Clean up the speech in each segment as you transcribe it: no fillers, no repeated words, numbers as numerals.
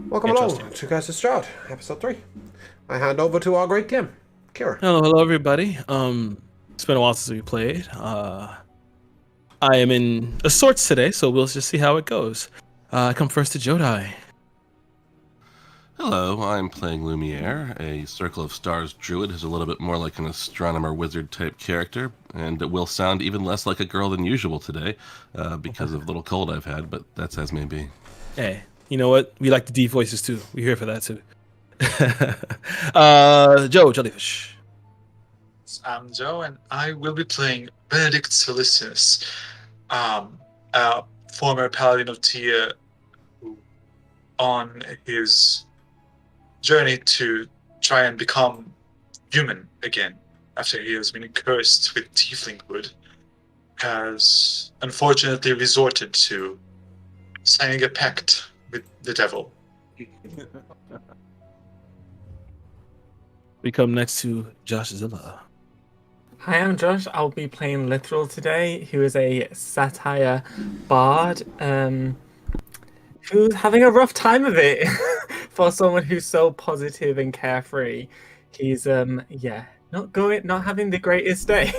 Welcome Can't trust along you. to Guys to Strahd, episode 3. I hand over to our great DM, Kira. Hello, everybody. It's been a while since we played. I am in a sorts today, so we'll just see how it goes. I come first to Jodai. Hello, I'm playing Lumiere, a Circle of Stars druid who's a little bit more like an astronomer wizard type character, and it will sound even less like a girl than usual today because of a little cold I've had, but that's as may be. Hey, you know what? We like the deep voices too. We're here for that too. Joe Jellyfish. I'm Joe, and I will be playing Benedict Silicius, a former paladin of Tia, who, on his journey to try and become human again after he has been cursed with tieflinghood, has unfortunately resorted to signing a pact with the devil. We come next to Josh Zilla. Hi, I'm Josh. I'll be playing Literal today, who is a satire bard, who's having a rough time of it for someone who's so positive and carefree. He's not having the greatest day.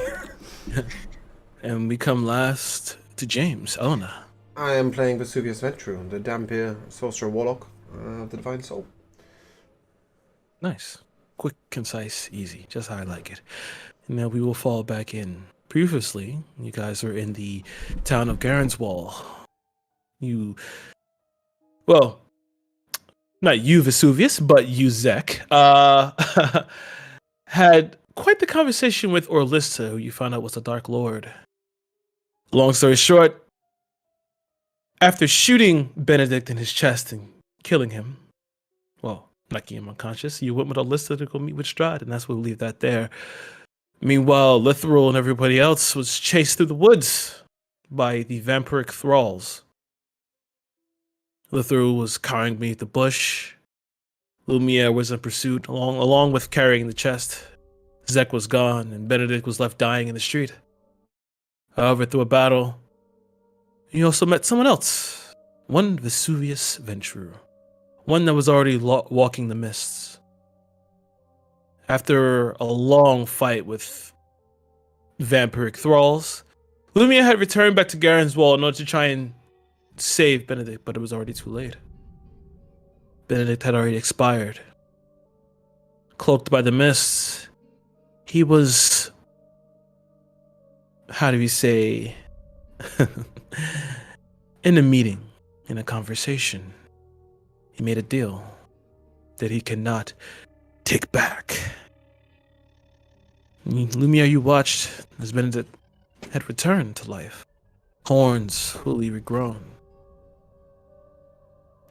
And we come last to James Elena. I am playing Vesuvius Ventru, the Dampier Sorcerer Warlock of the Divine Soul. Nice. Quick, concise, easy. Just how I like it. Now we will fall back in. Previously, you guys were in the town of Garenswall. Not you, Vesuvius, but you, Zek, had quite the conversation with Orlista, who you found out was the Dark Lord. Long story short, after shooting Benedict in his chest and killing him, knocking him unconscious, you went with Orlista to go meet with Strahd, and that's where we'll leave that there. Meanwhile, Lithril and everybody else was chased through the woods by the vampiric thralls. Lithril was cowering beneath the bush. Lumiere was in pursuit, along with carrying the chest. Zek was gone, and Benedict was left dying in the street. However, through a battle, you also met someone else. One Vesuvius Ventru. One that was already walking the mists. After a long fight with vampiric thralls, Lumia had returned back to Garen's Wall in order to try and save Benedict, but it was already too late. Benedict had already expired. Cloaked by the mists, he was, how do we say, in a meeting, in a conversation, he made a deal that he cannot take back. Lumia, you watched as Benedict had returned to life, horns fully regrown.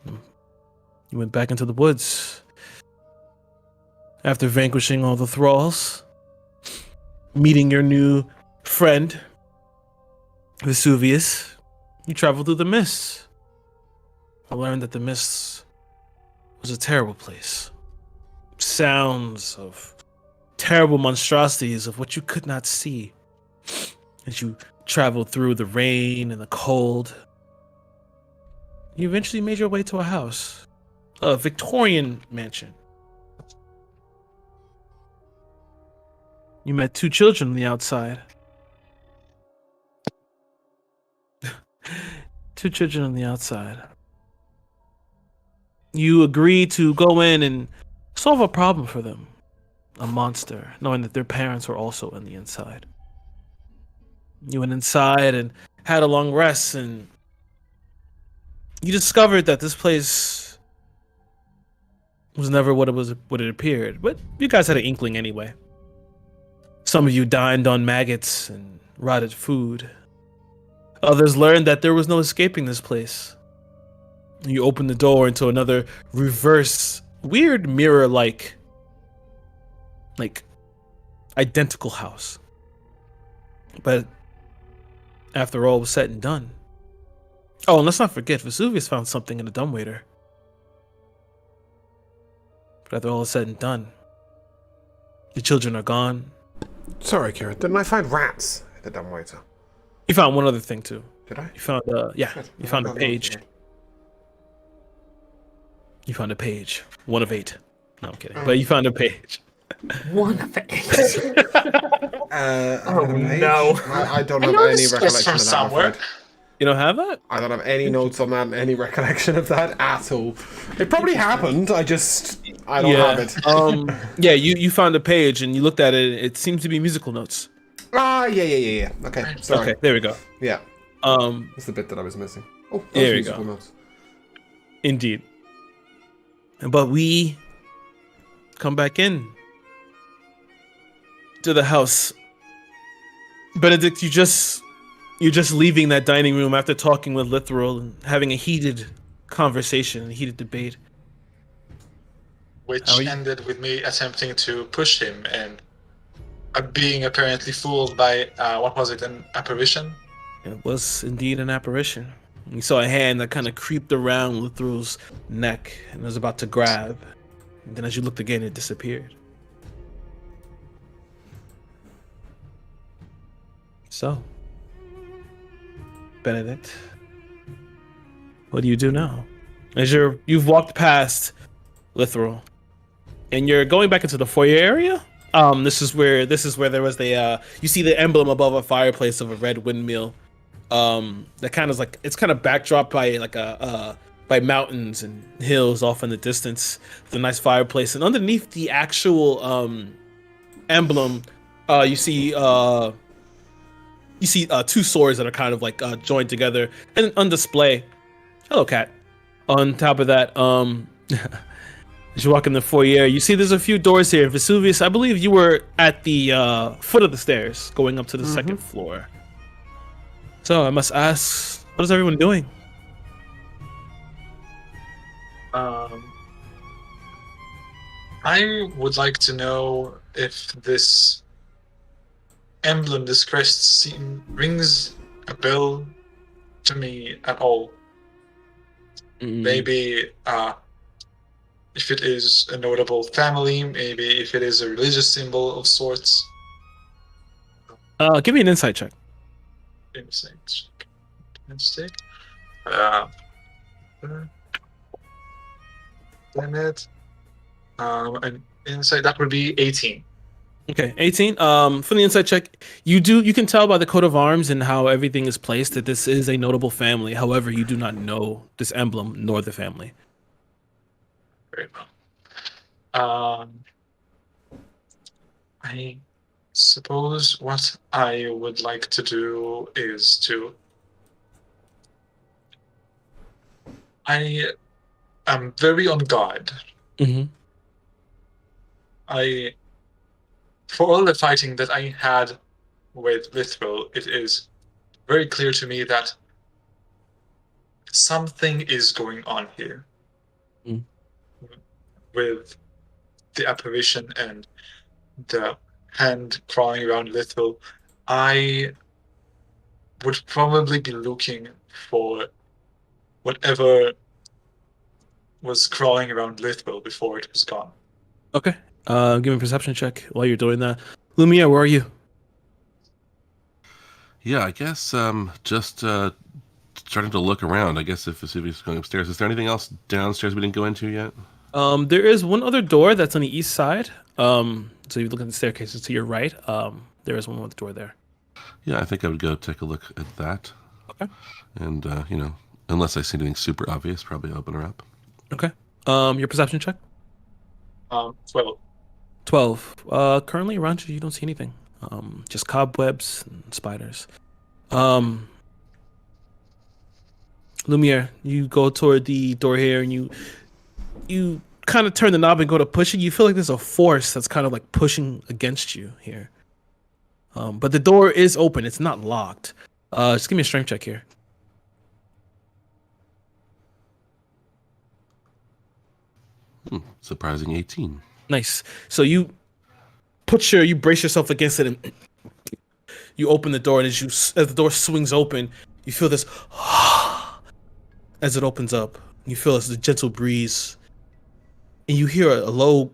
You went back into the woods. After vanquishing all the thralls, meeting your new friend, Vesuvius, you traveled through the mists. I learned that the mists was a terrible place. Sounds of terrible monstrosities of what you could not see as you traveled through the rain and the cold. You eventually made your way to a house, a Victorian mansion. You met two children on the outside. Two children on the outside. You agreed to go in and solve a problem for them. A monster, knowing that their parents were also on the inside. You went inside and had a long rest, and you discovered that this place was never what it appeared. But you guys had an inkling anyway. Some of you dined on maggots and rotted food. Others learned that there was no escaping this place. You opened the door into another reverse, weird mirror-like identical house. But after all was said and done. Oh, and let's not forget, Vesuvius found something in the dumbwaiter. But after all is said and done, the children are gone. Sorry, Kira, didn't I find rats at the dumbwaiter? You found one other thing too. Did I? You found you found a page. You found a page. 1 of 8. No, I'm kidding. But you found a page. 1 of 8. Oh no. I don't I have know any this recollection from of that, I'm somewhere. afraid. You don't have that? I don't have any notes on that, any recollection of that at all. It probably happened. I don't have it. Yeah, you found a page and you looked at it. It seems to be musical notes. Yeah. Okay, sorry. Okay, there we go. Yeah, that's the bit that I was missing. Oh, those There you musical go. notes. Indeed. But we come back in to the house. Benedict, you're just leaving that dining room after talking with Lithril and having a heated conversation, a heated debate. Which How are you? ended with me attempting to push him and being apparently fooled by, what was it, an apparition? It was indeed an apparition. You saw a hand that kind of creeped around Lithril's neck and was about to grab. And then as you looked again, it disappeared. So, Benedict, what do you do now? As you've walked past Lithril, and you're going back into the foyer area. This is where there was the you see the emblem above a fireplace of a red windmill. That kind of like it's kind of backdropped by like by mountains and hills off in the distance. With a nice fireplace, and underneath the actual emblem, you see 2 swords that are kind of like joined together and on display. Hello, cat. On top of that, as you walk in the foyer, you see there's a few doors here. Vesuvius, I believe you were at the foot of the stairs going up to the second floor. So I must ask, what is everyone doing? I would like to know if this emblem, this crest, rings a bell to me at all. Maybe if it is a notable family, maybe if it is a religious symbol of sorts. Give me an insight check. Instinct. Damn it. An insight, that would be 18. Okay, 18. For the insight check, you can tell by the coat of arms and how everything is placed that this is a notable family. However, you do not know this emblem nor the family. Very well. I suppose what I would like to do is to. I am very on guard. Mm-hmm. For all the fighting that I had with Lithril, it is very clear to me that something is going on here with the apparition and the hand crawling around Lithril. I would probably be looking for whatever was crawling around Lithril before it was gone. Okay. Give me a perception check while you're doing that. Lumia, where are you? Yeah, I guess just starting to look around. I guess if Vesuvius is going upstairs, is there anything else downstairs we didn't go into yet? There is one other door that's on the east side. So you look at the staircases to your right. There is one more door there. Yeah, I think I would go take a look at that. Okay. And unless I see anything super obvious, probably open her up. Okay. Your perception check? 12. 12. Currently around you don't see anything. Just cobwebs and spiders. Lumiere, you go toward the door here and you kind of turn the knob and go to push it. You feel like there's a force that's kind of like pushing against you here. But the door is open. It's not locked. Just give me a strength check here. Surprising 18. Nice. So you brace yourself against it and you open the door, and as the door swings open, you feel this as it opens up. You feel this gentle breeze, and you hear a low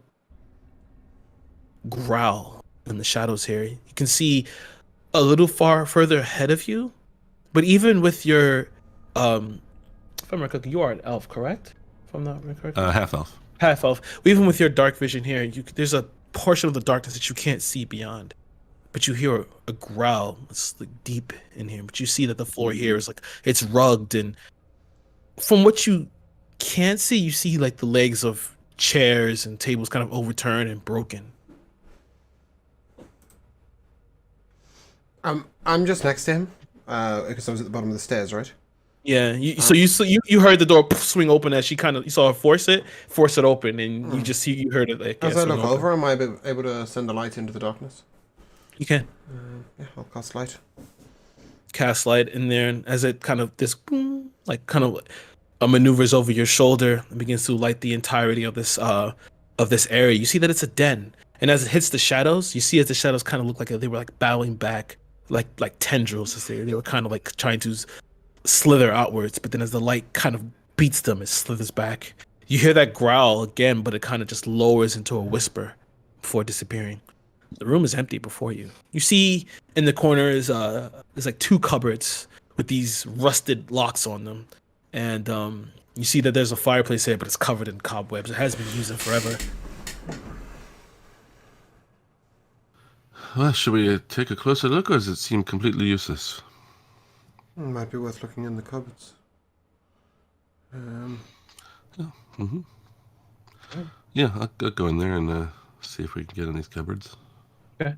growl in the shadows here. You can see a little further ahead of you, but even with your if I'm correct, you are an elf, correct? If I'm not correct. Half elf. Half elf. Even with your dark vision here, there's a portion of the darkness that you can't see beyond. But you hear a growl. It's like deep in here. But you see that the floor here is like it's rugged, and from what you can't see, you see like the legs of chairs and tables kind of overturned and broken. I'm just next to him because I was at the bottom of the stairs, right? Yeah. So you heard the door swing open as she you saw her force it open, and you heard it like. As I look over, am I able to send a light into the darkness? You can. Yeah, I'll cast light. Cast light in there, and as it kind of maneuvers over your shoulder and begins to light the entirety of this area, you see that it's a den. And as it hits the shadows, you see as the shadows kind of look like they were like bowing back, like tendrils as they were kind of like trying to slither outwards. But then as the light kind of beats them, it slithers back. You hear that growl again, but it kind of just lowers into a whisper before disappearing. The room is empty before you. You see in the corners, there's like 2 cupboards with these rusted locks on them. And you see that there's a fireplace there, but it's covered in cobwebs. It hasn't been used in forever. Well, should we take a closer look, or does it seem completely useless? Might be worth looking in the cupboards. Yeah, I'll go in there and see if we can get in these cupboards. Okay.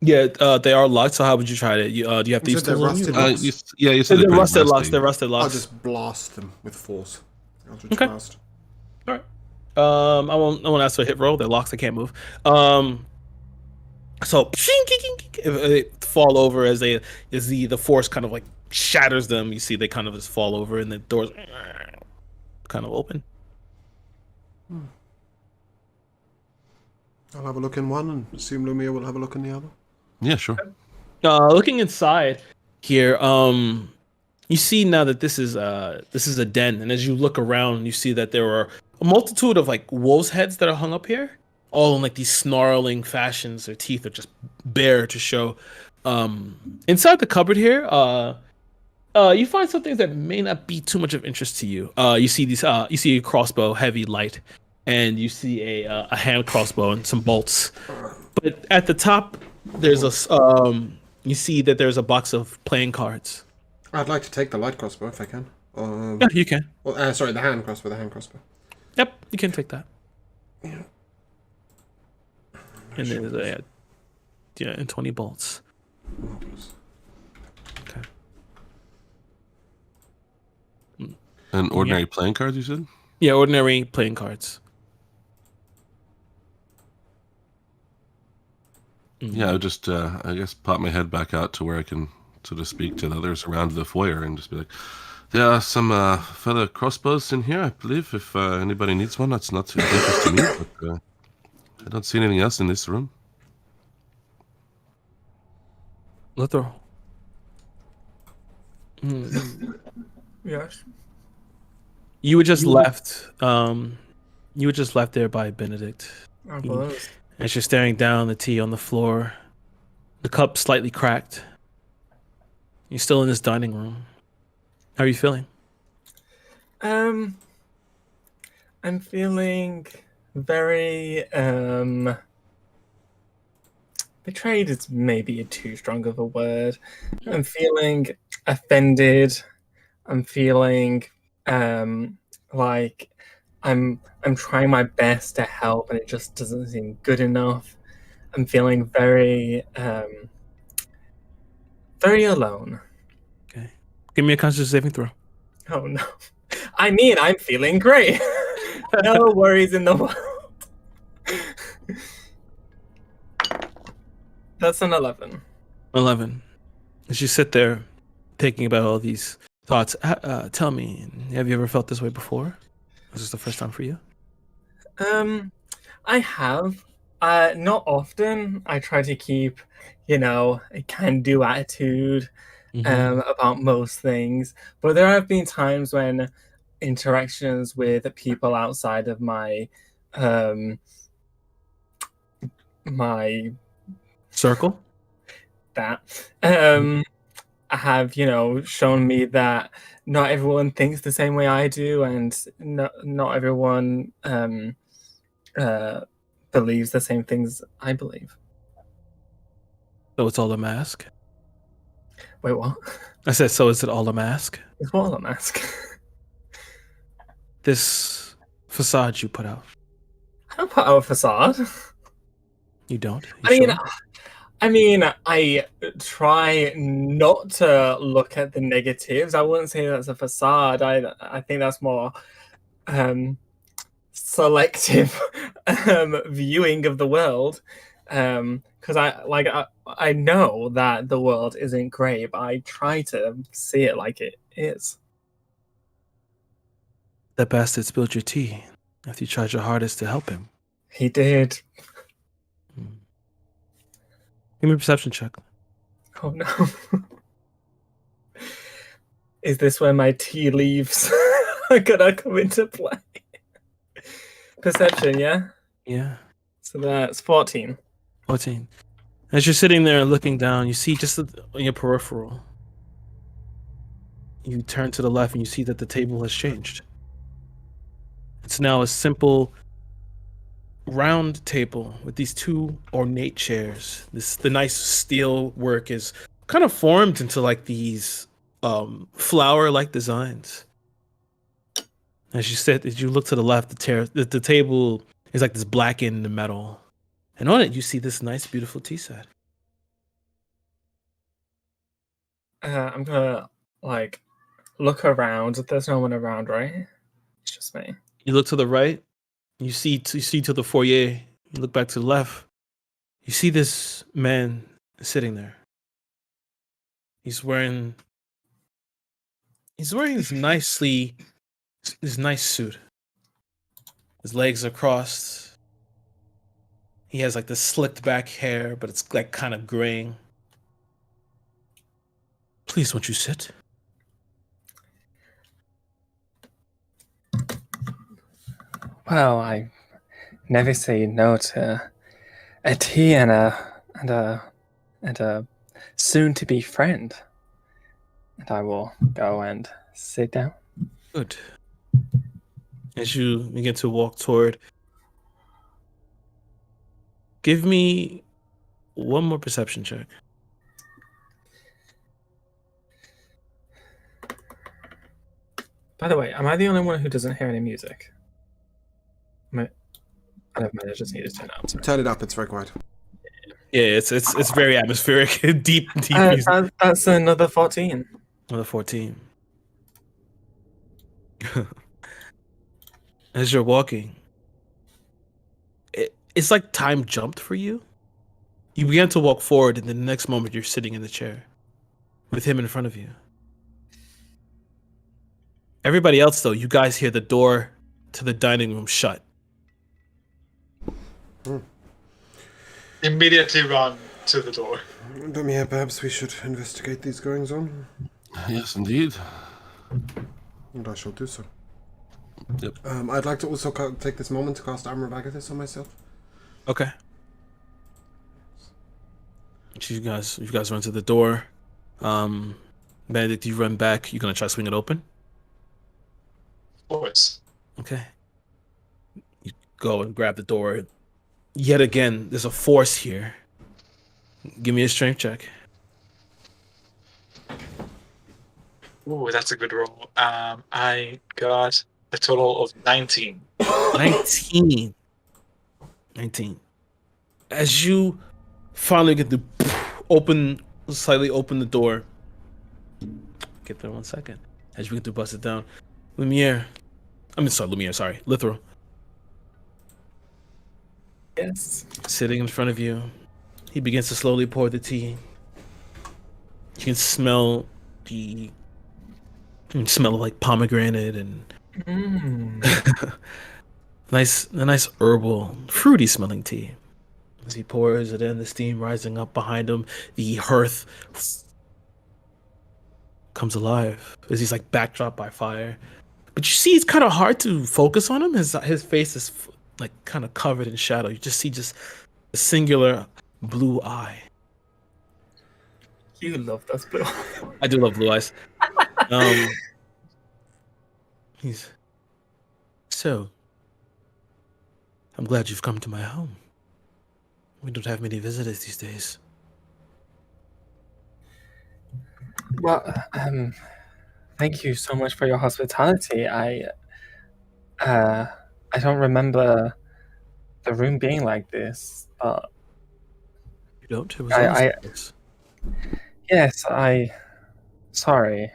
Yeah, they are locked. So how would you try it? Do you have these they're tools on you? rusted? You said They're pretty rusted locks. rusty. They're rusted locks. I'll just blast them with force. Eldritch Okay. blast. All right. I won't ask for a hit roll. They're locks. They can't move. So they fall over as the force kind of like shatters them. You see they kind of just fall over, and the doors kind of open. I'll have a look in one and assume Lumia will have a look in the other. Yeah, sure. Looking inside here, you see now that this is a den, and as you look around, you see that there are a multitude of like wolves' heads that are hung up here, all in like these snarling fashions. Their teeth are just bare to show. Inside the cupboard here, you find some things that may not be too much of interest to you. You see a crossbow, heavy, light, and you see a hand crossbow and some bolts. But at the top, there's you see that there's a box of playing cards. I'd like to take the light crossbow if I can. Yeah, you can. Well, sorry, the hand crossbow. The hand crossbow. Yep, you can take that. Yeah. And there's and 20 bolts. Okay. And ordinary playing cards, you said? Yeah, ordinary playing cards. Yeah, I would just, I guess, pop my head back out to where I can sort of speak to the others around the foyer and just be like, there are some further crossbows in here, I believe. If anybody needs one, that's not of interest to me, but I don't see anything else in this room. Lithro. Yes. You were just left. You were just left there by Benedict. I was. As you're staring down the tea on the floor, the cup slightly cracked. You're still in this dining room. How are you feeling? I'm feeling very betrayed is maybe too strong of a word. I'm feeling offended. I'm feeling like I'm trying my best to help and it just doesn't seem good enough. I'm feeling very very alone. Okay. Give me a Constitution saving throw. Oh no. I mean, I'm feeling great. No worries in the world. That's an 11. 11. As you sit there thinking about all these thoughts, tell me, have you ever felt this way before? Is this the first time for you? I have. Not often. I try to keep, a can-do attitude about most things. But there have been times when interactions with people outside of my my circle. that have, shown me that not everyone thinks the same way I do, and not everyone believes the same things I believe. So it's all a mask? Wait, what? I said, so is it all a mask? It's what a mask. This facade you put out. I don't put out a facade. You don't? You sure? I mean, I try not to look at the negatives. I wouldn't say that's a facade. I think that's more selective viewing of the world. Because I know that the world isn't great, but I try to see it like it is. That bastard spilled your tea after you tried your hardest to help him. He did. Give me a perception check. Oh no. Is this where my tea leaves are gonna come into play? Perception, yeah? Yeah. So that's 14. 14. As you're sitting there looking down, you see just on your peripheral, you turn to the left and you see that the table has changed. It's now a simple round table with these two ornate chairs. The nice steel work is kind of formed into like these flower-like designs. As you look to the left, the table is like this blackened metal, and on it you see this nice, beautiful tea set. I'm gonna look around. There's no one around, right? It's just me. You look to the right. You see to the foyer. You look back to the left. You see this man sitting there. He's wearing this nice suit. His legs are crossed. He has like this slicked back hair, but it's like kind of graying. Please, won't you sit? Well, I never say no to a tea and a soon-to-be friend. And I will go and sit down. Good. As you begin to walk toward, give me one more perception check. By the way, am I the only one who doesn't hear any music? I just need to turn it up. Sorry. Turn it up. It's very quiet. Yeah, it's very atmospheric. deep music. That's another 14. Another 14. As you're walking, it's like time jumped for you. You began to walk forward, and the next moment you're sitting in the chair with him in front of you. Everybody else, though, you guys hear the door to the dining room shut. Immediately run to the door. Dumia, perhaps we should investigate these goings on. Yes, indeed. And I shall do so. Yep. I'd like to also take this moment to cast Armor of Agathis on myself. Okay. So you guys run to the door. Benedict, you run back. You gonna try to swing it open? Of course. Okay. You go and grab the door. Yet again, there's a force here. Give me a strength check. Ooh, that's a good roll. I got a total of 19. 19. As you finally get to slightly open the door. Get there 1 second. As you get to bust it down. Lumiere, sorry. Lithro. Yes. Sitting in front of you. He begins to slowly pour the tea. You can smell like pomegranate and a nice herbal, fruity smelling tea. As he pours it in, the steam rising up behind him, the hearth comes alive as he's like backdropped by fire. But you see, it's kind of hard to focus on him. His face is like kind of covered in shadow. You just see a singular blue eye. You love those blue. I do love blue eyes. He's so. I'm glad you've come to my home. We don't have many visitors these days. Well, thank you so much for your hospitality. I don't remember the room being like this, but You don't? It was always like this. yes, sorry.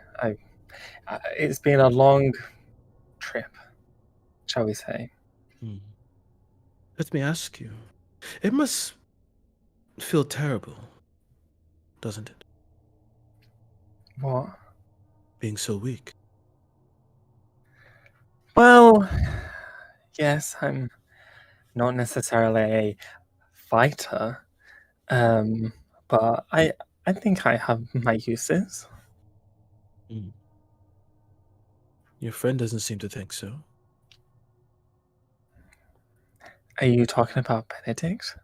It's been a long trip, shall we say? Hmm. Let me ask you. It must feel terrible, doesn't it? What? Being so weak. Well, yes, I'm not necessarily a fighter, but I think I have my uses. Hmm. Your friend doesn't seem to think so. Are you talking about Benedict?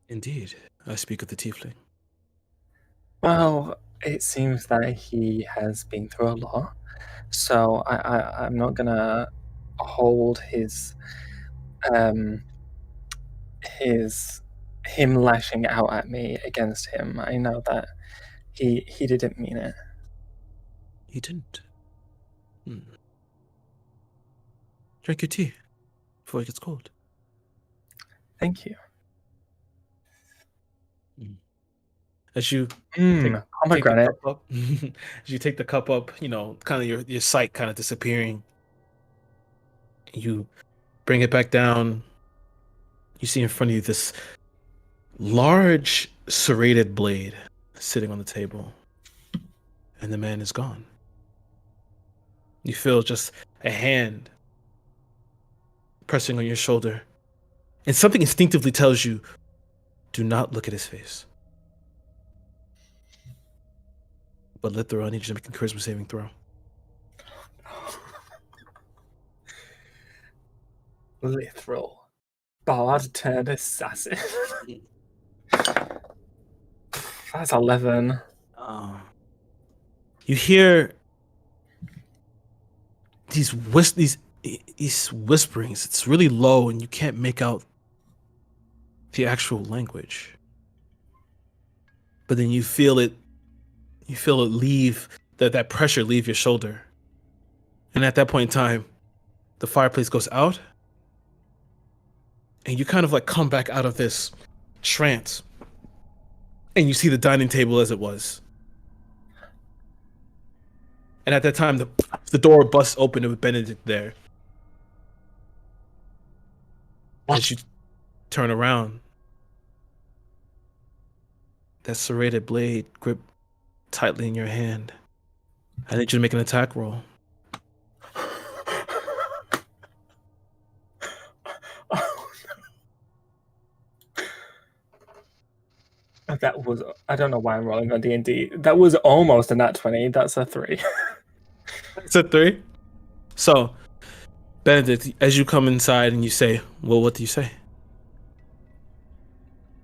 Indeed, I speak of the tiefling. Well, it seems that he has been through a lot, so I'm not gonna hold um his him lashing out at me against him. I know that he didn't mean it. He didn't. Hmm. Drink your tea before it gets cold. Thank you. As you take the Pomegranate. cup up, as you take the cup up, kind of your sight kind of disappearing. You bring it back down. You see in front of you this large serrated blade sitting on the table, and the man is gone. You feel just a hand pressing on your shoulder, and something instinctively tells you, do not look at his face. But Lithro, I need you to make a charisma saving throw. Lithral. Bard turned assassin. That's 11. You hear these whisperings. It's really low, and you can't make out the actual language. But then you feel it. You feel it leave that pressure leave your shoulder, and at that point in time, the fireplace goes out, and you kind of like come back out of this trance, and you see the dining table as it was. And at that time, the door busts open with Benedict there. What? As you turn around, that serrated blade grip tightly in your hand. I need you to make an attack roll. That was, I don't know why I'm rolling on D&D. That was almost a nat 20. That's a 3. It's a 3. So, Benedict, as you come inside and you say, well, what do you say?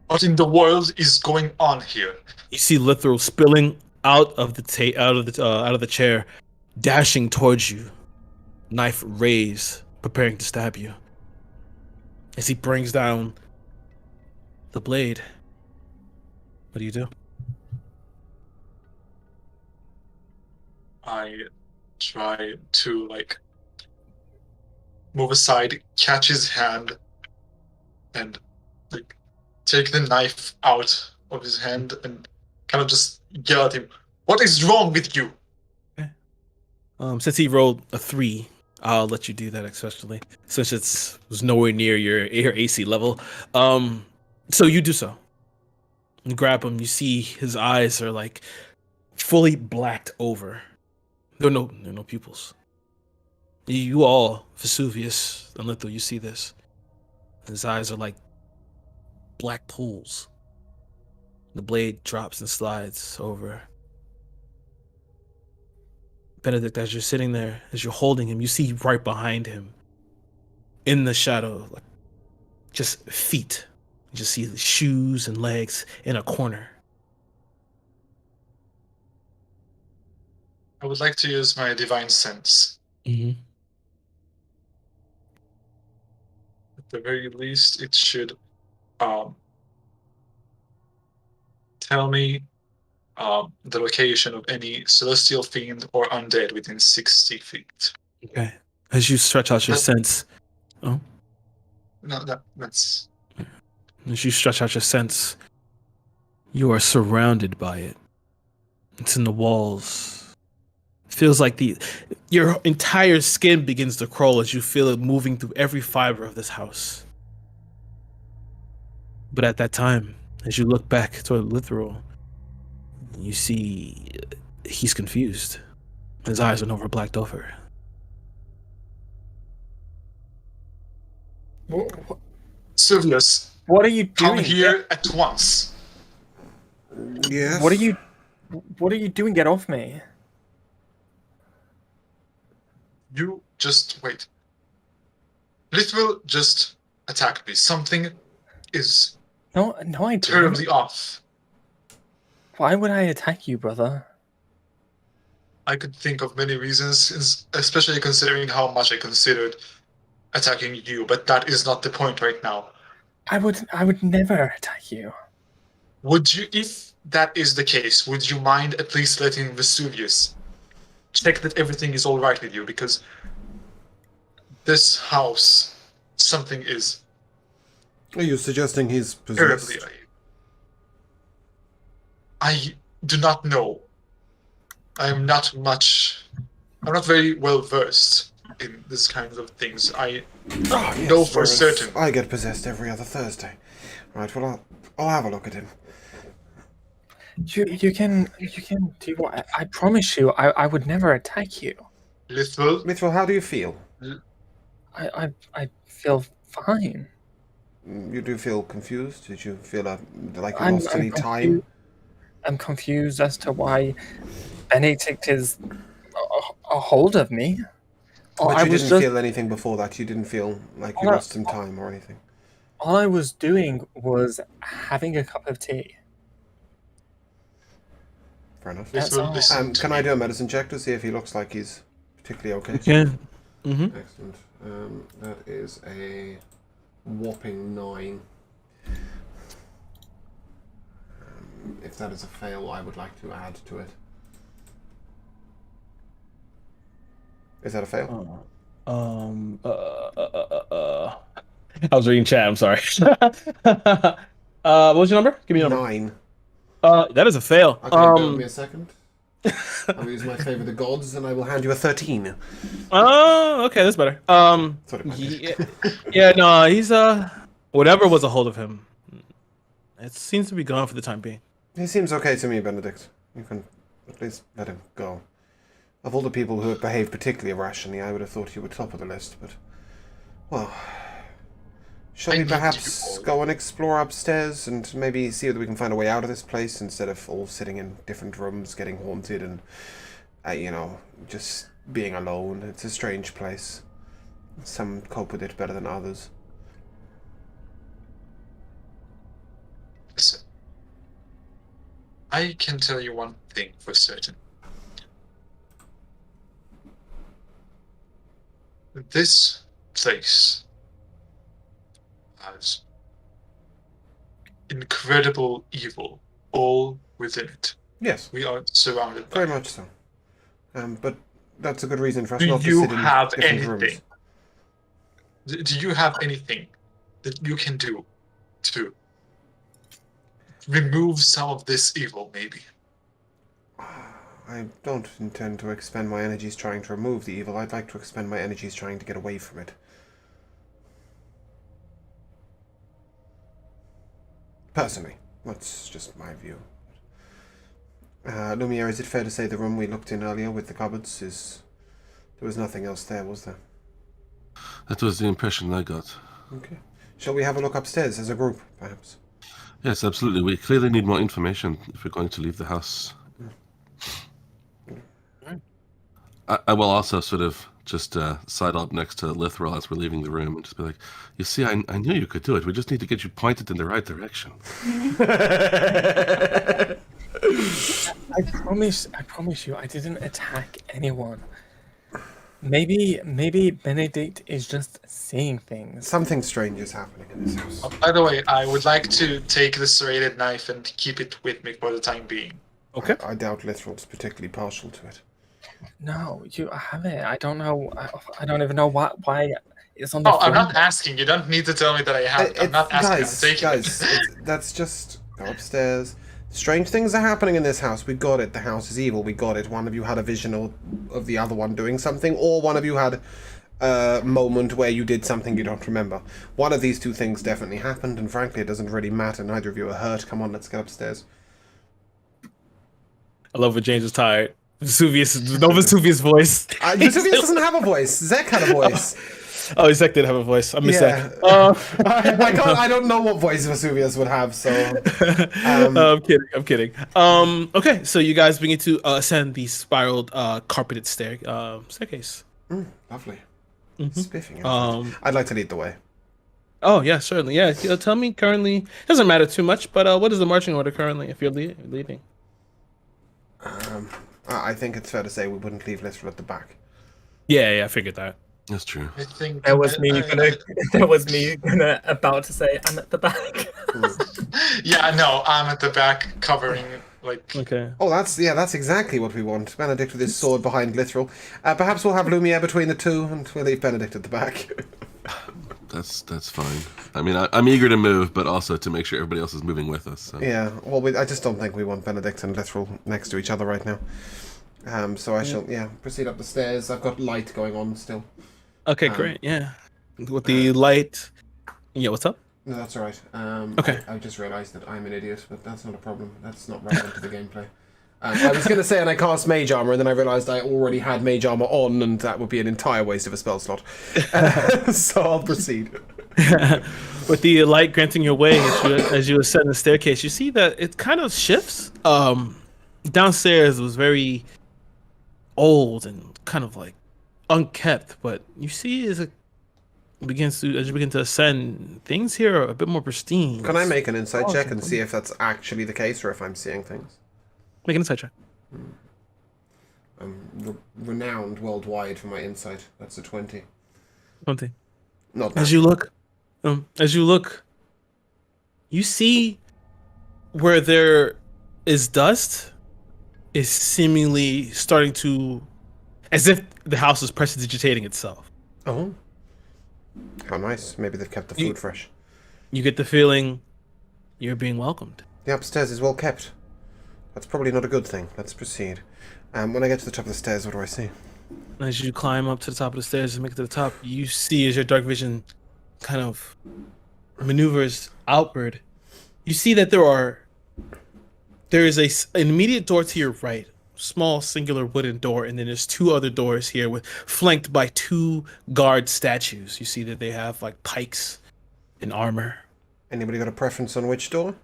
What in the world is going on here? You see Lithro spilling out of the chair, dashing towards you, knife raised, preparing to stab you. As he brings down the blade, what do you do? I try to move aside, catch his hand, and take the knife out of his hand and kind of just yell at him, "What is wrong with you?" Since he rolled a 3, I'll let you do that, especially since it was nowhere near your AC level. So you do so. You grab him. You see his eyes are fully blacked over. There are no pupils. You all, Vesuvius and Lithro, you see this. His eyes are like black pools. The blade drops and slides over. Benedict, as you're sitting there, as you're holding him, you see right behind him, in the shadow, just feet. You just see the shoes and legs in a corner. I would like to use my divine sense. Mm-hmm. At the very least, it should tell me the location of any celestial fiend or undead within 60 feet. Okay. As you stretch out your That- sense. Oh. No, that's... As you stretch out your sense, you are surrounded by it. It's in the walls. Feels like your entire skin begins to crawl as you feel it moving through every fiber of this house. But at that time, as you look back toward Lithril, you see he's confused. His eyes are never blacked over. Silvius, What are you come doing? here at once. Yes. What are you doing? Get off me. You just wait. Lithril just attacked me. Something is No, I didn't. terribly off. Why would I attack you, brother? I could think of many reasons, especially considering how much I considered attacking you, but that is not the point right now. I would never attack you. Would you, if that is the case, would you mind at least letting Vesuvius check that everything is all right with you? Because this house, something is Are you suggesting he's possessed? terribly. I do not know. I'm not very well versed in this kind of things. I know for whereas certain. I get possessed every other Thursday. Right, well, I'll have a look at him. You can do what I promise you. I would never attack you. Lithril, Mithril, how do you feel? I feel fine. You do feel confused? Did you feel like you I'm lost any time? confused. I'm confused as to why Benedict is a hold of me. But you didn't feel anything before that? You didn't feel like you lost some time or anything? All I was doing was having a cup of tea. Fair enough. That's Lithril, all. listen to Can I me. do a medicine check to see if he looks like he's particularly okay? Okay. Mm-hmm. Excellent. That is a whopping 9. If that is a fail, I would like to add to it. Is that a fail? I was reading chat. I'm sorry. What was your number? Give me a number. 9. That is a fail. Okay, bear with me a second. I'll use my favour the gods, and I will hand you a 13. Oh, okay, that's better. Thought it might be. Yeah, no, he's whatever was a hold of him. It seems to be gone for the time being. He seems okay to me, Benedict. You can at least let him go. Of all the people who have behaved particularly irrationally, I would have thought you were top of the list, but... Well... Shall I we need perhaps you. go and explore upstairs and maybe see whether we can find a way out of this place instead of all sitting in different rooms getting haunted and, just being alone? It's a strange place. Some cope with it better than others. Listen. I can tell you one thing for certain. This place has incredible evil all within it. Yes, We are surrounded by very it. much so. But that's a good reason for us Do not to you sit in have different rooms. anything? Do you have anything that you can do to remove some of this evil, maybe? I don't intend to expend my energies trying to remove the evil. I'd like to expend my energies trying to get away from it. Personally, that's just my view. Lumiere, is it fair to say the room we looked in earlier with the cupboards is... There was nothing else there, was there? That was the impression I got. Okay. Shall we have a look upstairs as a group, perhaps? Yes, absolutely. We clearly need more information if we're going to leave the house. I will also sort of just sidle up next to Lithril as we're leaving the room and just be like, you see, I knew you could do it. We just need to get you pointed in the right direction. I promise you, I didn't attack anyone. Maybe Benedict is just seeing things. Something strange is happening in this house. By the way, I would like to take the serrated knife and keep it with me for the time being. Okay. I doubt Lithral's particularly partial to it. No, you have it. I don't know. I don't even know why it's on the Oh, I'm floor. not asking. You don't need to tell me that I have it. I'm not asking. I'm taking it. That's just go upstairs. Strange things are happening in this house. We got it. The house is evil. We got it. One of you had a vision of the other one doing something, or one of you had a moment where you did something you don't remember. One of these two things definitely happened, and frankly, it doesn't really matter. Neither of you are hurt. Come on, let's get upstairs. I love when James is tired. Vesuvius' voice. Vesuvius doesn't have a voice. Zek had a voice. Oh, Zek did have a voice. I missed that. I don't know what voice Vesuvius would have, so... I'm kidding. Okay, so you guys begin to ascend the spiraled, carpeted staircase. Lovely. Mm-hmm. Spiffing. I'd like to lead the way. Oh, yeah, certainly. Yeah, tell me currently... Doesn't matter too much, but what is the marching order currently if you're leading? I think it's fair to say we wouldn't leave Lithral at the back. Yeah, I figured that. That's true. I think That was me gonna about to say I'm at the back. Yeah, no, I'm at the back covering like. Okay. Oh, that's exactly what we want. Benedict with his sword behind Lithral. Perhaps we'll have Lumiere between the two, and we'll leave Benedict at the back. That's fine. I mean, I'm eager to move, but also to make sure everybody else is moving with us. So. Yeah. Well, I just don't think we want Benedict and Lithral next to each other right now. So I shall proceed up the stairs. I've got light going on still. Okay, great. Yeah, with the light. Yeah, what's up? No, that's all right. Okay. I just realised that I'm an idiot, but that's not a problem. That's not relevant to the gameplay. I was going to say, and I cast Mage Armor, and then I realised I already had Mage Armor on, and that would be an entire waste of a spell slot. So I'll proceed. With the light granting your way as you ascend the staircase, you see that it kind of shifts. Downstairs was very old and kind of like unkept, but you see as you begin to ascend, things here are a bit more pristine. Can I make an insight check and see if that's actually the case or if I'm seeing things? Make an insight check. I'm renowned worldwide for my insight. That's a 20. 20. Not As you look, you see where there is dust is seemingly starting to, as if the house is prestidigitating itself. Oh. How nice. Maybe they've kept the food fresh. You get the feeling you're being welcomed. The upstairs is well kept. That's probably not a good thing. Let's proceed. When I get to the top of the stairs, what do I see? As you climb up to the top of the stairs and make it to the top, you see as your dark vision kind of maneuvers outward, you see that there is an immediate door to your right, small singular wooden door, and then there's two other doors here flanked by two guard statues. You see that they have like pikes and armor. Anybody got a preference on which door?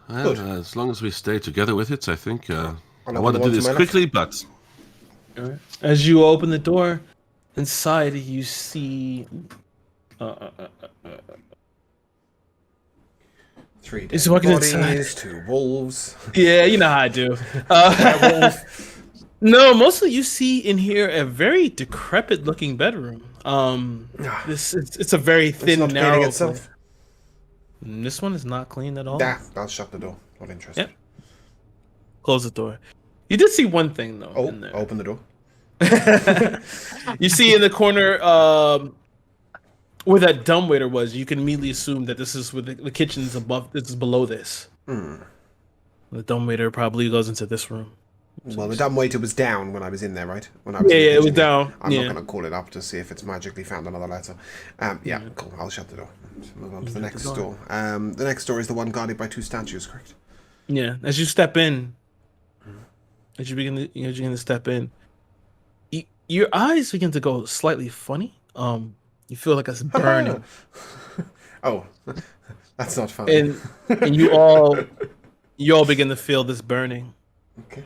Well, as long as we stay together with it, I think I open want to the do one to this my left. quickly, but As you open the door, inside you see 3 He's dead walking bodies, inside. 2 wolves. Yeah, you know how I do. No, mostly you see in here a very decrepit-looking bedroom. It's a very thin, not narrow. cleaning itself. This one is not clean at all. I'll shut the door. Not interested. Yep. Close the door. You did see one thing though. Oh, in there. open the door. You see in the corner where that dumbwaiter was. You can immediately assume that this is where the kitchen's above. This is below this. The dumbwaiter probably goes into this room. Well, the dumbwaiter was down when I was in there, right? When I was Yeah, in the it was kitchen. down. I'm Yeah. not going to call it up to see if it's magically found another letter. Cool. I'll shut the door. Let's move on to the next door. The next door is the one guarded by 2 statues, correct? Yeah. As you step in, as you begin to step in, your eyes begin to go slightly funny. You feel like it's burning, Oh, that's not funny. and you all begin to feel this burning. Okay.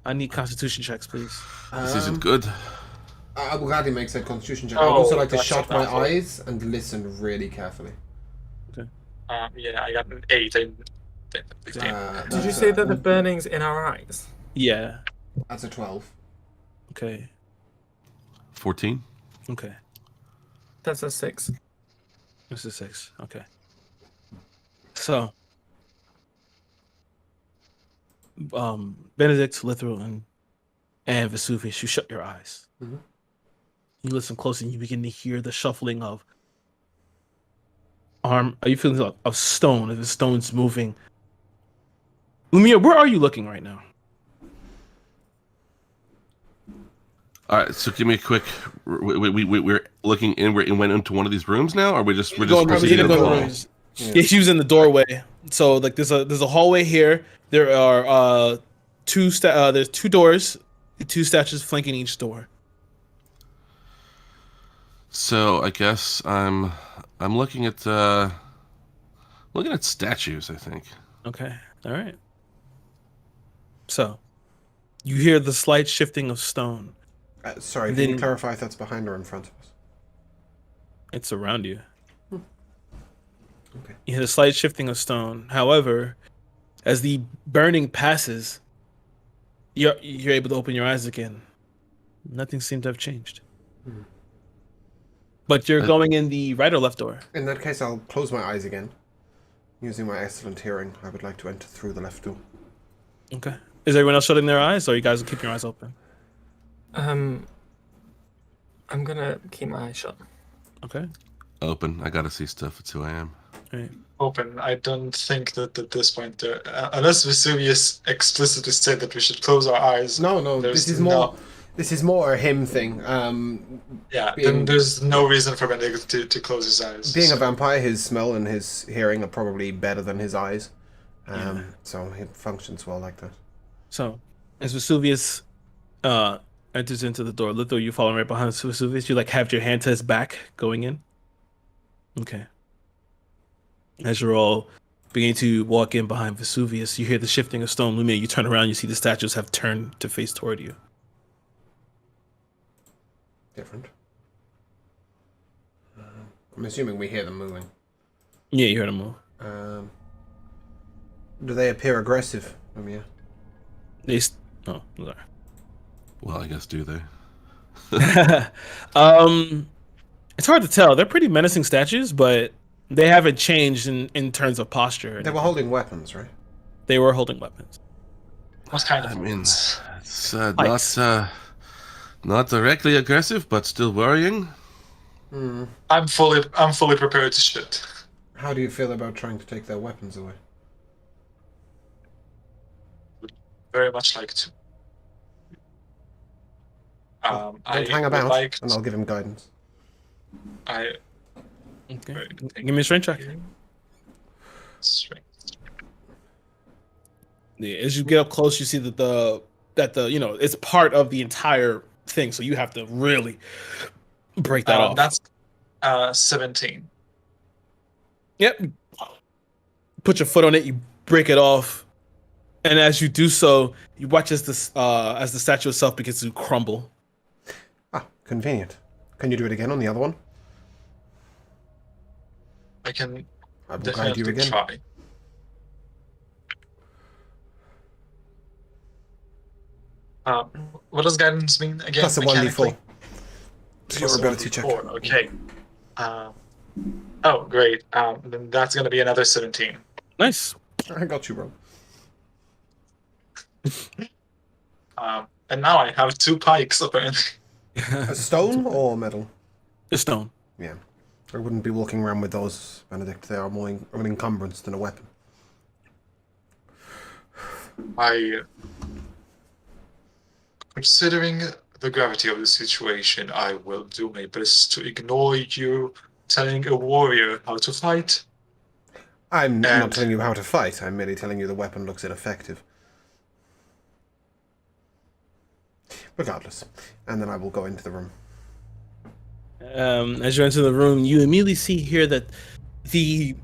I need Constitution checks, please. this isn't good. I will gladly make said constitution check. I'd Oh, also like to that's shut not my helpful. eyes and listen really carefully. Yeah, I got an 8. I Did you say that the burning's in our eyes? Yeah. That's a 12. Okay. 14. Okay. That's a 6. This is 6. Okay. So, Benedict, Lithral, and Vesuvius, you shut your eyes. Mhm. You listen closely, and you begin to hear the shuffling of arm. Are you feeling of stone? If the stone's moving. Lumia, where are you looking right now? All right, so give me a quick. We're looking in. We went into one of these rooms now, or we're just Going, proceeding going along? rooms. Yeah, she was in the doorway. So like there's a hallway here. There are there's 2 doors, 2 statues flanking each door. So I guess I'm looking at statues. I think. Okay. All right. So you hear the slight shifting of stone. Sorry, And can you then- clarify if that's behind or in front of us? It's around you. Okay. You hear the slight shifting of stone. However, as the burning passes, you're able to open your eyes again. Nothing seemed to have changed. But you're going in the right or left door? In that case, I'll close my eyes again. Using my excellent hearing, I would like to enter through the left door. Okay. Is everyone else shutting their eyes, or you guys keeping your eyes open? I'm gonna keep my eyes shut. Okay. Open. I gotta see stuff. It's who I am. All right. Open. I don't think that at this point, unless Vesuvius explicitly said that we should close our eyes. No, there's this is more a him thing. Yeah, being- then there's no reason for Benedict to close his eyes. Being a vampire, his smell and his hearing are probably better than his eyes. So it functions well like that. So, as Vesuvius enters into the door, Lithor, you following right behind Vesuvius. You like have your hand to his back going in. Okay. As you're all beginning to walk in behind Vesuvius, you hear the shifting of stone. Lumia, you turn around, you see the statues have turned to face toward you. Different. I'm assuming we hear them moving. Yeah, you heard them move. Do they appear aggressive? Yeah. Oh, sorry. Well, I guess do they? It's hard to tell. They're pretty menacing statues, but they haven't changed in terms of posture. They were holding weapons, right? They were holding weapons. What kind of I mean, weapons? it's Pikes. not directly aggressive, but still worrying. I'm fully prepared to shoot. How do you feel about trying to take their weapons away? Very much like to. Don't I hang would about, like and I'll give him guidance. I Okay. Right. Give me a strength check. strength. Yeah, as you get up close, you see that the it's part of the entire thing, so you have to really break that off. That's 17. Yep. Put your foot on it, you break it off, and as you do so, you watch as the statue itself begins to crumble. Ah, convenient. Can you do it again on the other one? I can I will guide you definitely again. try. What does guidance mean again? Plus a 1d4. mechanically? To your Plus a ability check. 1d4, okay. Oh, great. Then that's going to be another 17. Nice. I got you, bro. And now I have 2 pikes, apparently. A stone or metal? The stone. Yeah. I wouldn't be walking around with those, Benedict. They are more of an encumbrance than a weapon. Considering the gravity of the situation, I will do my best to ignore you telling a warrior how to fight. I'm not And- telling you how to fight. I'm merely telling you the weapon looks ineffective. Regardless. And then I will go into the room. As you enter the room, you immediately see here that the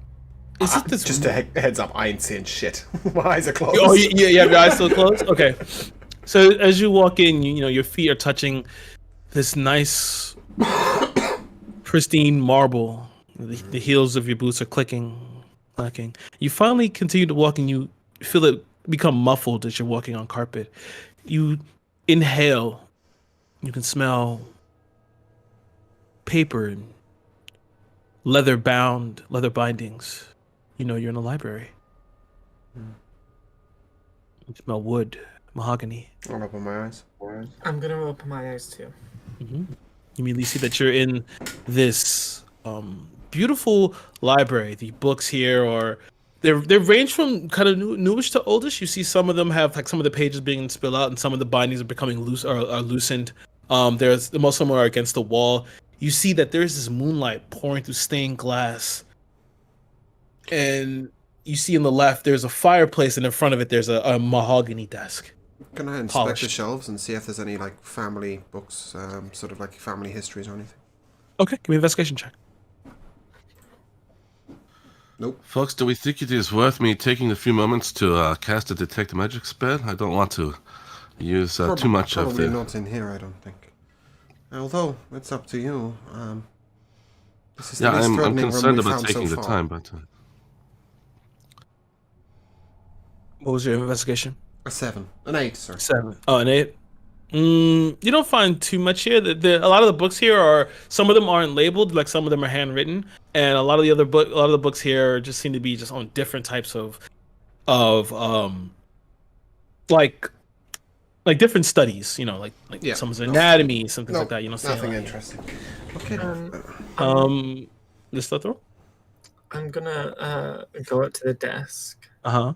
Just a heads up, I ain't seeing shit. My eyes are closed. Oh, yeah, you have your eyes still closed? Okay. So as you walk in, you know, your feet are touching this nice, pristine marble. The heels of your boots are clicking lacking. You finally continue to walk, and you feel it become muffled as you're walking on carpet. You inhale. You can smell paper and leather bindings. You know you're in a library. You smell wood, mahogany. I'll open my eyes. I'm gonna open my eyes too. You immediately see that you're in this beautiful library. The books here are they range from kind of newish to oldish. You see some of them have like some of the pages being spilled out, and some of the bindings are becoming loose or are loosened. There's most of them are against the wall. You see that there's this moonlight pouring through stained glass, and you see on the left there's a fireplace, and in front of it there's a mahogany desk. Can I inspect Polished. the shelves and see if there's any like family books, sort of like family histories or anything? Okay, give me an investigation check. Nope. Folks, do we think it is worth me taking a few moments to cast a detect magic spell? I don't want to use too much of Probably the... not in here, I don't think. Although it's up to you. This is the Yeah, least I'm threatening room concerned we've about found taking so the far. time, but... What was your investigation? A 7, an 8, sir. 7. Oh, an 8. You don't find too much here. A lot of the books here are, some of them aren't labeled, like some of them are handwritten, and a lot of the books here just seem to be just on different types of like different studies. You know, like Yeah, someone's no. anatomy, something No, like that. You know, nothing interesting. Okay. This stuff through. I'm gonna go up to the desk Uh-huh.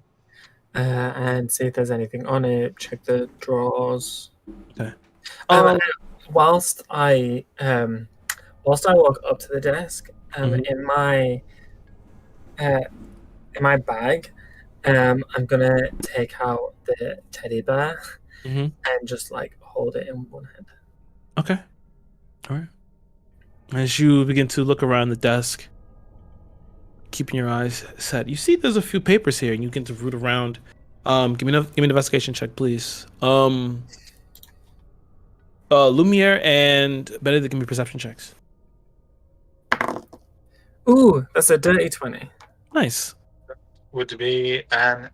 and see if there's anything on it. Check the drawers. Okay. Whilst I walk up to the desk, Mhm. in my bag, I'm gonna take out the teddy bear Mhm. and just like hold it in one hand. Okay. All right. As you begin to look around the desk, keeping your eyes set, you see there's a few papers here, and you begin to root around. Give me an investigation check, please. Lumiere and Benedict, give me perception checks. Ooh, that's a dirty 20. Nice. Would be an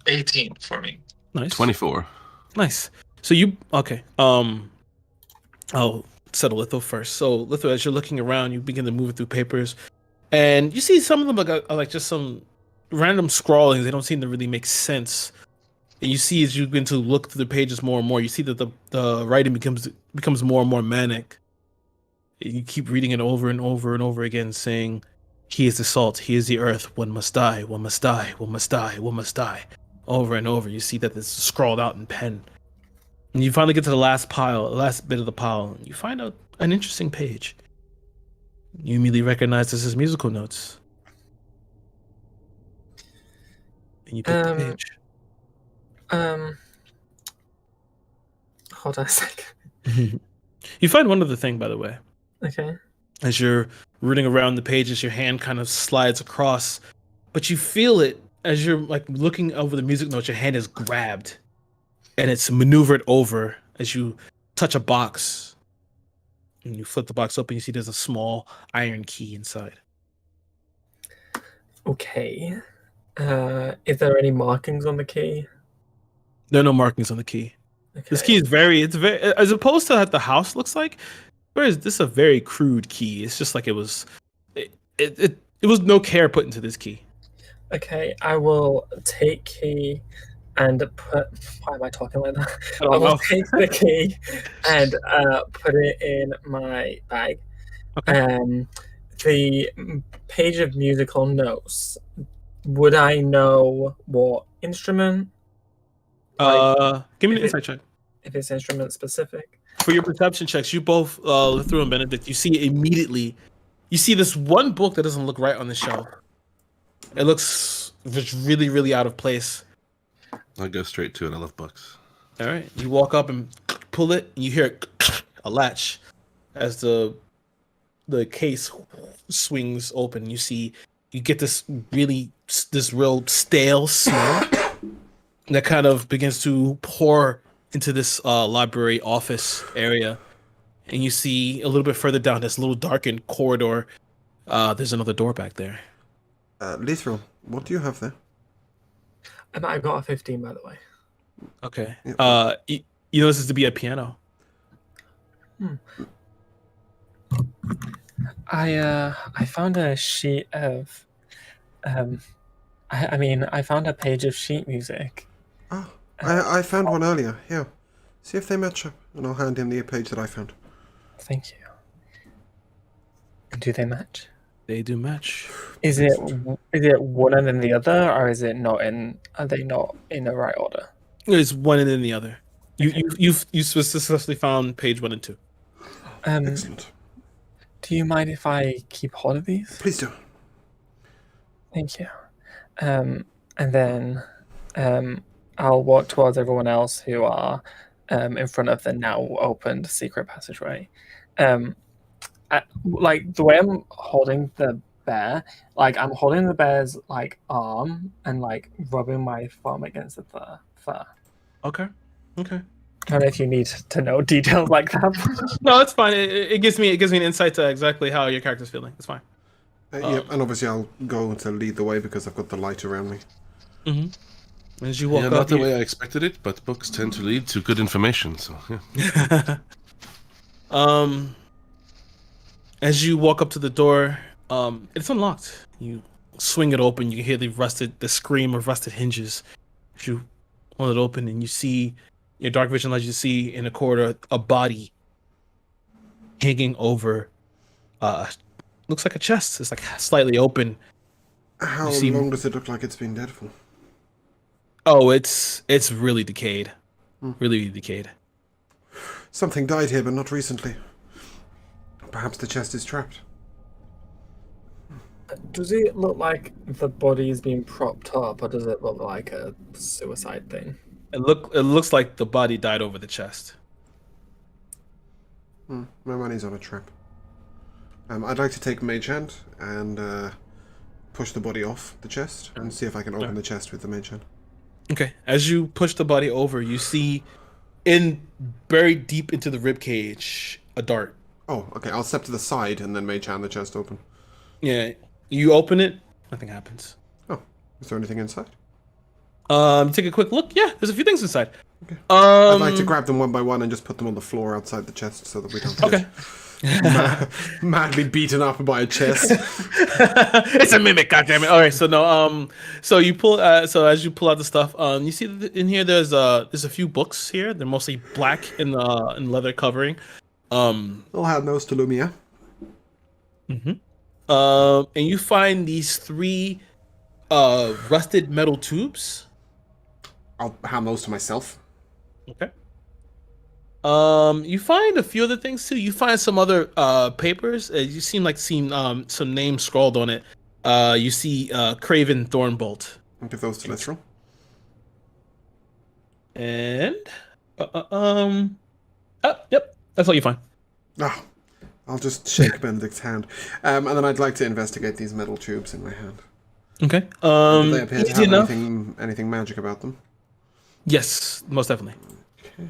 18 for me. Nice. 24. Nice. So you okay? I'll settle Litho first. So Litho, as you're looking around, you begin to move through papers, and you see some of them are like just some random scrawlings. They don't seem to really make sense. And you see as you begin to look through the pages more and more, you see that the writing becomes more and more manic. And you keep reading it over and over and over again, saying, "He is the salt, he is the earth, one must die, one must die, one must die, one must die." Over and over, you see that it's scrawled out in pen. And you finally get to the last bit of the pile, and you find out an interesting page. You immediately recognize this as musical notes. And you pick the page. Hold on a second. You find one other thing, by the way. Okay. As you're rooting around the pages, your hand kind of slides across, but you feel it as you're like looking over the music notes. Your hand is grabbed, and it's maneuvered over as you touch a box. And you flip the box open, you see there's a small iron key inside. Okay. Is there any markings on the key? There are no markings on the key. Okay. This key is very, as opposed to what the house looks like. Whereas this is a very crude key. It's just like it was no care put into this key. Okay, I will take key and put. Why am I talking like that? I don't I will know. take the key and put it in my bag. Okay. The page of musical notes. Would I know what instrument? Give me an if insight check. If it's instrument specific. For your perception checks, you both, Lithru and Benedict, you see immediately. You see this one book that doesn't look right on the shelf. It looks just really, really out of place. I'll go straight to it. I love books. All right, you walk up and pull it, and you hear a latch as the case swings open. You get this real stale smell that kind of begins to pour into this library office area, and you see a little bit further down this little darkened corridor. There's another door back there. Lithro, What do you have there? I got a 15, by the way. Okay. Yeah. You know this is to be a piano. I found a sheet of I found a page of sheet music. Oh, I found one earlier. Here. See if they match up, and I'll hand him the page that I found. Thank you. Do they match? They do match. Is it one and then the other, or is it not in? Are they not in the right order? It's one and then the other. You successfully found page 1 and 2. Excellent. Do you mind if I keep hold of these? Please do. Thank you. And then I'll walk towards everyone else who are in front of the now opened secret passageway. Like the way I'm holding the bear, like I'm holding the bear's like arm and like rubbing my thumb against the fur. Okay. I don't know if you need to know details like that. No, it's fine. It gives me an insight to exactly how your character's feeling. It's fine. Yep, and obviously I'll go to lead the way because I've got the light around me. Mm-hmm. As you walk up, not the way I expected it, but books tend to lead to good information. So yeah. As you walk up to the door, it's unlocked. You swing it open. You hear the scream of rusted hinges. As you hold it open, and you see your dark vision allows you to see in a corridor a body hanging over. Looks like a chest. It's like slightly open. How long does it look like it's been dead for? Oh, it's really decayed. Really decayed. Something died here, but not recently. Perhaps the chest is trapped. Does it look like the body is being propped up, or does it look like a suicide thing? It looks like the body died over the chest. My money's on a trap. I'd like to take Mage Hand and push the body off the chest and see if I can open the chest with the Mage Hand. Okay. As you push the body over, you see buried deep into the rib cage a dart. Oh, okay. I'll step to the side and then Mage Hand the chest open. Yeah. You open it, nothing happens. Oh, is there anything inside? Take a quick look. Yeah, there's a few things inside. Okay. I'd like to grab them one by one and just put them on the floor outside the chest so that we don't get madly beaten up by a chest. It's a mimic, goddammit. All right, so no, so you pull, so as you pull out the stuff, you see that in here there's a few books here. They're mostly black in leather covering. I'll have those to Lumia. And you find these 3 rusted metal tubes. I'll hand those to myself. Okay. You find a few other things too. You find some other papers. You seem some names scrawled on it. You see Craven Thornbolt. I'll give those to Literal. And yep, that's all you find. Oh, I'll just shake Benedict's hand. And then I'd like to investigate these metal tubes in my hand. Okay. Do they appear to easy have enough. anything magic about them? Yes, most definitely. Okay.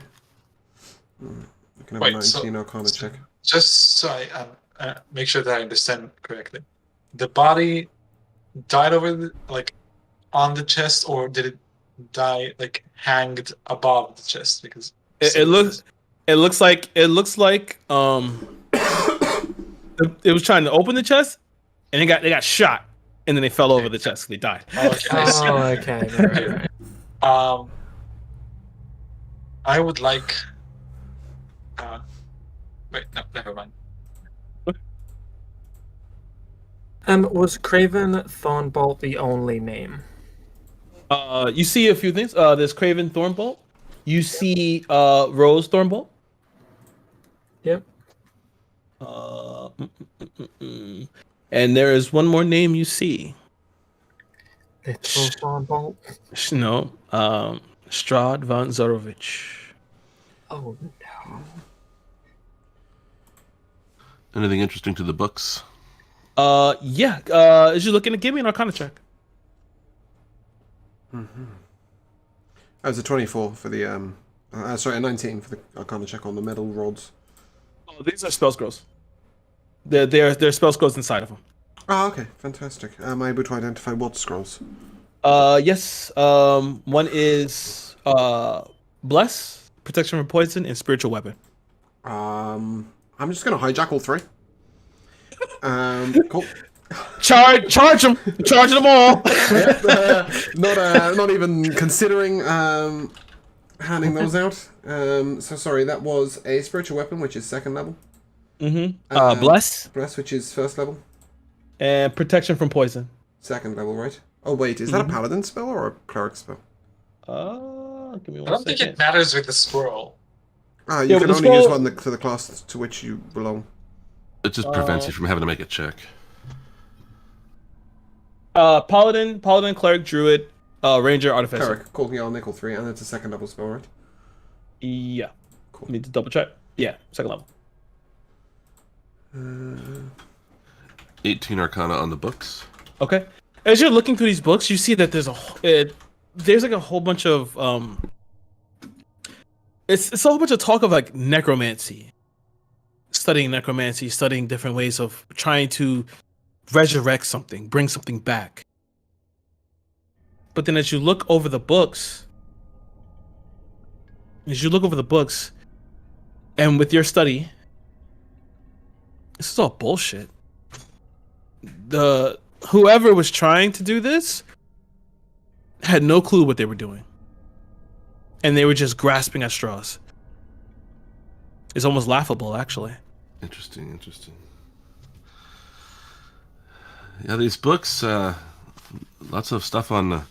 I can have a 19 Arcana check. Just so I make sure that I understand correctly, the body died on the chest, or did it die hanged above the chest? Because It looks like it was trying to open the chest, and they got shot, and then they fell over the chest. They died. Okay. Right. I would like. Wait, no, never mind. Was Craven Thornbolt the only name? You see a few things. There's Craven Thornbolt. You see Rose Thornbolt. Yep. And there is one more name you see. Little Thornbolt. No, Strahd von Zorovich. Oh no. Anything interesting to the books? Yeah. Is you looking to give me an Arcana check? That was a 24 for the a 19 for the Arcana check on the metal rods. Oh, these are spell scrolls. They're spell scrolls inside of them. Ah, okay, fantastic. Am I able to identify what scrolls? Yes. One is bless, protection from poison, and spiritual weapon. I'm just gonna hijack all three. Cool. Charge them! Charge them all! Not even considering handing those out. So sorry, that was a spiritual weapon, which is second level. Bless Bless, which is first level. and protection from poison. Second level, right? Oh wait, is that a paladin spell or a cleric spell? Give me I one don't think second. it matters with the scroll. Ah, you Yeah, can but only the use scroll- one to the class to which you belong. It just prevents you from having to make a check. Paladin, cleric, druid, ranger, artificer. Cleric, cool. Yeah, I'll nickel 3, and it's a second level spell, right? Yeah. Cool. Need to double check. Yeah, second level. 18 Arcana on the books. Okay. As you're looking through these books, you see that there's like a whole bunch of it's a whole bunch of talk of like necromancy, studying necromancy, studying different ways of trying to resurrect something, bring something back. But then as you look over the books, and with your study, this is all bullshit. Whoever was trying to do this had no clue what they were doing. And they were just grasping at straws. It's almost laughable, actually. Interesting. Yeah, these books, lots of stuff on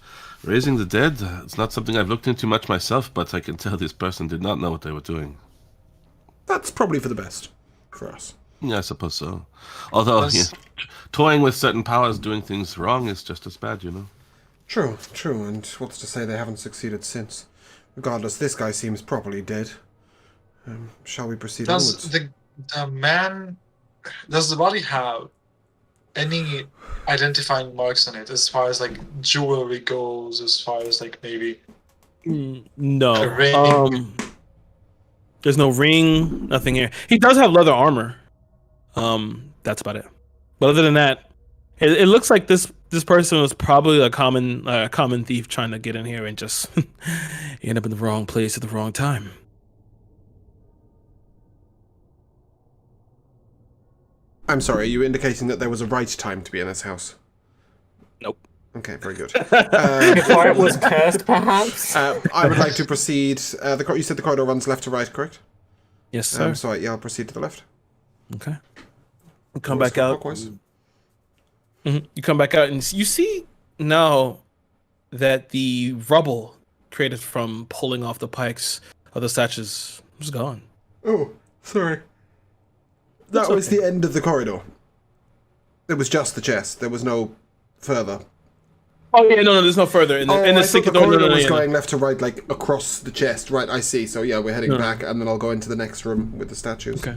raising the dead. It's not something I've looked into much myself, but I can tell this person did not know what they were doing. That's probably for the best for us. Yeah, I suppose so. Although, toying with certain powers, doing things wrong is just as bad, you know. True, and what's to say they haven't succeeded since? Regardless, this guy seems properly dead. Shall we proceed Does onwards? the man, does the body have any identifying marks on it as far as like jewelry goes, as far as like maybe No. a ring? There's no ring, nothing here. He does have leather armor. That's about it. But other than that, it looks like this person was probably a common thief trying to get in here and just end up in the wrong place at the wrong time. I'm sorry, are you indicating that there was a right time to be in this house? Nope. Okay, very good. Before it was cursed, perhaps? I would like to proceed. You said the corridor runs left to right, correct? Yes, sir. So yeah, I'll proceed to the left. Okay. Come back out. Clockwise. You come back out and you see now that the rubble created from pulling off the pikes of the statues is gone. Oh, sorry. That was the end of the corridor. It was just the chest. There was no further. Oh yeah, no, there's no further in the I thought secret the door. corridor No, was yeah, going left to right, like across the chest. Right, I see. So yeah, we're heading back, and then I'll go into the next room with the statues. Okay.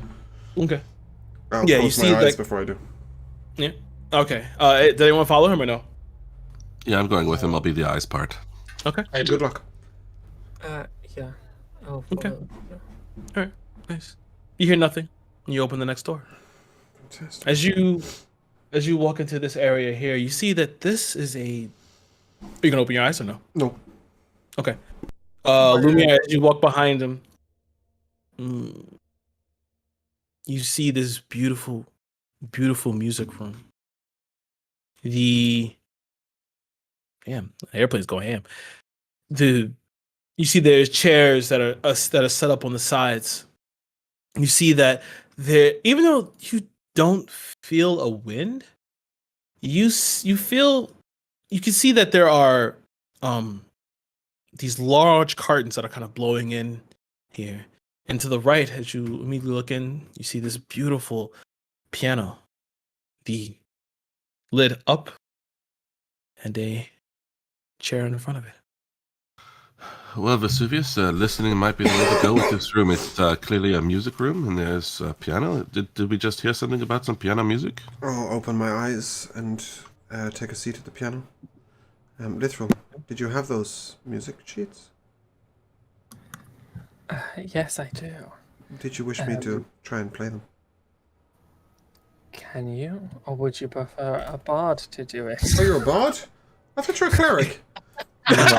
I'll Yeah, you close see, my eyes like- before I do. Yeah. Okay. Did anyone follow him or no? Yeah, I'm going with him. I'll be the eyes part. Okay. I do. Good luck. Yeah. I'll Okay. follow. All right. Nice. You hear nothing. You open the next door. Fantastic. As you walk into this area here, you see that this is a. Are you gonna open your eyes or no? No. Okay. Lumiere, as you walk behind him, you see this beautiful, beautiful music room. The airplane's going ham. You see there's chairs that are set up on the sides. You see that even though you don't feel a wind, you can see that there are these large curtains that are kind of blowing in here. And to the right, as you immediately look in, you see this beautiful piano, the lid up, and a chair in front of it. Well, Vesuvius, listening might be the way to go with this room. It's clearly a music room, and there's a piano. Did we just hear something about some piano music? I'll open my eyes and take a seat at the piano. Literal, did you have those music sheets? Yes, I do. Did you wish me to try and play them? Can you, or would you prefer a bard to do it? Oh, you're a bard? I thought you were a cleric. No.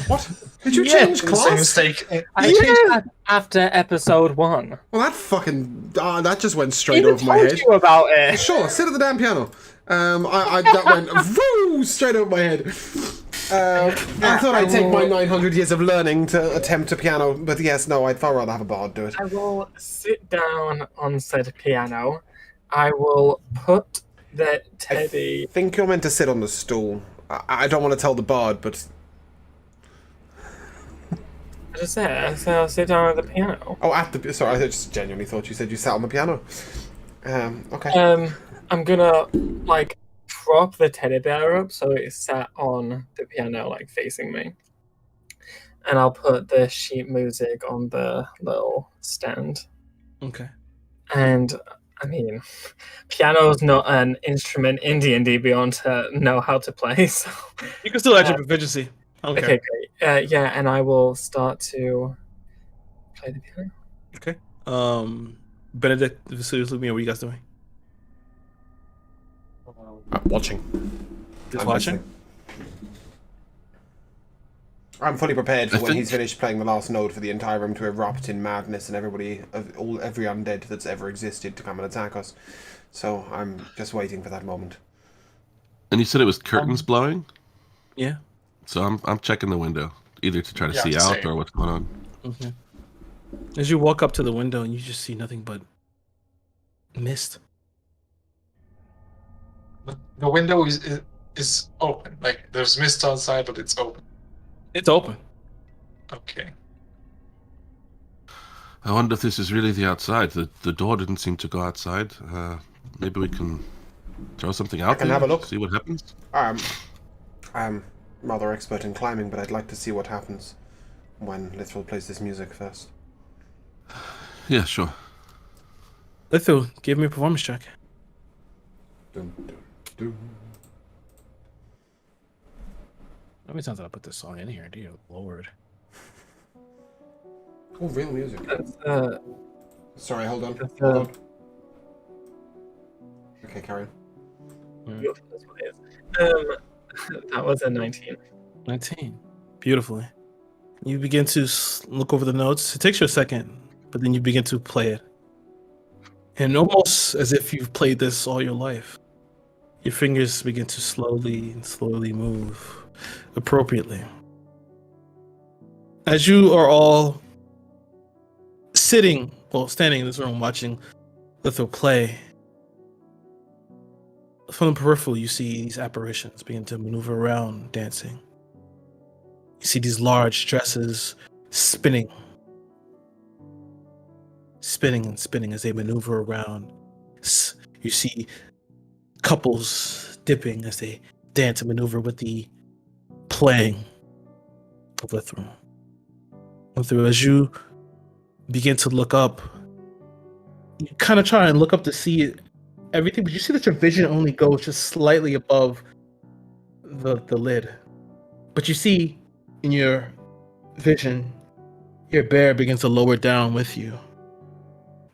What? Did you Yeah, change Same class? mistake. I changed that after episode 1. Well, that fucking that just went straight Even over my told head. you about it. Sure, sit at the damn piano. That went woo, straight over my head. I thought I'd take my 900 years of learning to attempt a piano, but yes, no, I'd far rather have a bard do it. I will sit down on said piano. I will put the teddy. I think you're meant to sit on the stool. I don't want to tell the bard, but I just said, so I'll sit down at the piano. sorry, I just genuinely thought you said you sat on the piano. Okay. I'm gonna like prop the teddy bear up so it's sat on the piano, like facing me, and I'll put the sheet music on the little stand. Okay. And I mean, piano's not an instrument in D&D beyond to know how to play. So You can still add your proficiency. I don't care. okay, great. Yeah, and I will start to play the piano. Okay. Benedict, seriously, what are you guys doing? Watching. Just I'm watching? listening. I'm fully prepared for I when think- he's finished playing the last note for the entire room to erupt in madness and every undead that's ever existed to come and attack us. So I'm just waiting for that moment. And you said it was curtains blowing? Yeah. So I'm checking the window, either to try to Yeah, see out same. or what's going on. Okay. As you walk up to the window and you just see nothing but mist. The window is open. Like there's mist outside, but it's open. It's open. Okay. I wonder if this is really the outside. The door didn't seem to go outside. Maybe we can throw something out can there, have a look. see what happens. I'm rather expert in climbing, but I'd like to see what happens when Lithril plays this music first. Yeah, sure. Lithu, give me a performance check. Dun, dun, dun. How many times did I put this song in here? Dear Lord. Oh, real music. That's Sorry, hold on. That's, Hold on. Okay, carry on. that's what it is. That was a 19. 19. Beautifully. You begin to look over the notes. It takes you a second, but then you begin to play it. And almost as if you've played this all your life, your fingers begin to slowly move appropriately. As you are all standing in this room watching Litho play, from the peripheral, you see these apparitions begin to maneuver around, dancing. You see these large dresses spinning and spinning as they maneuver around. You see couples dipping as they dance and maneuver with the playing of Lithril. As you begin to look up, you kind of try and look up to see everything, but you see that your vision only goes just slightly above the lid. But you see in your vision, your bear begins to lower down with you.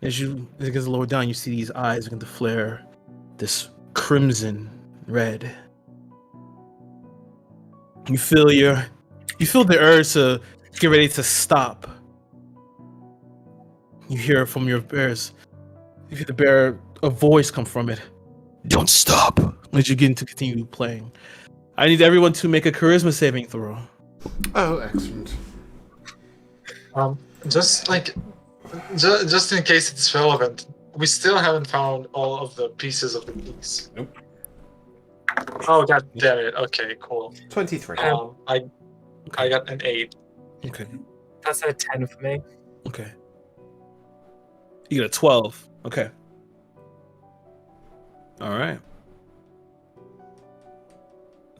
As it begins to lower down, you see these eyes begin to flare this crimson red. You feel the urge to get ready to stop. You hear from your bears. You hear the bear, a voice come from it. Don't stop. As you get to continue playing. I need everyone to make a charisma saving throw. Oh, excellent. Just in case it's relevant, we still haven't found all of the pieces of the piece. Nope. Oh god damn it. Okay, cool. 23. I got an 8. Okay. That's a 10 for me. Okay. You get a 12. Okay. All right.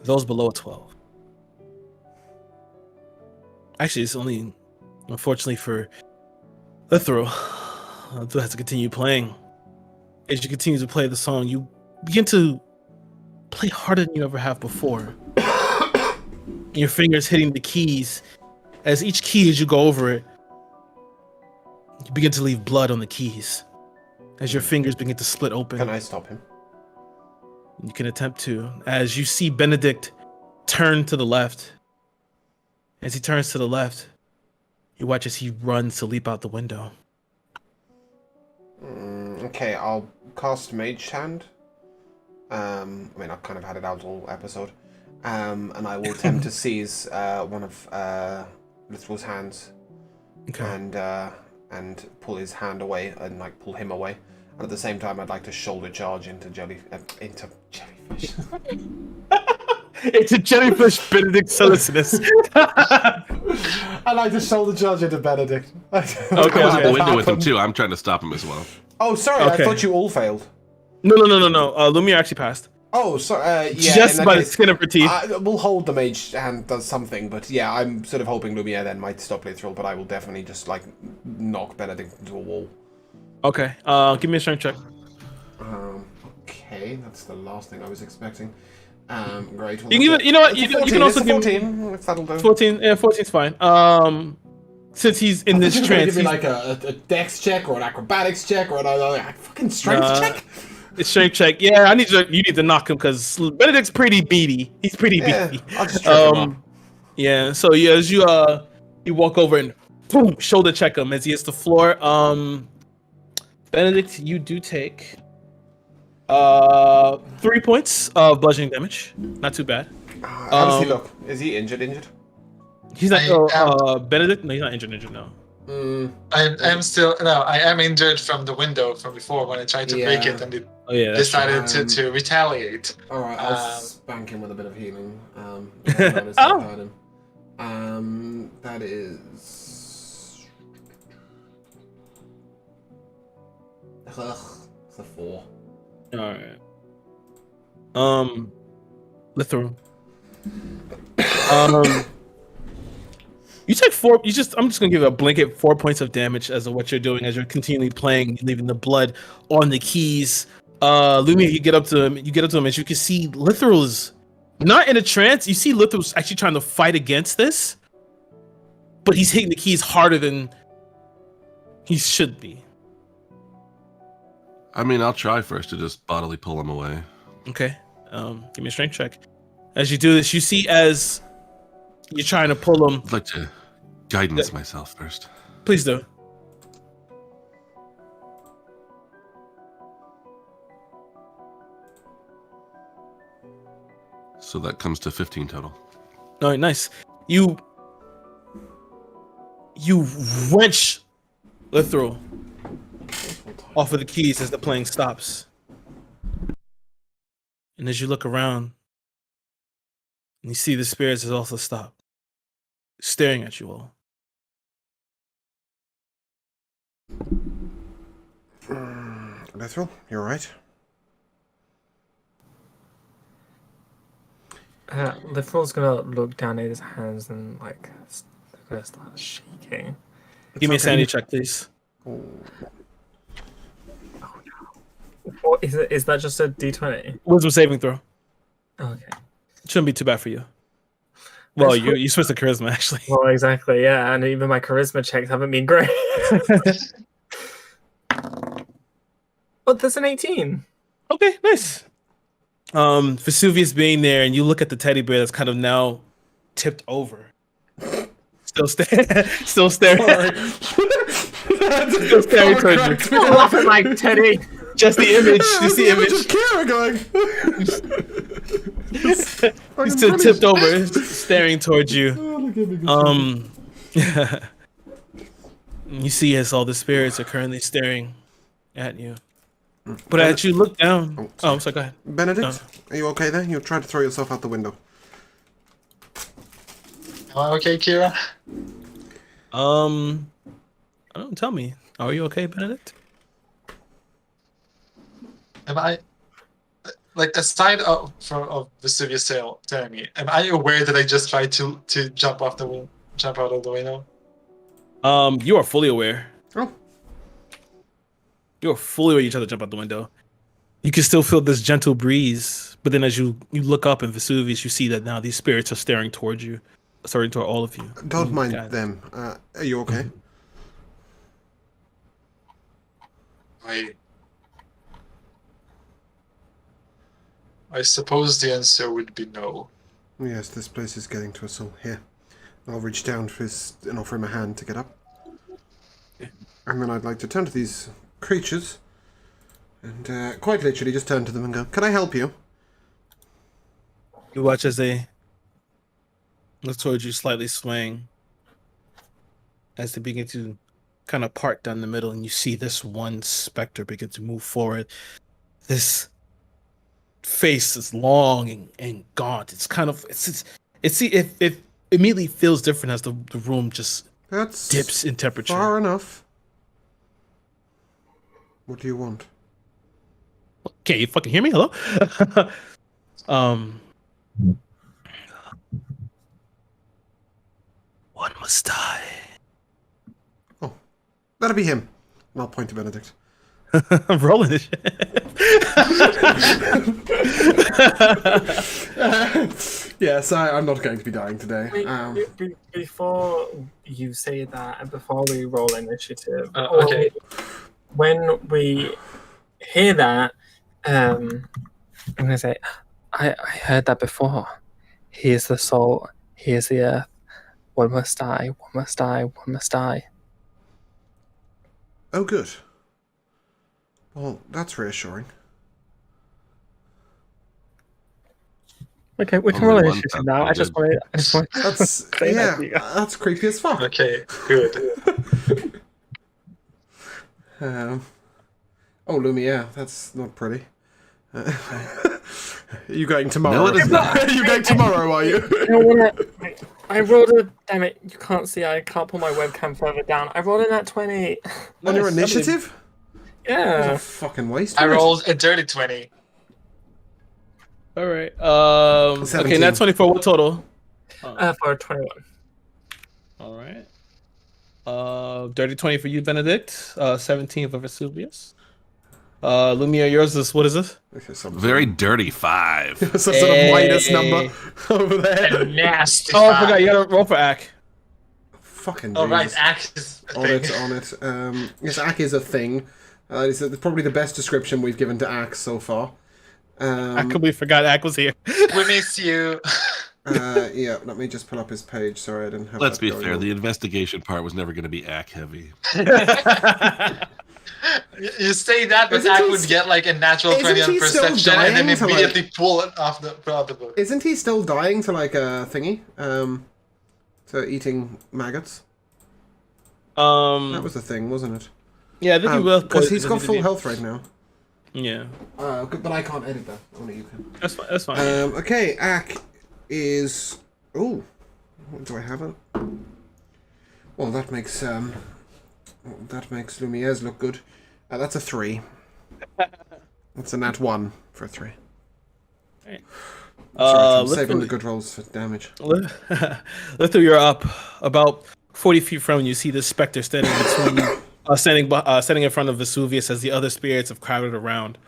Those below a 12. Actually, it's only, unfortunately for Lithril, Lithril has to continue playing. As you continue to play the song, you begin to play harder than you ever have before. Your fingers hitting the keys. As each key, as you go over it, you begin to leave blood on the keys. As your fingers begin to split open. Can I stop him? You can attempt to, as you see Benedict turn to the left. As he turns to the left, you watch as he runs to leap out the window. Okay, I'll cast Mage Hand. I mean, I've kind of had it out all episode. And I will attempt to seize one of Littl's hands Okay. and pull his hand away and like pull him away. And at the same time, I'd like to shoulder charge into jellyfish. It's a jellyfish Benedict Silicinus. I like to shoulder charge into Benedict. Okay, I was in the okay. window with him too. I'm trying to stop him as well. Oh, sorry, Okay. I thought you all failed. No. Lumiere actually passed. Oh, sorry. Yeah, Just in that by the case, skin of her teeth. we'll hold the mage hand does something, but yeah, I'm sort of hoping Lumiere then might stop Literal, but I will definitely just like knock Benedict into a wall. Okay. Give me a strength check. Okay, that's the last thing I was expecting. Great. Well, You can even, you know what? You can also give 14. If that'll do. 14. Yeah, 14's fine. Since he's in this Give trance, me like a dex check or an acrobatics check or a fucking strength check. it's strength check. Yeah, you need to knock him because Benedict's pretty beady. He's pretty Yeah, beady. I'll just trip him up. Yeah. So yeah, as you walk over and boom, shoulder check him as he hits the floor. Benedict, you do take 3 points of bludgeoning damage. Not too bad. How does he look? Is he injured? He's not. Benedict? No, he's not injured. No. I am injured from the window from before when I tried to break it and it Oh yeah. That's decided to retaliate. Alright, I'll spank him with a bit of healing. Oh. That is... Ugh, it's a 4. All right. Lithrum. You take 4. I'm just gonna give a blanket 4 points of damage as of what you're doing as you're continually playing, leaving the blood on the keys. Lumia, you get up to him. As you can see, Lithril is not in a trance. You see, Lithril's actually trying to fight against this, but he's hitting the keys harder than he should be. I mean, I'll try first to just bodily pull him away. Okay. Give me a strength check. As you do this, you see as you're trying to pull him. I'd like to guidance myself first. Please do. So that comes to 15 total. All right, nice. You wrench Lithril off of the keys as the playing stops. And as you look around, and you see the spirits has also stopped, staring at you all. Lithral, you alright? Lithril's gonna look down at his hands and like gonna start shaking. Give me a sanity check, please. What is that just a D20? Wisdom saving throw. Okay. Shouldn't be too bad for you. Well, you're supposed to charisma, actually. Well, exactly, yeah, and even my charisma checks haven't been great. Oh, there's an 18. Okay, nice. Vesuvius being there, and you look at the teddy bear that's kind of now tipped over. Still staring. Still staring towards you. Don't laugh at my teddy. Just the image. Just the image. Just Kira going. He's still tipped over, staring towards you. You see as all the spirits are currently staring at you. But as you look down, I'm sorry. Go ahead. Benedict, are you okay there? You tried to throw yourself out the window. Am I okay, Kira? I don't tell me. Are you okay, Benedict? Am I, like, aside of Vesuvius telling me, am I aware that I just tried to jump out of the window? You are fully aware. Oh. You are fully aware you tried to jump out the window. You can still feel this gentle breeze, but then as you look up in Vesuvius, you see that now these spirits are staring towards you, staring toward all of you. Don't mind God. them. Are you okay? I suppose the answer would be no. Yes, this place is getting to us all. Here. I'll reach down and offer him a hand to get up. And then I'd like to turn to these creatures and quite literally just turn to them and go, "Can I help you?" You watch as they look towards you, slightly swaying, as they begin to kind of part down the middle, and you see this one specter begin to move forward. This face is long and gaunt. It's kind of it immediately feels different as the room just That's dips in temperature. far enough. What do you want? Can't you fucking hear me? Hello? One must die. Oh, that'll be him. And I'll point to Benedict. I'm rolling this shit. Yes, I'm not going to be dying today. Before you say that, and before we roll initiative, Okay. when we hear that, I'm gonna say, I heard that before. He is the soul. He is the earth. One must die. One must die. One must die. Oh, good. Well, that's reassuring. Okay, we can Only roll one initiative time now. I just want to. That's Say that to you. that's creepy as fuck. Okay, good. Oh, Lumiere, that's not pretty. Are you going tomorrow? No, it is not. Are you going tomorrow, are you? I rolled a. Damn it! You can't see. I can't pull my webcam further down. I rolled a nat 20. On your Nice, initiative? That's Yeah. a fucking waste. I of it. rolled a dirty 20. All right. Okay, 17. that's 24. What total? For 21. All right. Dirty 20 for you, Benedict. 17 for Vesuvius. Lumia, yours is what is this? Okay, some Very dirty 5. some sort of minus number over there. Nasty. Oh, I forgot. You gotta roll for Ak. Fucking Oh, right, Jesus. axe is a On thing. it. Yes, Ak is a thing. It's probably the best description we've given to Ak so far. I completely forgot Ak was here. We miss you. Yeah, let me just pull up his page. Sorry, I didn't have Let's that be going fair, on. the investigation part was never going to be ack heavy. You say that, but Isn't Ack he would s- get like a natural isn't 20 on he still perception and then dying to, like- immediately pull it off the book. Isn't he still dying to like a thingy? To eating maggots? That was the thing, wasn't it? Yeah, I think you will. Because he's got full health right now. Yeah, But I can't edit that. Only you can. that's fine. That's fine. Okay, Ak is. Oh, do I have it? Well, that makes Lumiere's look good. That's a 3. That's a nat 1 for a 3. Right. Sorry, I'm let's saving go- the good rolls for damage. Lithu, you're up about 40 feet from you. See this specter standing between you, standing in front of Vesuvius as the other spirits have crowded around.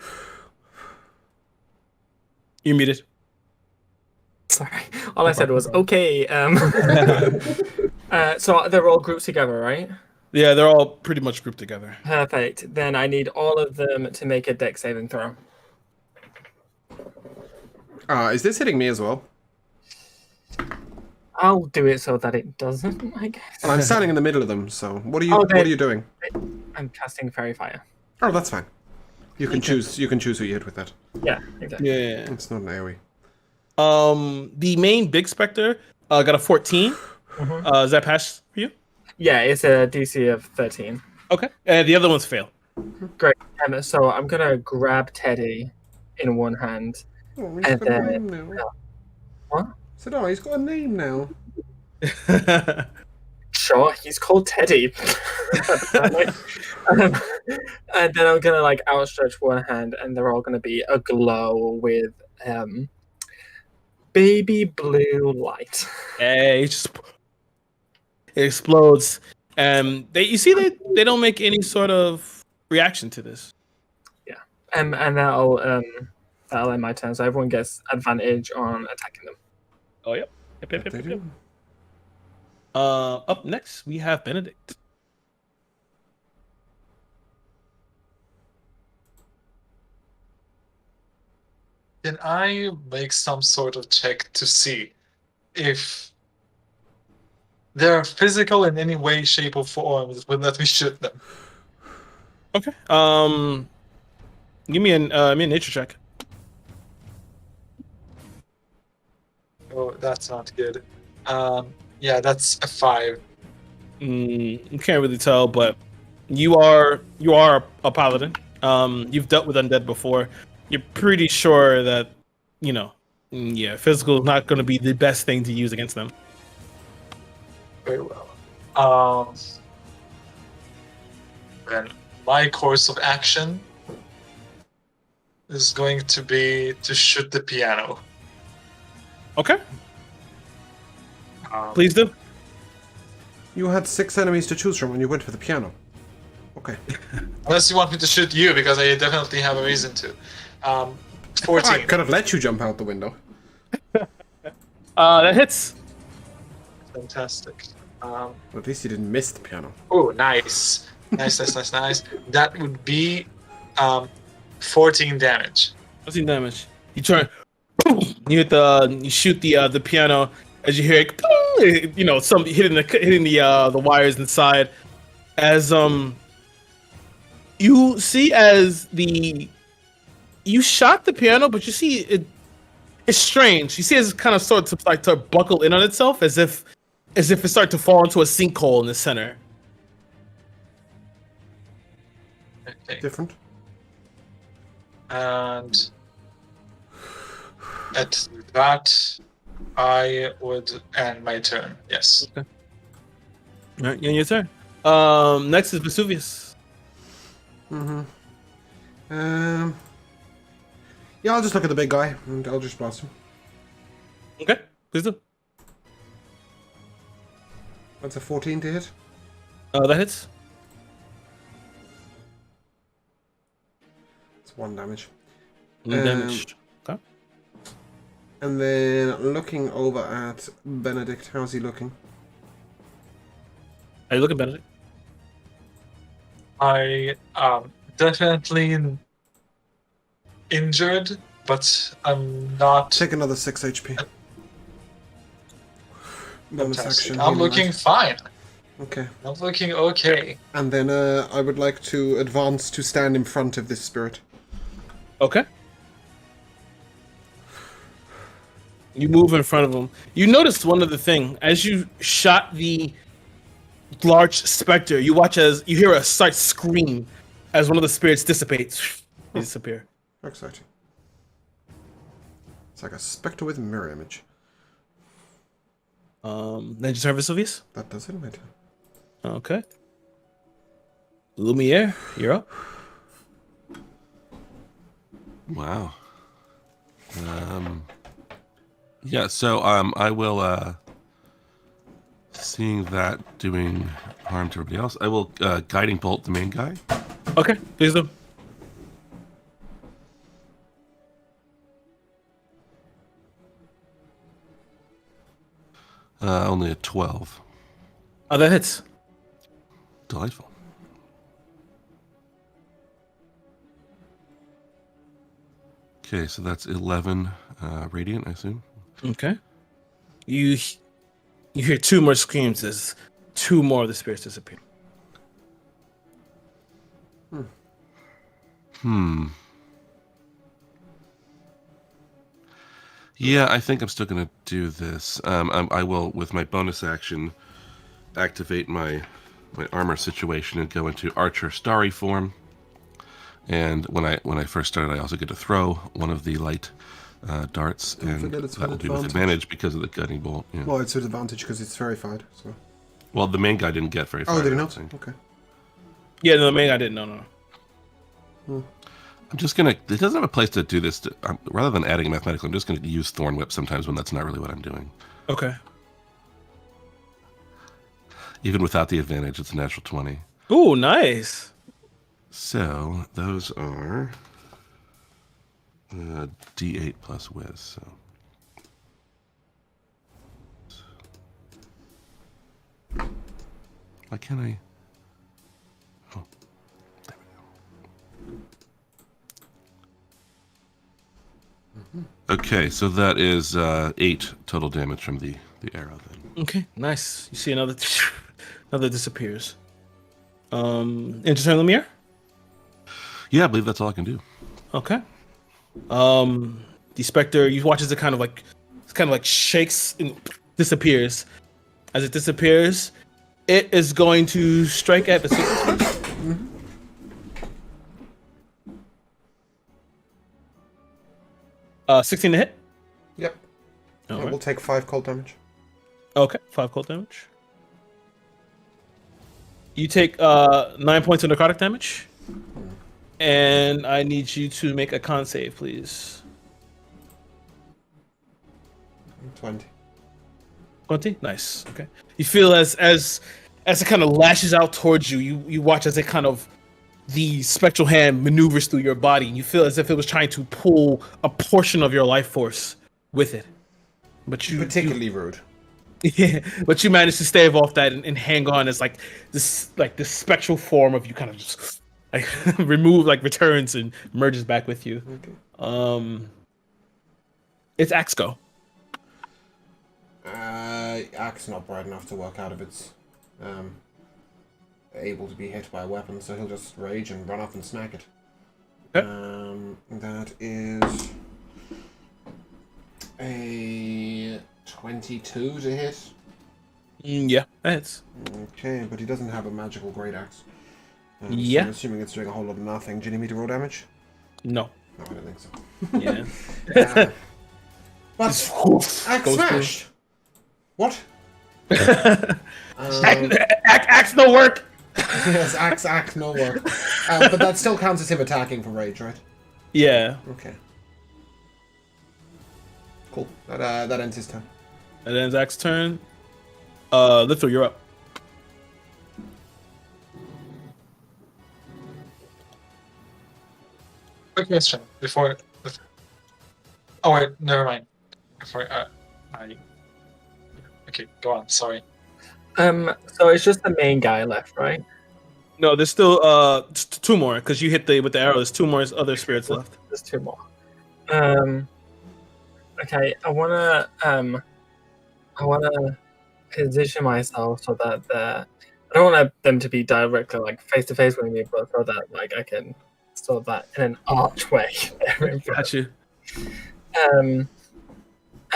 You're muted. Sorry. All I said was, okay. So they're all grouped together, right? Yeah, they're all pretty much grouped together. Perfect. Then I need all of them to make a dex saving throw. Is this hitting me as well? I'll do it so that it doesn't, I guess. Well, I'm standing in the middle of them, so what are you? Oh, What they- are you doing? I'm casting Fairy Fire. Oh, that's fine. You can choose. You can choose who you hit with that. Yeah, exactly. Yeah. It's not an AOE. The main big specter got a 14. Does that pass for you? Yeah, it's a DC of 13. Okay. And the other ones fail. Great. So I'm going to grab Teddy in one hand. Oh, he's And got a then- name now. What? I said, oh, he's got a name now. Sure, he's called Teddy. And then I'm gonna like outstretch one hand, and they're all gonna be aglow with baby blue light. Hey, it explodes. You see they don't make any sort of reaction to this. And that'll end my turn, so everyone gets advantage on attacking them. Oh yep. Yep. They do. Up next we have Benedict. Can I make some sort of check to see if they're physical in any way, shape, or form that would let me shoot them? Okay. Give me a nature check. Oh, that's not good. Yeah, that's a 5. You can't really tell, but you are a paladin. You've dealt with undead before. You're pretty sure that yeah, physical is not going to be the best thing to use against them. Very well. Then my course of action is going to be to shoot the piano. Okay, Um, please do. You had 6 enemies to choose from when you went for the piano. Okay. Unless you want me to shoot you, because I definitely have a reason to. I 14. could have let you jump out the window. That hits. Fantastic. But at least you didn't miss the piano. Oh, nice. Nice. That would be 14 damage. 14 damage. You turn. You shoot the piano as you hear it. Some hitting the wires inside. As you see as you shot the piano, but you see it's strange. You see as it kind of starts to like to buckle in on itself, as if it started to fall into a sinkhole in the center. Okay. Different. And at that, I would end my turn. Yes. All right, your turn. Next is Vesuvius. Yeah, I'll just look at the big guy and I'll just blast him. Okay, please do. That's a 14 to hit. That hits. It's 1 damage. Damage. Okay. And then looking over at Benedict, how's he looking? Are you looking, Benedict? I definitely injured, but I'm not. Take another 6 HP. Bonus Fantastic. action. I'm heal looking light. fine. Okay. I'm looking okay. And then I would like to advance to stand in front of this spirit. Okay. You move in front of him. You notice one other thing. As you shot the large specter, you hear a slight scream as one of the spirits dissipates. They disappear. How exciting. It's like a spectre with mirror image. Then you turn Vesuvius. That does it, my turn. Okay. Lumiere, you're up. Wow. Yeah, so I will seeing that doing harm to everybody else, I will guiding bolt the main guy. Okay, please do. Only a 12. Oh, that hits. Delightful. Okay, so that's 11 radiant, I assume. Okay. You hear 2 more screams as 2 more of the spirits disappear. Yeah, I think I'm still going to do this. I will, with my bonus action, activate my armor situation and go into Archer Starry form. And when I first started, I also get to throw one of the light darts, and forget it's that will with be with advantage because of the guiding bolt. Yeah. Well, it's with advantage because it's verified. So. Well, the main guy didn't get very far. Oh, did he I not? think. Okay. Yeah, no, man, I didn't. No. I'm just gonna. It doesn't have a place to do this. Rather than adding a mathematical, I'm just gonna use Thorn Whip sometimes when that's not really what I'm doing. Okay. Even without the advantage, it's a natural 20. Ooh, nice. So those are D8 plus Wiz. So why can't I? Oh, there we Okay, so that is 8 total damage from the arrow then. Okay, nice. You see another another disappears. Enter Lemire? Yeah, I believe that's all I can do. Okay. The specter, you watch as it kind of like shakes and disappears. As it disappears, it is going to strike at the secret. 16 to hit. Yep. All It right. will take 5 cold damage. Okay, 5 cold damage. You take 9 points of necrotic damage. And I need you to make a con save, please. 20. 20? Nice. Okay. You feel as it kind of lashes out towards you, you watch as it kind of the spectral hand maneuvers through your body, and you feel as if it was trying to pull a portion of your life force with it. But you Particularly rude. yeah, but you managed to stave off that and hang on as this spectral form of you kind of just like returns and merges back with you. Okay. It's Axe go. Axe not bright enough to work out of its able to be hit by a weapon, so he'll just rage and run up and smack it. Okay. That is a 22 to hit. Yeah, that hits. Okay, but he doesn't have a magical great axe. So Yeah. I'm assuming it's doing a whole lot of nothing. Do you need me to roll damage? No. No, I don't think so. Yeah. But Just axe goes through. smashed. What? Axe no work. Yes, axe, no work. But that still counts as him attacking for rage, right? Yeah. Okay. Cool. That ends his turn. And then Zach's turn. Lithro, you're up. Quick question before. Oh wait, never mind. Before Okay, go on. Sorry. So it's just the main guy left, right? No, there's still two more because you hit with the arrow. There's 2 more other spirits left. There's 2 more. Okay, I wanna position myself so that I don't want them to be directly like face to face with me, but so that like I can sort that in an archway. Got you.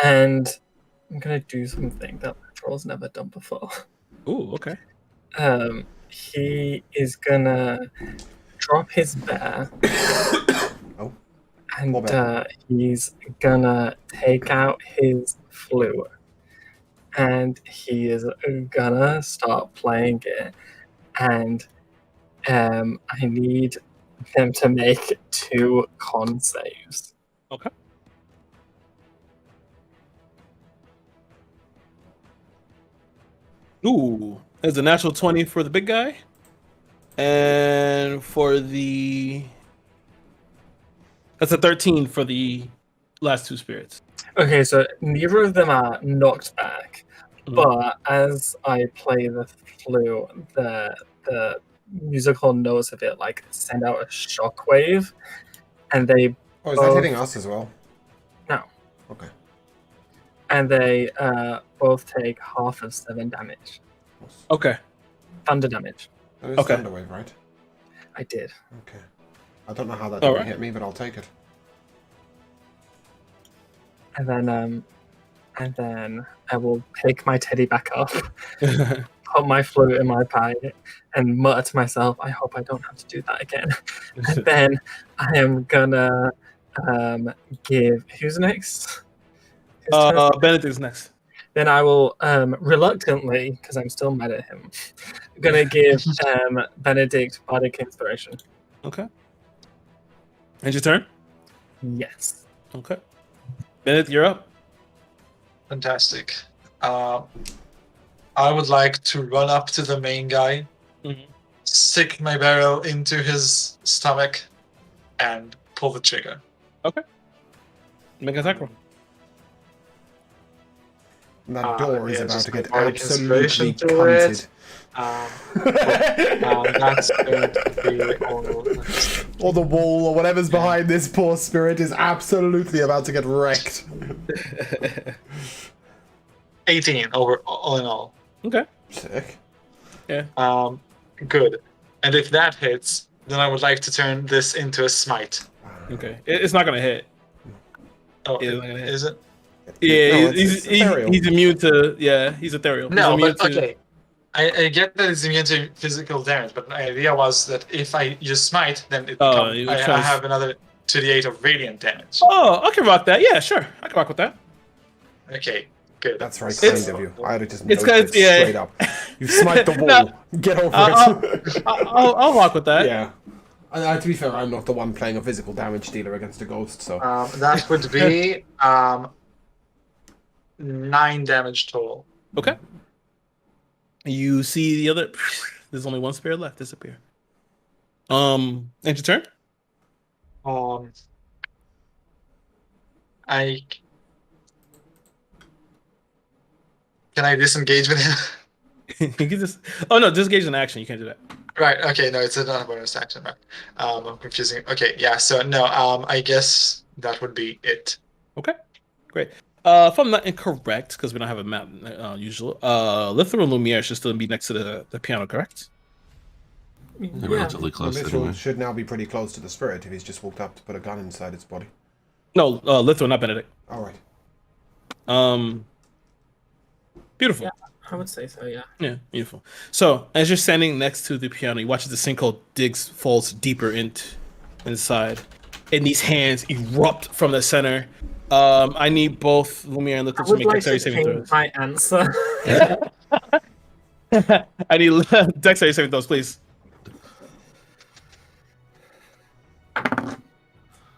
And I'm gonna do something that Troll's never done before. Ooh, okay. He is gonna drop his bear. Oh. And Poor bear. he's gonna take out his flute. And he is gonna start playing it. And I need them to make 2 con saves. Okay. Ooh, there's a natural 20 for the big guy, and that's a 13 for the last 2 spirits. Okay, so neither of them are knocked back, but as I play the flute, the musical notes of it like send out a shockwave, and they Oh, is that hitting us as well? No. Okay. and they both take half of 7 damage, Okay. thunder damage. That is Okay. Thunderwave, right? I did. Okay. I don't know how that All didn't right. hit me, but I'll take it. And then I will pick my teddy back up, put my flute in my pocket, and mutter to myself, I hope I don't have to do that again. And then I am gonna give who's next? Whose turn is it? Benedict's next. Then I will reluctantly, because I'm still mad at him, I'm gonna give Benedict Bardic Inspiration. Okay. And your turn. Yes. Okay. Benedict, you're up. Fantastic. I would like to run up to the main guy, stick my barrel into his stomach, and pull the trigger. Make an attack roll. That door is yeah, about just to my get bardic absolutely inspiration to cunted. it. That's going to be all. Or the wall, or whatever's behind this poor spirit is absolutely about to get wrecked. 18 over all in all. Okay. Sick. Good. And if that hits, then I would like to turn this into a smite. Okay. It's not gonna hit. Oh, Yeah, it's not gonna hit. is it? Yeah, No, it's ethereal. he's immune to. Yeah, he's ethereal. No, he's immune but okay. I get that it's immune to physical damage, but my idea was that if I use smite, then it you I trans- have another 2d8 of radiant damage. Oh, I can rock that. Yeah, sure. I can rock with that. Okay, good. That's very It's- kind of you. I'd have just it's noted it 'cause- yeah. straight up. You smite the wall. No. Get over it. I'll rock with that. Yeah. To be fair, I'm not the one playing a physical damage dealer against a ghost, so... That would be 9 damage total. Okay. You see the other. There's only one spirit left. Disappear. End your turn. Can I disengage with him? You can just. Oh no, disengage an action. You can't do that. Right. Okay. No, it's not a bonus action. Right. I'm confusing. Okay. Yeah. So no. I guess that would be it. Okay. Great. If I'm not incorrect, because we don't have a map usually, Lithra and Lumiere should still be next to the piano, correct? They're Yeah. relatively close Mitchell anyway. should now be pretty close to the spirit if he's just walked up to put a gun inside its body. No, Lithra, not Benedict. Alright. Beautiful. Yeah. I would say so, yeah. Yeah, beautiful. So as you're standing next to the piano, you watch as the sinkhole falls deeper inside, and these hands erupt from the center. I need both Lumiere and Lithra I to would make like dexterity to saving change throws. my answer. I need dexterity saving throws, please.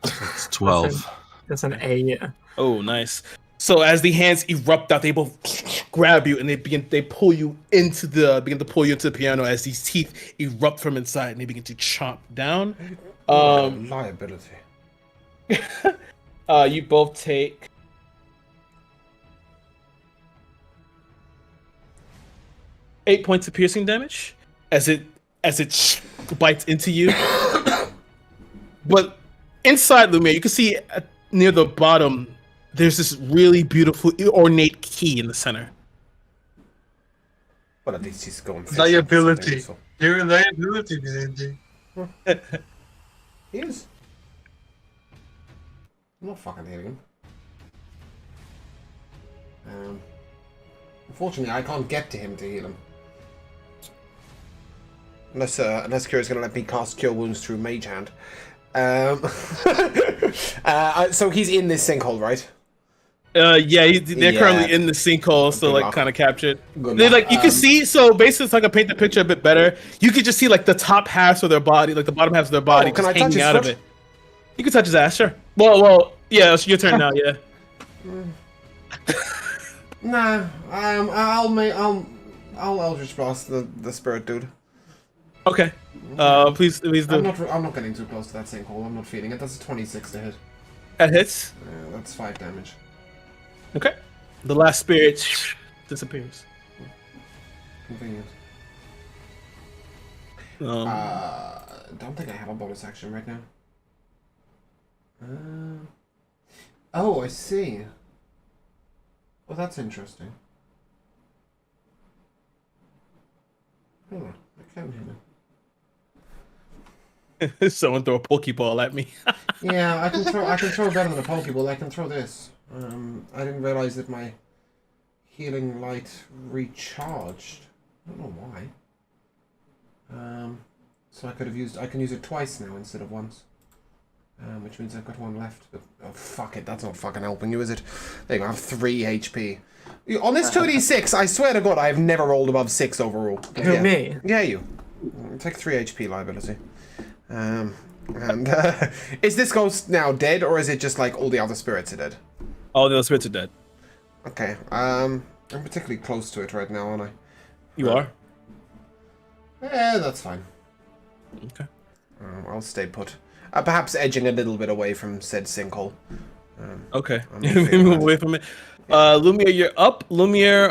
It's 12. That's an A. Oh, nice. So as the hands erupt out, they both grab you and they begin to pull you into the piano as these teeth erupt from inside and they begin to chomp down. Liability. You both take 8 points of piercing damage as it bites into you. But inside Lumiere, you can see near the bottom, there's this really beautiful, ornate key in the center. Well, at least he's going... Liability. So. You're a liability, BNG. He is. I'm not fucking hitting him. Unfortunately, I can't get to him to heal him. Unless Kira's going to let me cast Cure Wounds through Mage Hand. So he's in this sinkhole, right? Yeah, they're currently in the sinkhole, so Good like luck. kind of captured. Good They luck. like you can see. So basically, so I can paint the picture a bit better. You can just see like the top halves of their body, like the bottom halves of their body, can just I touch hanging his out of foot? it. You can touch his ass, sure. Well, yeah, it's your turn now. Yeah. Nah, I'll Eldritch Blast the spirit dude. Okay. Please do. I'm not getting too close to that sinkhole. I'm not feeling it. That's a 26 to hit. That hits. That's 5 damage. Okay. The last spirit disappears. Convenient. Um, Don't think I have a bonus action right now. Oh, I see. Well, that's interesting. Hold on, I can't hear. Someone throw a Pokeball at me. Yeah, I can throw better than a Pokeball. I can throw this. I didn't realize that my healing light recharged. I don't know why. So I can use it twice now instead of once. Which means I've got one left. But, oh fuck it, that's not fucking helping you, is it? There you go, I have 3 HP. On this 2d6, I swear to God, I've never rolled above 6 overall. Who, Yeah. me? Yeah, you. Take 3 HP liability. Is this ghost now dead, or is it just like all the other spirits are dead? All the other spirits are dead. Okay, I'm particularly close to it right now, aren't I? You are? That's fine. Okay. I'll stay put. Perhaps edging a little bit away from said sinkhole. Okay. I'm not feeling Move that. away from it. Lumiere, you're up. Lumiere,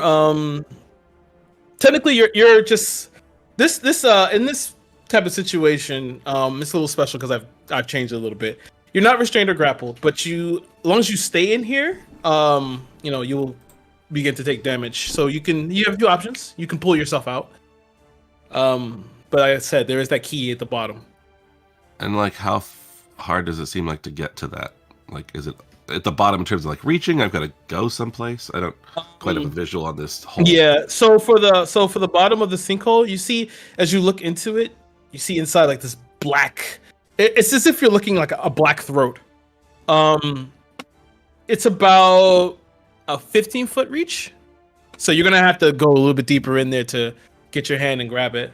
technically you're just this in this type of situation, it's a little special because I've changed it a little bit. You're not restrained or grappled, but as long as you stay in here, you'll begin to take damage. So you have two options. You can pull yourself out. But like I said, there is that key at the bottom. And like, how hard does it seem like to get to that? Like, is it at the bottom in terms of like reaching? I've got to go someplace. I don't quite have a visual on this hole. Yeah. So for the bottom of the sinkhole, you see as you look into it, you see inside like this black. It's as if you're looking like a black throat. It's about a 15-foot reach. So you're gonna have to go a little bit deeper in there to get your hand and grab it.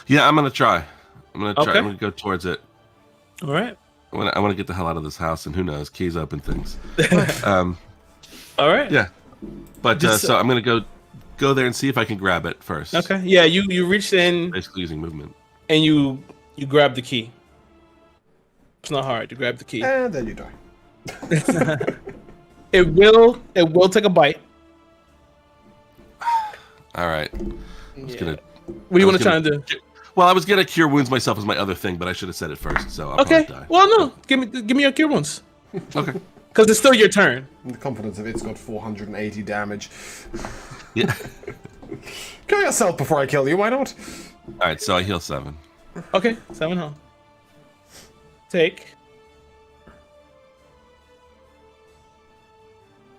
Yeah, I'm gonna try. I'm gonna try. Okay. I'm gonna go towards it. All right. I want to get the hell out of this house, and who knows, keys open things. All right. Yeah, but so I'm gonna go there and see if I can grab it first. Okay. Yeah, you reached in Basically using movement. and you grab the key. It's not hard to grab the key. And then you die. It will take a bite. All right. What do you want to try and do? Well, I was gonna cure wounds myself as my other thing, but I should have said it first. So I'll Okay. probably die. Well, no. Give me your cure wounds. Okay. Because it's still your turn. The confidence of it's got 480 damage. Yeah. Kill yourself before I kill you, why not? All right. So I heal 7. Okay. 7 health. You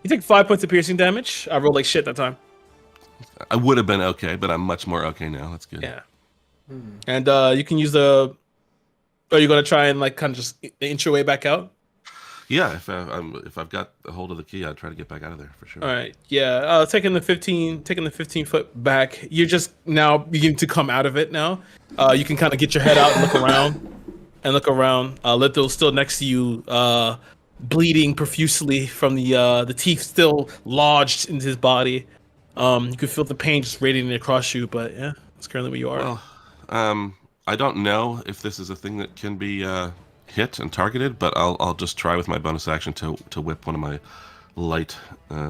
take 5 points of piercing damage. I rolled like shit that time. I would have been okay, but I'm much more okay now. That's good. Yeah. And you can use the. Are you gonna try and like kind of just inch your way back out? Yeah. If I've got a hold of the key, I'd try to get back out of there for sure. All right. Yeah. Taking the 15 foot back. You're just now beginning to come out of it now. You can kind of get your head out and look around. Litho's still next to you, bleeding profusely from the teeth still lodged into his body. You can feel the pain just radiating across you, but yeah, that's currently where you are. Well, I don't know if this is a thing that can be hit and targeted, but I'll just try with my bonus action to whip one of my light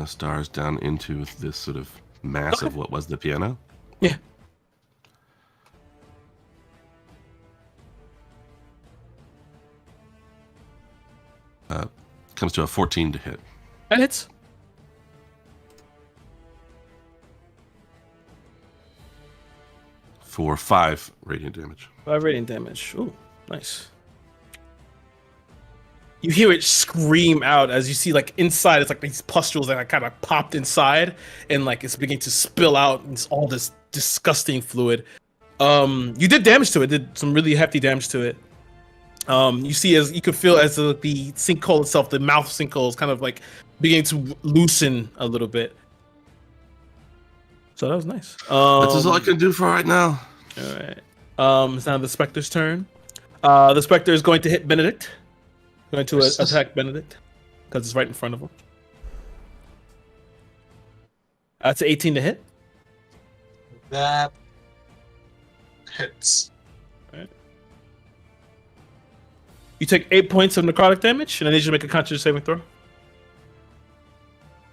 stars down into this sort of mass of what was the piano. Yeah. Comes to a 14 to hit. That hits. For 5 radiant damage. 5 radiant damage. Ooh, nice. You hear it scream out as you see, like, inside, it's like these pustules that kind of popped inside, and, like, it's beginning to spill out, and it's all this disgusting fluid. You did damage to it, did some really hefty damage to it. You see, as you could feel as the sinkhole itself, the mouth sinkhole is kind of, like, beginning to loosen a little bit. So that was nice. That's all I can do for right now. All right. It's now the Spectre's turn. The Spectre is going to hit Benedict. Going to attack Benedict because it's right in front of him. That's 18 to hit. That hits. All right. You take 8 points of necrotic damage, and I need you to make a Constitution saving throw.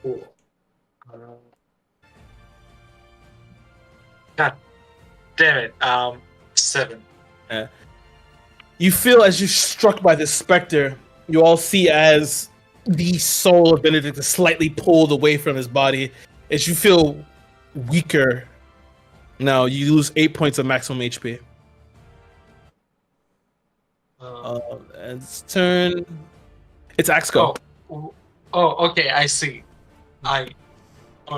Cool. God damn it. 7. You feel as you're struck by this specter, you all see as the soul of Benedict is slightly pulled away from his body, as you feel weaker. Now you lose 8 points of maximum HP. It's turn. It's Axco. Oh, okay, I see. Oh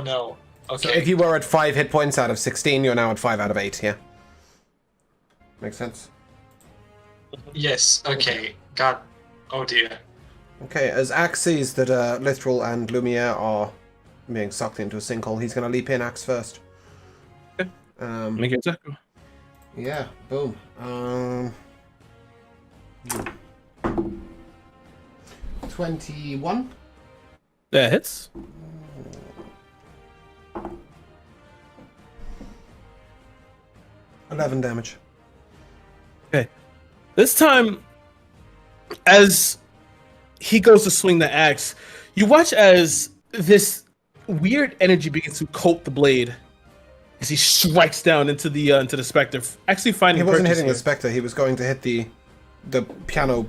no. Okay. So if you were at 5 hit points out of 16, you're now at 5 out of 8, yeah? Makes sense? Yes, okay. God. Oh dear. Okay, as Axe sees that Lithril and Lumiere are being sucked into a sinkhole, he's going to leap in Axe first. Okay. Make it attack. Yeah, boom. 21? That hits. $11 damage. This time, as he goes to swing the axe, you watch as this weird energy begins to coat the blade as he strikes down into the specter, actually finding. He wasn't purchase hitting here. the spectre. He was going to hit the piano.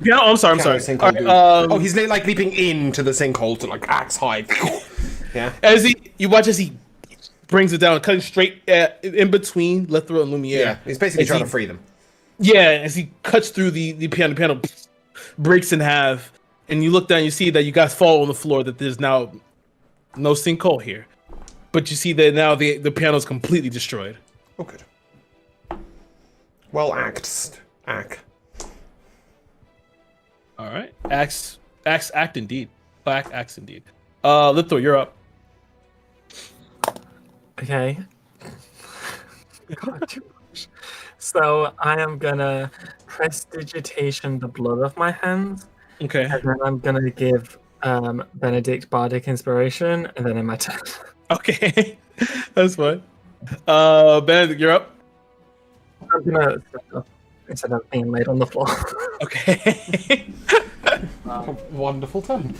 Yeah, I'm sorry. piano sinkhole All dude. right, Oh, he's like leaping into the sinkhole to like axe high. Yeah. as you watch as he brings it down, cutting straight in between Lithro and Lumiere. Yeah. He's basically As trying he- to free them. Yeah, as he cuts through the piano breaks in half, and you look down, you see that you guys fall on the floor. That there's now no sinkhole here, but you see that now the piano's completely destroyed. Oh, good. Well act. All right, act indeed. Axe indeed. Lithor, you're up. Okay. God, too much. So I am gonna prestidigitation the blood of my hands, Okay. and then I'm gonna give Benedict Bardic Inspiration, and then in my turn. Okay, that's fine. Benedict, you're up. I'm gonna stand up instead of being laid on the floor. Okay. Wonderful turn.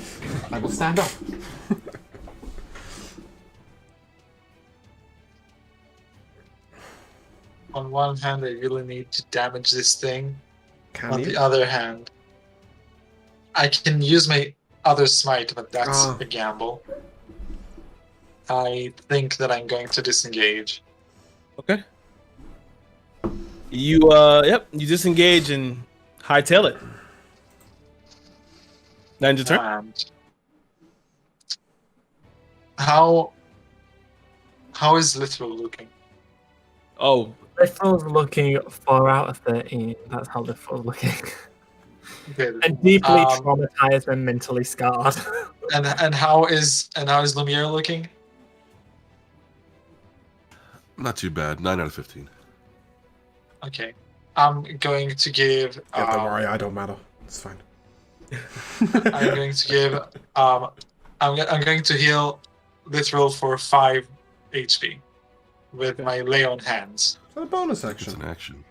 I will stand up. On one hand, I really need to damage this thing. Can On you? the other hand, I can use my other smite, but that's Ah. a gamble. I think that I'm going to disengage. Okay. You you disengage and hightail it. Then your turn. And how is Lithro looking? Oh, Littl's looking 4 out of 13. That's how Littl's looking. Okay. And deeply Um, traumatized and mentally scarred. And how is Lumiere looking? Not too bad. 9 out of 15. Okay. I'm going to give Yeah, don't worry, I don't matter. It's fine. I'm going to give I'm going to heal Lithro for 5 HP with my lay on hands. Is that a bonus It's action? an action.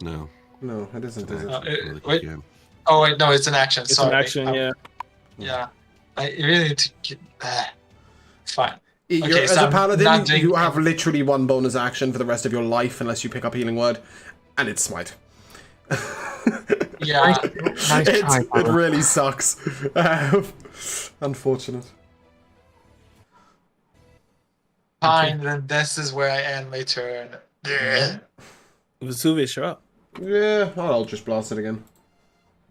No. No, it isn't, It's is an it? action. Really wait. can. Oh wait, no, it's an action. it's Sorry. an action. Yeah. Yeah. I really need to get fine. You're, Okay, as so a I'm paladin, not doing- you have literally one bonus action for the rest of your life unless you pick up Healing Word, and it's Smite. Yeah. Nice try, It Tyler. really sucks. Unfortunate. Fine, then this is where I end my turn. Yeah. Vesuvius, you're up. Yeah, I'll just blast it again.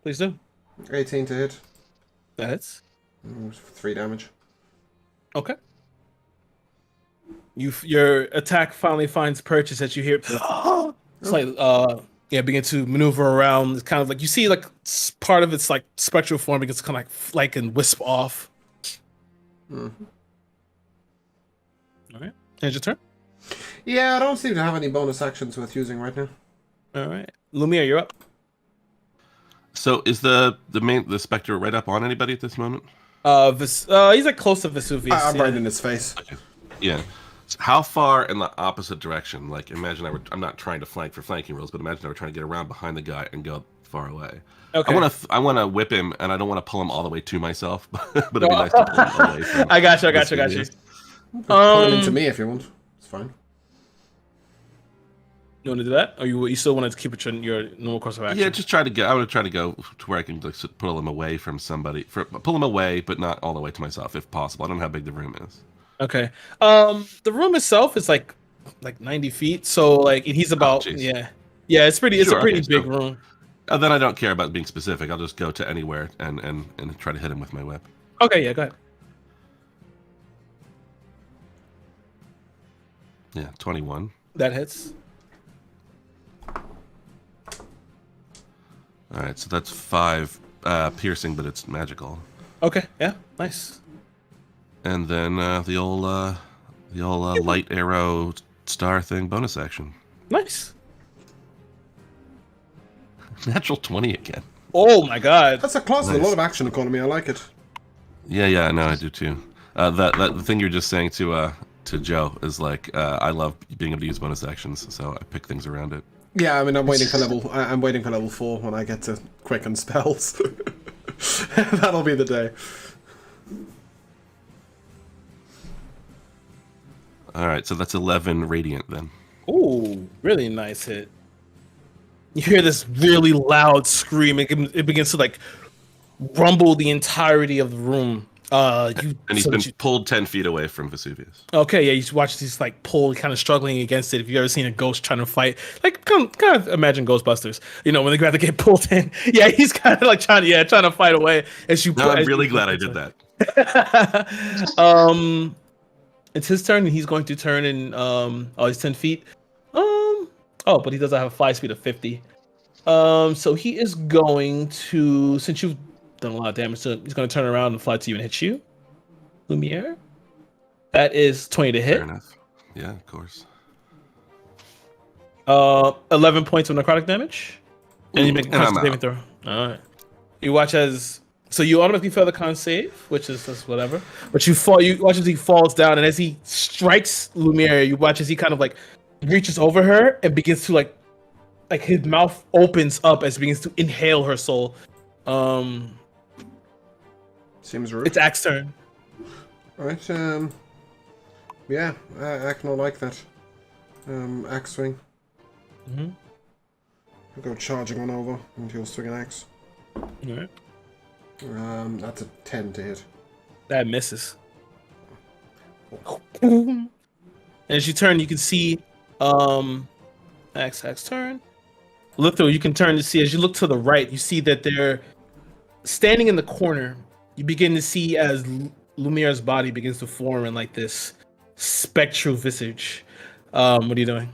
Please do. 18 to hit. That's 3 damage. okay. Your attack finally finds purchase as you hear. It's like begin to maneuver around. It's kind of like you see like part of its like spectral form begins to kind of like and wisp off. Mm-hmm. All right, and your turn. Yeah, I don't seem to have any bonus actions worth using right now. All right, Lumiere, you're up. So is the specter right up on anybody at this moment? He's like close to Vesuvius. I'm yeah. right in his face. Yeah. So how far in the opposite direction? Like, imagine I'm not trying to flank for flanking rules, but imagine I were trying to get around behind the guy and go far away. Okay. I want to whip him, and I don't want to pull him all the way to myself, but it'd be nice to pull him away from. I got you. Pull it into me if you want. It's fine. You want to do that, or you still want to keep it your normal course of action? Yeah, just try to get. I want to try to go to where I can like, pull him away from somebody. Pull him away, but not all the way to myself, if possible. I don't know how big the room is. Okay. The room itself is like 90 feet, so like he's about jeez. yeah. It's pretty. It's Sure, a pretty okay, big so- room. Then I don't care about being specific. I'll just go to anywhere and try to hit him with my whip. Okay, yeah, go ahead. Yeah, 21. That hits. All right, so that's 5 piercing, but it's magical. Okay, yeah, nice. And then the old light arrow star thing bonus action. Nice. Natural 20 again. Oh my god. That's a class with a Nice. lot of action economy. I like it. Yeah, no, I do too. The thing you're just saying to to Joe is like, I love being able to use bonus actions, so I pick things around it. Yeah, I mean, I'm waiting for level 4 when I get to quicken spells. That'll be the day. All right, so that's 11 radiant then. Ooh, really nice hit. You hear this really loud scream. It begins to like rumble the entirety of the room. And he's been pulled 10 feet away from Vesuvius. Okay, yeah, you just watch this like pull, kind of struggling against it. If you've ever seen a ghost trying to fight, like kind of imagine Ghostbusters. You know, when they grab to get pulled in. Yeah, he's kind of like trying to fight away as you. No, I'm really glad I did that. It's his turn, and he's going to turn in. He's 10 feet. But he doesn't have a fly speed of 50. So he is going to, since you've done a lot of damage to him, he's going to turn around and fly to you and hit you, Lumiere. That is 20 to hit. Fair enough. Yeah, of course. 11 points of necrotic damage. And you make a and I'm saving out. throw. Alright. You watch as you automatically fail the con save, which is just whatever. But you watch as he falls down, and as he strikes Lumiere, you watch as he kind of like reaches over her and begins to like his mouth opens up as he begins to inhale her soul. Seems rude. It's Axe's turn. Right, yeah, I can like that. Axe swing. Mm-hmm. I'll go charging on over, and he'll swing an axe. Alright. That's a 10 to hit. That misses. And as you turn, you can see Axe turn. Litho, you can turn to see as you look to the right, you see that they're standing in the corner. You begin to see as Lumiere's body begins to form in like this spectral visage. What are you doing?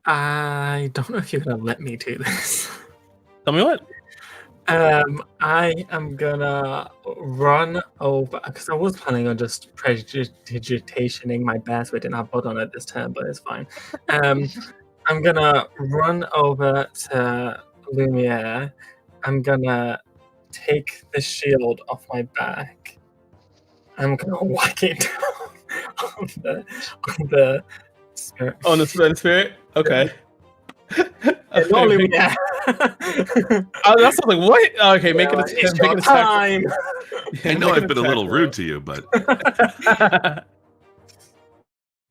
I don't know if you're gonna let me do this. Tell me what. I am gonna run over because I was planning on just prestidigitationing my best. We didn't have blood on it this turn, but it's fine. I'm gonna run over to Lumiere. I'm gonna take the shield off my back. I'm gonna whack it down on the spirit. On the spirit? Okay. And not Lumiere. That's something. What? Okay, make it a time. I know I've been a little rude to you, but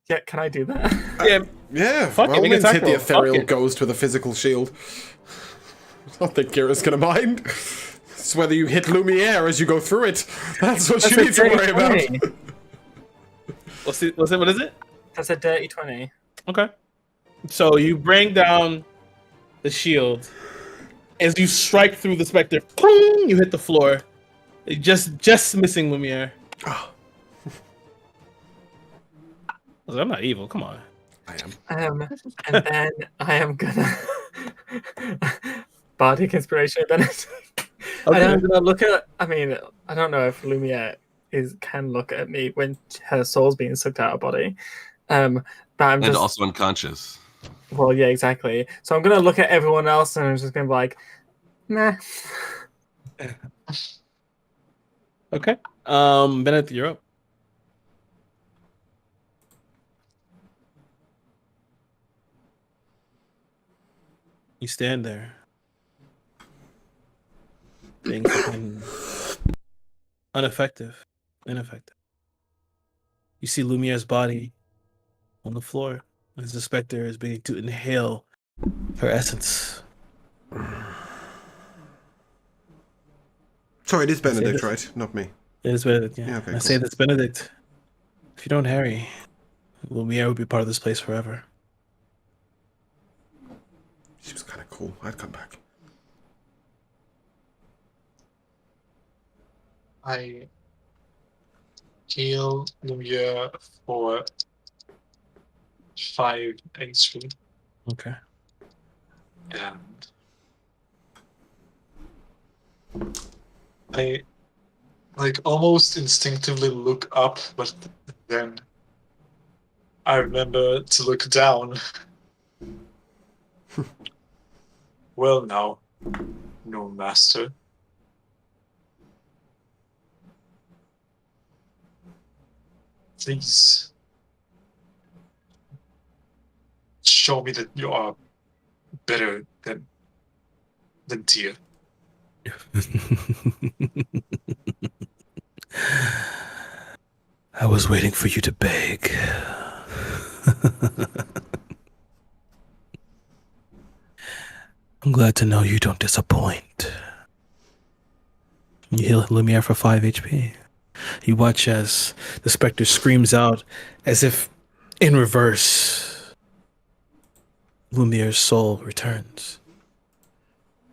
Yeah, can I do that? Yeah, Fuck by it, all make means an hit attack the roll. ethereal Fuck it. ghost with a physical shield. I don't think Kira's gonna mind. It's whether you hit Lumiere as you go through it. That's what you need to worry about. What is it? That's a dirty 20. Okay. So you bring down the shield. As you strike through the specter, boom, you hit the floor. Just missing Lumiere. Oh, I'm not evil. Come on. I am. And then I am gonna bardic inspiration benefit. Okay. And I'm gonna look at. I mean, I don't know if Lumiere can look at me when her soul's being sucked out of her body. But I'm and just also unconscious. well, yeah, exactly. So I'm gonna look at everyone else and I'm just gonna be like, nah. Okay. Bennett, you're up. You stand there. Being fucking ineffective. You see Lumiere's body on the floor as the specter is beginning to inhale her essence. Sorry, it is Benedict, right? Not me. It is Benedict, yeah. Yeah, okay, I cool. say that's Benedict. If you don't Harry, Lumiere would be part of this place forever. She was kind of cool. I'd come back. I heal Lumiere for 5 HP, Okay. and I like almost instinctively look up, but then I remember to look down. Well, now, no master. Please show me that you are better than Tia. I was waiting for you to beg. I'm glad to know you don't disappoint. You heal Lumiere for 5 HP. You watch as the specter screams out as if in reverse. Lumiere's soul returns.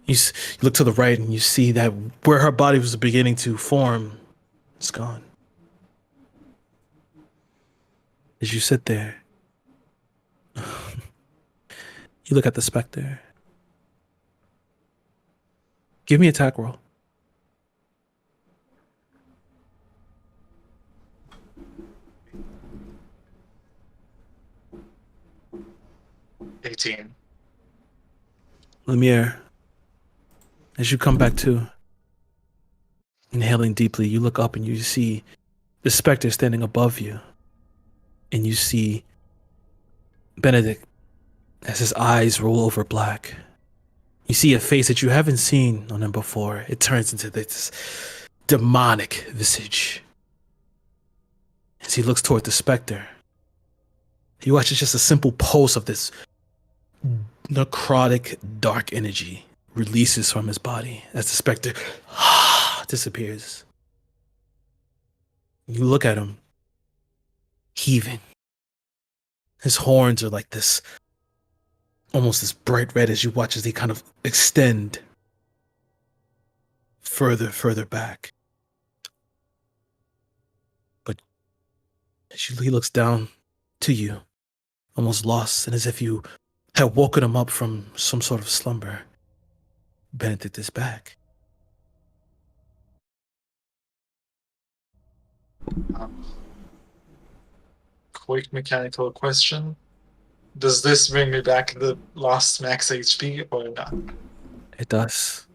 You look to the right and you see that where her body was beginning to form, it's gone. As you sit there, you look at the specter. Give me an attack roll. $18. Lumiere, as you come back to, inhaling deeply, you look up and you see the specter standing above you. And you see Benedict as his eyes roll over black. You see a face that you haven't seen on him before. It turns into this demonic visage. As he looks toward the specter, he watches just a simple pulse of this necrotic dark energy releases from his body as the specter disappears. You look at him, heaving. His horns are like this, almost this bright red as you watch as they kind of extend further back. But as he looks down to you, almost lost, and as if you had woken him up from some sort of slumber, Benedict is back. Quick mechanical question. Does this bring me back the lost max HP or not? It does.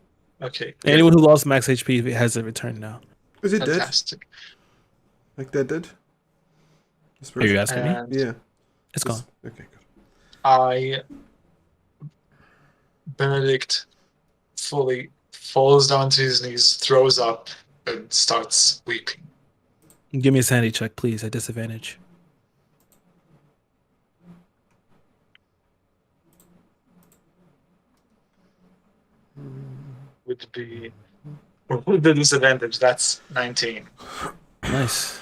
Okay. Anyone who lost max HP has a return now. Is it dead? Fantastic. Like that did? Are you asking me? And Yeah. It's gone. Okay, good. Benedict fully falls down to his knees, throws up, and starts weeping. Give me a sanity check, please, at disadvantage. With the disadvantage, that's 19. Nice.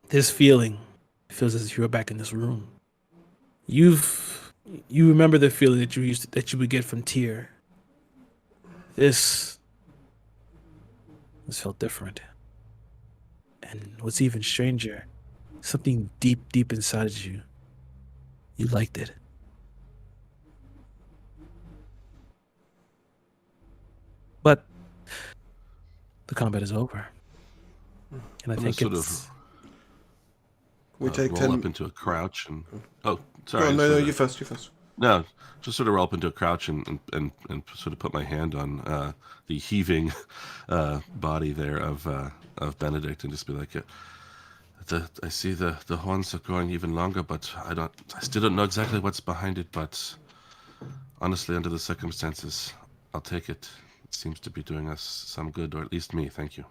This feeling feels as if you were back in this room. You remember the feeling that you would get from Tyr. This felt different. And what's even stranger, something deep inside of you. You liked it. But the combat is over. And I think sort it's... We take roll 10. up into a crouch and sorry. Oh, no, you first. No, just sort of roll up into a crouch and sort of put my hand on the heaving body there of Benedict and just be like, I see the horns are growing even longer, but I still don't know exactly what's behind it. But honestly, under the circumstances, I'll take it. It seems to be doing us some good, or at least me. Thank you.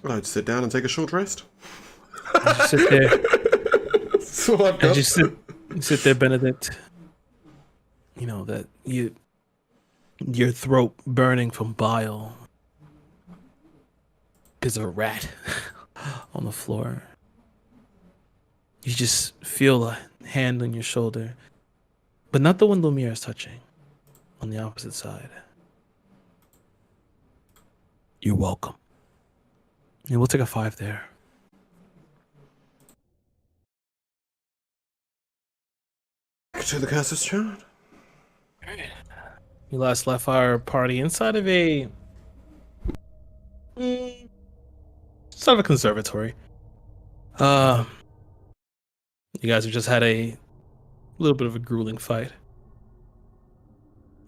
I'd sit down and take a short rest. As you sit there, That's all I've got. as you sit there, Benedict, you know that your throat burning from bile because of a rat on the floor. You just feel a hand on your shoulder, but not the one Lumiere is touching, on the opposite side. You're welcome. And we'll take a 5 there. To the Curse of Strahd. You last left our party inside of a Sort of a conservatory. You guys have just had a little bit of a grueling fight.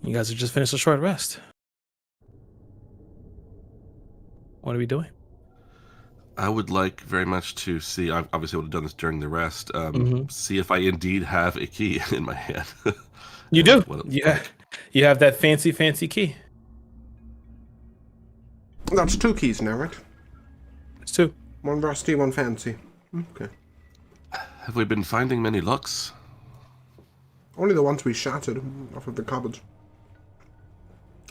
You guys have just finished a short rest. What are we doing? I would like very much to see. I obviously would have done this during the rest. Mhm. See if I indeed have a key in my hand. You And do. what it looks Yeah. like. You have that fancy key. That's 2 keys now, right? It's 2. 1 rusty, 1 fancy. Okay. Have we been finding many locks? Only the ones we shattered off of the cupboards.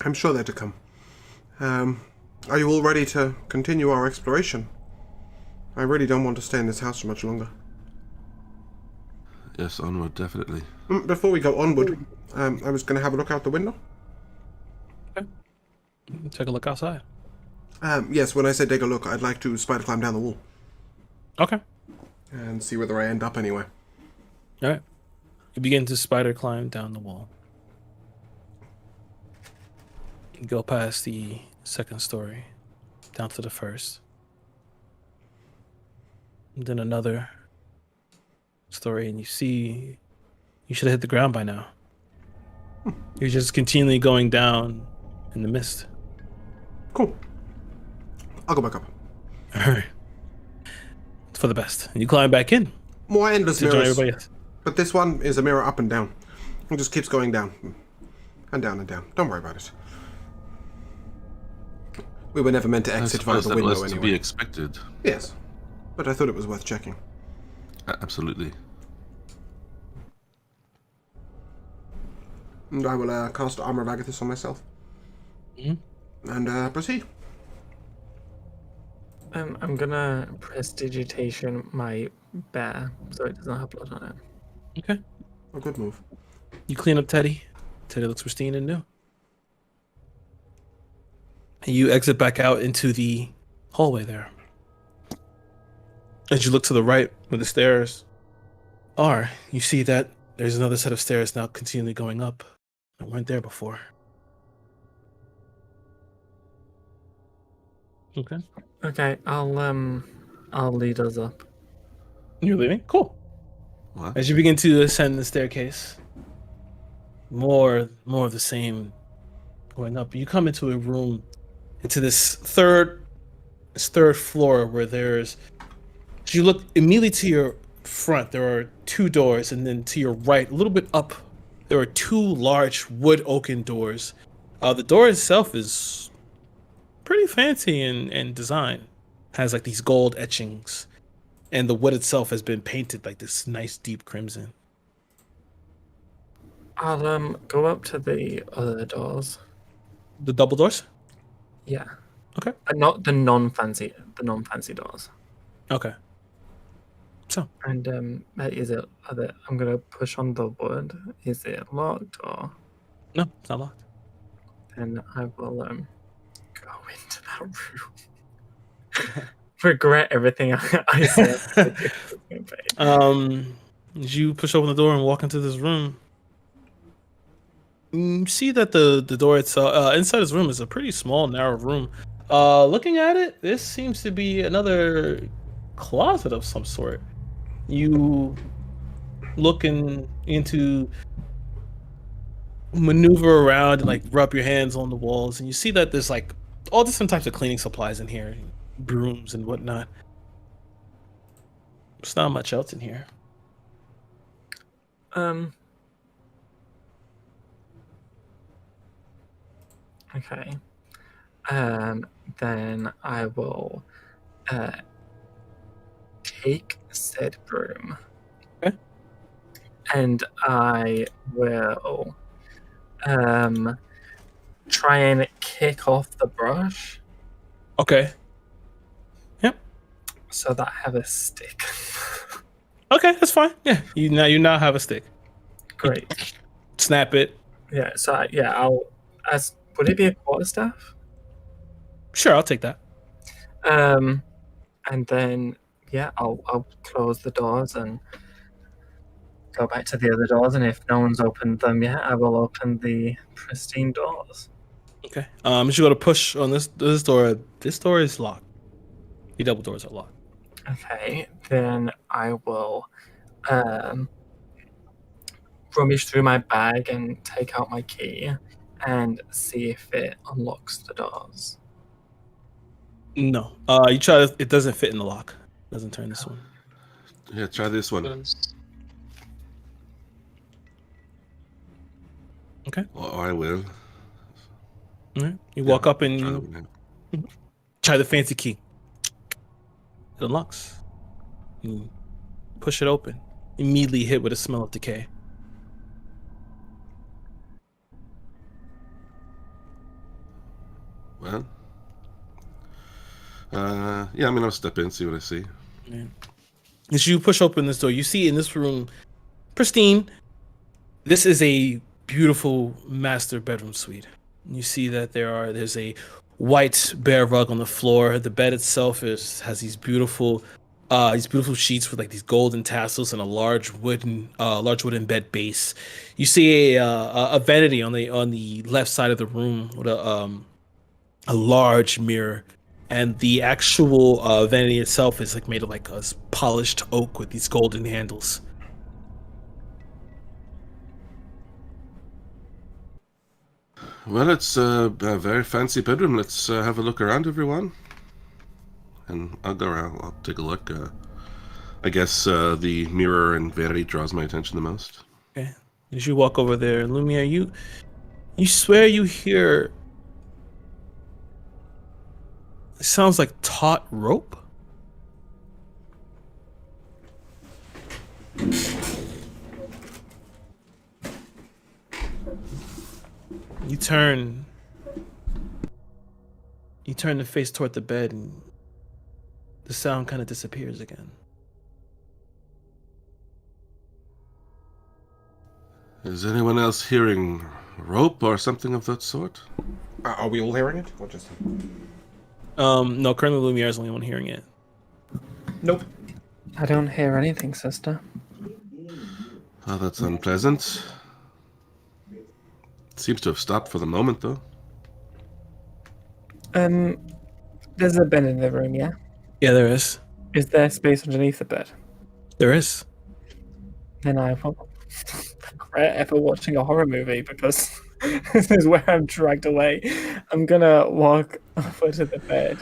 I'm sure they're to come. Are you all ready to continue our exploration? I really don't want to stay in this house for much longer. Yes, onward, definitely. Before we go onward, I was going to have a look out the window. Take a look outside. Yes, when I say take a look, I'd like to spider climb down the wall Okay. and see whether I end up anywhere. All right. You begin to spider climb down the wall. You go past the second story, down to the first. And then another story, and you see you should have hit the ground by now. You're just continually going down in the mist. Cool. I'll go back up. All right. It's for the best. And you climb back in More endless to join mirrors. everybody else. But this one is a mirror up and down. It just keeps going down. And down and down. Don't worry about it. We were never meant to I exit via suppose the that window was to anyway. be expected. Yes. But I thought it was worth checking. Absolutely. And I will cast Armor of Agathis on myself. Mhm. And proceed. I'm gonna prestidigitation my bear so it doesn't have blood on it. Okay. A good move. You clean up Teddy. Teddy looks pristine and new. And you exit back out into the hallway there. As you look to the right where the stairs are, you see that there's another set of stairs now continually going up that weren't there before. Okay. Okay, I'll lead us up. You're leaving? Cool. What? As you begin to ascend the staircase, more of the same going up. You come into a room, into this third floor where there's. As you look immediately to your front, there are 2 doors, and then to your right, a little bit up, there are 2 large wood oaken doors. The door itself is pretty fancy and design. Has like these gold etchings, and the wood itself has been painted like this nice deep crimson. I'll go up to the other doors. The double doors? Yeah. Okay. Not the non-fancy doors. Okay. So And I'm gonna push on the wood. Is it locked or? no, it's not locked. Then I will go into that room. Regret everything I said. As you push open the door and walk into this room, you see that the door itself inside this room is a pretty small, narrow room. Looking at it, this seems to be another closet of some sort. You into maneuver around and like rub your hands on the walls, and you see that there's like all different types of cleaning supplies in here, brooms and whatnot. There's not much else in here. Okay. Then I will take said broom. Okay. And I will try and kick off the brush Okay. Yep. so that I have a stick. Okay, that's fine. Yeah, you now have a stick. Great. Snap it. Yeah. So would it be a quarterstaff? Sure, I'll take that. And then I'll close the doors and go back to the other doors, and if no one's opened them yet, I will open the pristine doors. Okay. You go to push on this door. This door is locked. The double doors are locked. Okay, then I will rummage through my bag and take out my key and see if it unlocks the doors. No. You try to, it doesn't fit in the lock. Doesn't turn this one. Yeah, try this one. Okay. Oh, I will. All right. You walk up and Try you that one, yeah. try the fancy key. It unlocks. You push it open. Immediately hit with a smell of decay. Well, yeah, I mean, I'll step in, see what I see. Yeah. As you push open this door, you see in this room, pristine. This is a beautiful master bedroom suite. You see that there's a white bear rug on the floor. The bed itself has these beautiful sheets with like these golden tassels and a large wooden bed base. You see a vanity on the left side of the room with a large mirror, and the actual vanity itself is like made of like a polished oak with these golden handles. Well, it's a very fancy bedroom. Let's have a look around, everyone. And I'll go around. I'll take a look. I guess the mirror and vanity draws my attention the most. Okay. As you walk over there, Lumiere, you swear you hear. It sounds like taut rope. You turn to face toward the bed, and the sound kind of disappears again. Is anyone else hearing rope or something of that sort? Are we all hearing it? Or just... No, currently Lumiere is the only one hearing it. Nope. I don't hear anything, sister. Oh, that's unpleasant. Seems to have stopped for the moment, though. There's a bed in the room, yeah? Yeah, there is. Is there space underneath the bed? There is. Then I will regret ever watching a horror movie because this is where I'm dragged away. I'm gonna walk over to the bed,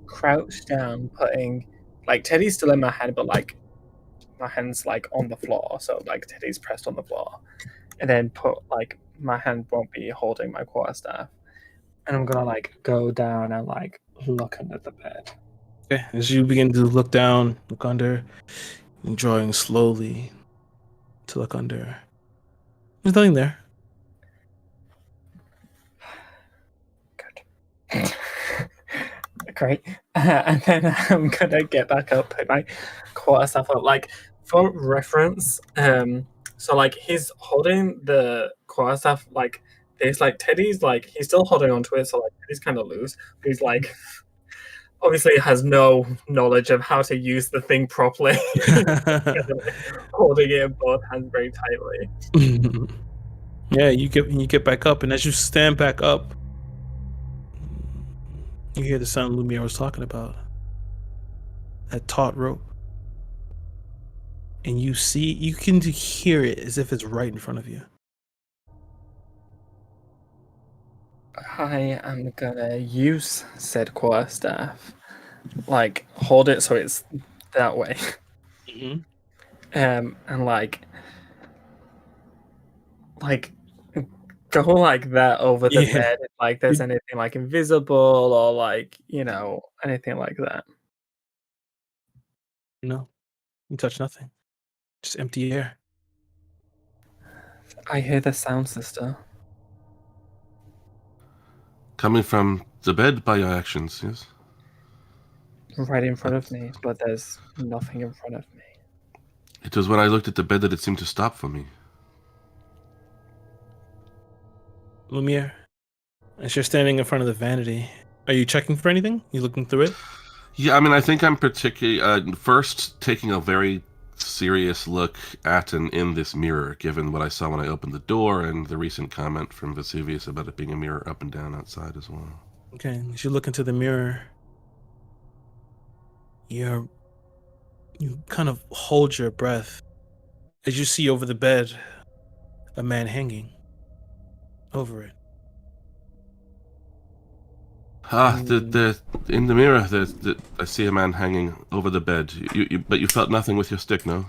crouch down, putting like Teddy's still in my hand, but like my hand's like on the floor, so like Teddy's pressed on the floor, and then put like my hand won't be holding my quarterstaff, and I'm gonna like go down and like look under the bed. Okay. As you begin to look down, look under, and drawing slowly to look under. There's nothing there. Good. Great. And then I'm gonna get back up, put my quarterstaff up. Like for reference, so like he's holding the quarterstaff like this, like Teddy's like he's still holding onto it, so like Teddy's kind of loose. But he's like obviously has no knowledge of how to use the thing properly. Holding it in both hands very tightly. Yeah, you get back up, and as you stand back up, you hear the sound Lumiere was talking about. That taut rope. And you can hear it as if it's right in front of you. I am gonna use said quarterstaff, like hold it so it's that way, Mm-hmm. and like go like that over the Yeah. bed. If, like there's anything like invisible or like anything like that. No, you touch nothing. Just empty air. I hear the sound, sister. Coming from the bed by your actions, yes? Right in front of me, but there's nothing in front of me. It was when I looked at the bed that it seemed to stop for me. Lumiere, as you're standing in front of the vanity, are you checking for anything? You looking through it? Yeah, I mean, I think I'm particularly first taking a very serious look at and in this mirror, given what I saw when I opened the door and the recent comment from Vesuvius about it being a mirror up and down outside as well. Okay, as you look into the mirror, you kind of hold your breath as you see over the bed a man hanging over it. In the mirror, I see a man hanging over the bed. But you felt nothing with your stick, no?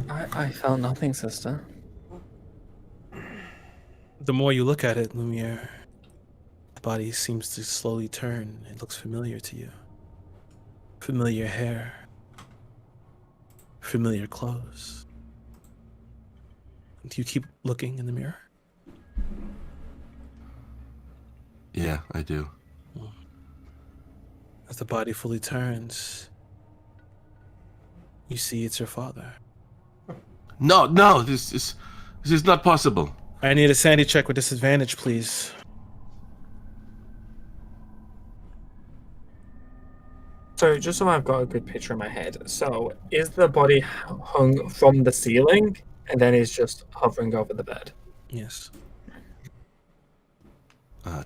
I felt nothing, sister. The more you look at it, Lumiere, the body seems to slowly turn. It looks familiar to you. Familiar hair. Familiar clothes. Do you keep looking in the mirror? Yeah, I do. As the body fully turns, you see it's your father. No, this is not possible. I need a sanity check with disadvantage, please. So, just so I've got a good picture in my head, so is the body hung from the ceiling and then is just hovering over the bed? Yes,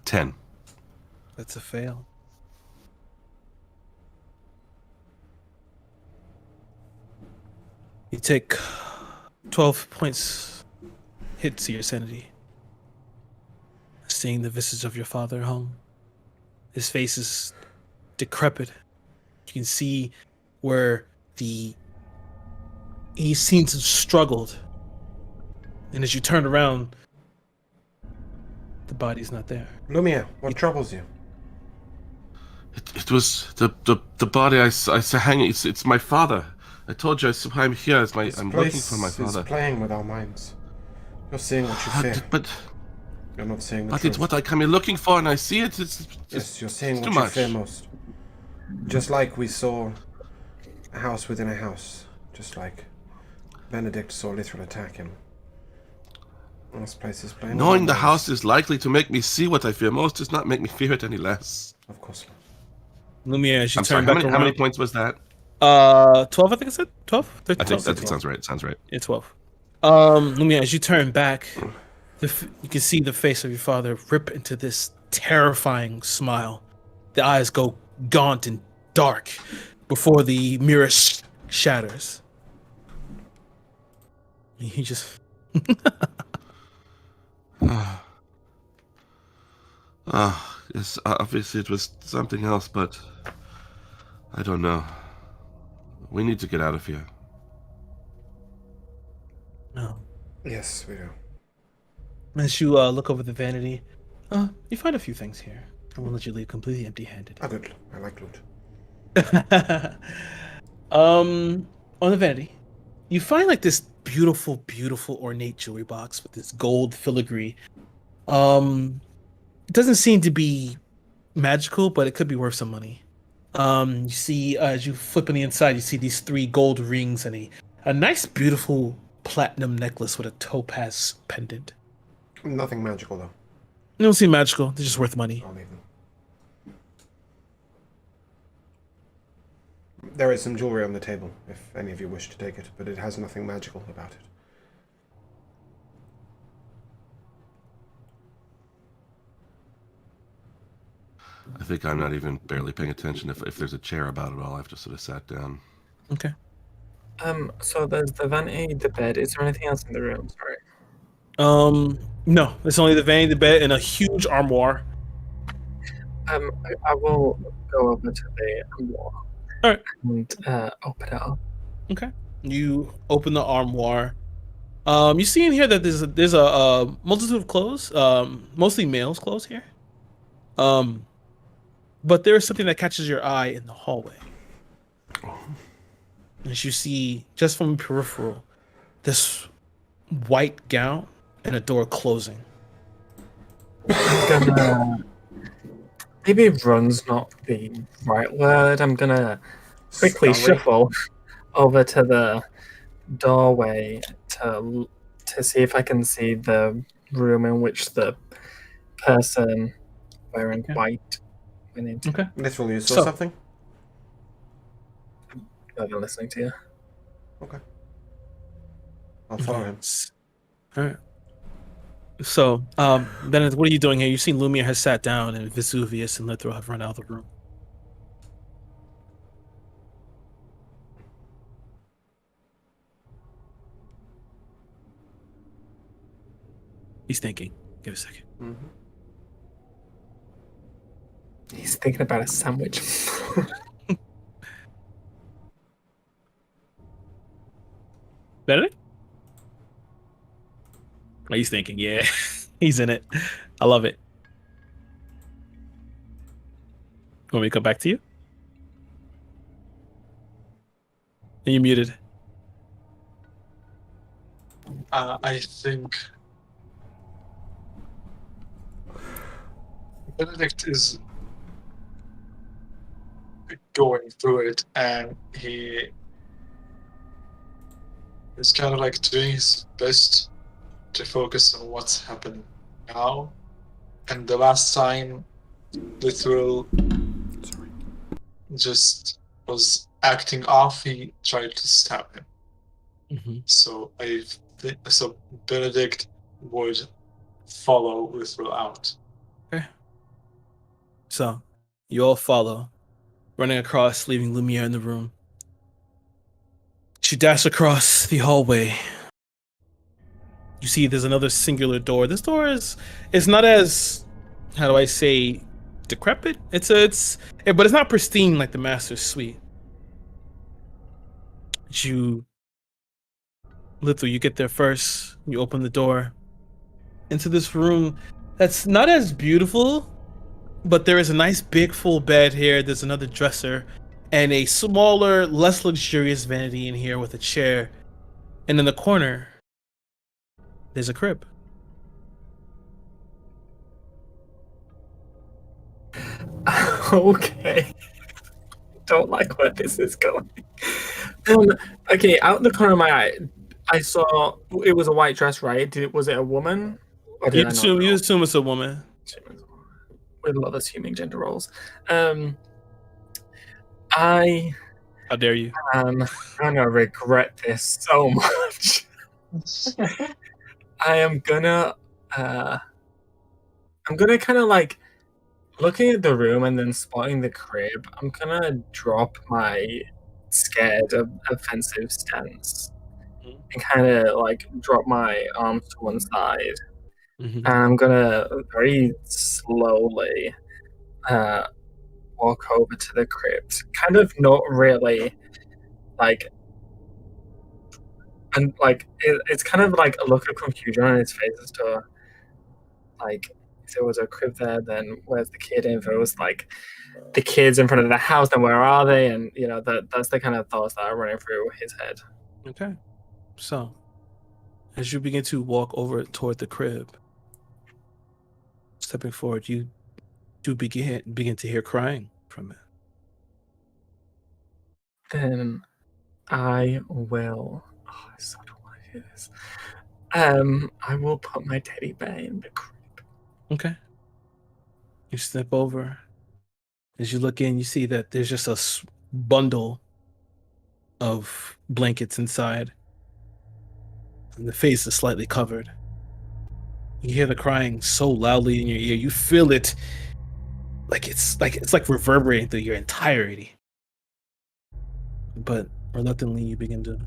10. that's a fail. You take 12 points hit to your sanity. Seeing the visage of your father hung. His face is decrepit. You can see where he seems to have struggled. And as you turn around, the body's not there. Lumiere, what troubles you? It was the body I saw hanging. It's my father. I told you I'm here. I'm looking for my father. Is playing with our minds. You're seeing what you fear. But You're not seeing the But truth. it's what I come here looking for, and I see it. Yes, you're seeing too what you much. fear most. Just like we saw a house within a house. Just like Benedict saw Lithril attack him. This place is playing. Knowing with the our house minds. is likely to make me see what I fear most does not make me fear it any less. Of course not. Lumiere, as you I'm turn sorry. How back many around. points was that? 12, I think I said? 12? I think 12? that sounds right. Sounds right. Yeah, 12. Lumiere, as you turn back, you can see the face of your father rip into this terrifying smile. The eyes go gaunt and dark before the mirror shatters. He just... Yes, obviously it was something else, but I don't know. We need to get out of here. No. Yes, we do. As you look over the vanity, you find a few things here. I won't let you leave completely empty-handed. Ah, good. I like loot. On the vanity, you find like this beautiful, beautiful ornate jewelry box with this gold filigree. It doesn't seem to be magical, but it could be worth some money. You see, as you flip on the inside, you see these 3 gold rings and a nice, beautiful platinum necklace with a topaz pendant. Nothing magical though. They don't seem magical. They're just worth money. I'll leave them. There is some jewelry on the table, if any of you wish to take it, but it has nothing magical about it. I think I'm not even barely paying attention. If there's a chair about it all, I've just sort of sat down. Okay. So there's the vanity, the bed. Is there anything else in the room? Sorry. No. It's only the vanity, the bed, and a huge armoire. I will go over to the armoire. All right. And open it up. Okay. You open the armoire. You see in here that there's a multitude of clothes, mostly males' clothes here. But there is something that catches your eye in the hallway. As you see, just from peripheral, this white gown and a door closing. I'm gonna... Maybe run's not the right word. I'm gonna quickly Scurry. shuffle over to the doorway to see if I can see the room in which the person wearing white went into. Okay. Lithril, you saw So- something? I've been listening to you. Okay. I'll follow him. All right. So, Bennett, what are you doing here? You've seen Lumia has sat down, and Vesuvius and Lithro have run out of the room. He's thinking. Give a second. Mm-hmm. He's thinking about a sandwich. Benedict? Oh, he's thinking. Yeah, he's in it. I love it. Want me to come back to you? Are you muted? I think Benedict is going through it, and he is kind of like doing his best to focus on what's happening now. And the last time the thrill Sorry. just was acting off, he tried to stab him. Mm-hmm. So so Benedict would follow Lithral out. Okay. So, you all follow, running across, leaving Lumiere in the room. She dashed across the hallway. You see there's another singular door. This door is not as, how do I say, decrepit? But it's not pristine like the master's suite. You get there first. You open the door into this room that's not as beautiful, but there is a nice big full bed here. There's another dresser and a smaller, less luxurious vanity in here with a chair. And in the corner, there's a crib. Okay. Don't like where this is going. Okay, out the corner of my eye, I saw it was a white dress, right? Was it a woman? Or did You I not assume, know? you assume it's a woman. We love assuming gender roles. I How dare you? am gonna regret this so much. I am gonna I'm gonna kind of like looking at the room and then spotting the crib. I'm gonna drop my scared offensive stance and kind of like drop my arms to one side. Mm-hmm. And I'm gonna very slowly walk over to the crypt, kind of not really like, and like it's kind of like a look of confusion on his face as to like if there was a crib there, then where's the kid? And if it was like the kids in front of the house, then where are they? And you know that's the kind of thoughts that are running through his head. Okay. So, as you begin to walk over toward the crib, stepping forward, you do begin to hear crying from it. Then I will. Oh, I so don't want to hear this. I will put my teddy bear in the crib. Okay. You step over. As you look in, you see that there's just a bundle of blankets inside, and the face is slightly covered. You hear the crying so loudly in your ear. You feel it like it's like reverberating through your entirety. But reluctantly, you begin to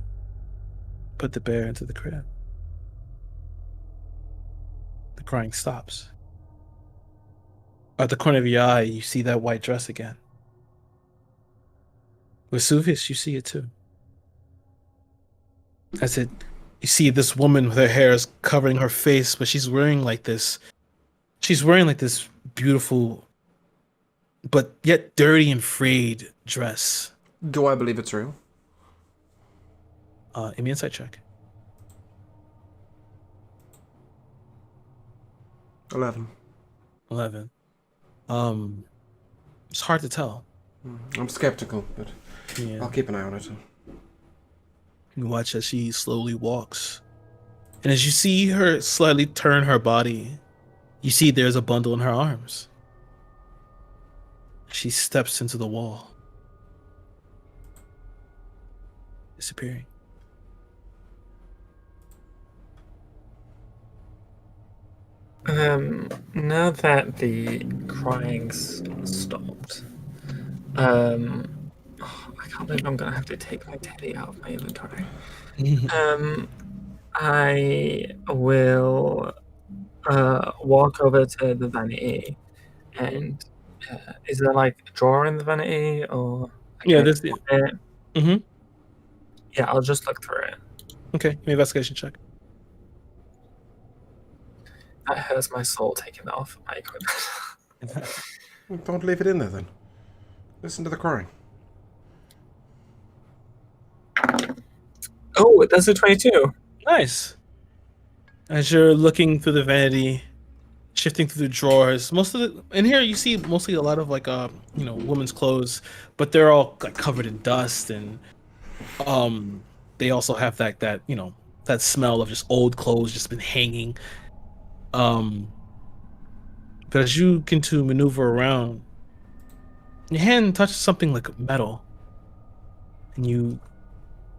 put the bear into the crib. The crying stops. At the corner of your eye, you see that white dress again. Vesuvius, you see it too. You see this woman with her hair is covering her face, but she's wearing like this beautiful, but yet dirty and frayed dress. Do I believe it's real? Give me an insight check. 11. 11. It's hard to tell. I'm skeptical, but Yeah. I'll keep an eye on it. You watch as she slowly walks. And as you see her slightly turn her body, you see there's a bundle in her arms. She steps into the wall, disappearing. Now that the crying's stopped, I can't believe I'm gonna have to take my teddy out of my inventory. I will walk over to the vanity, and is there like a drawer in the vanity, or Yeah, can I this. just open it? Mm-hmm. Yeah, I'll just look through it. Okay, give me an investigation check. That hurts my soul taking off my equipment. Well, don't leave it in there then. Listen to the crying. Oh, that's a 22. Nice. As you're looking through the vanity, shifting through the drawers, most of the in here you see mostly a lot of like women's clothes, but they're all like covered in dust, and they also have that smell of just old clothes just been hanging. But as you begin to maneuver around, your hand touches something like metal, and you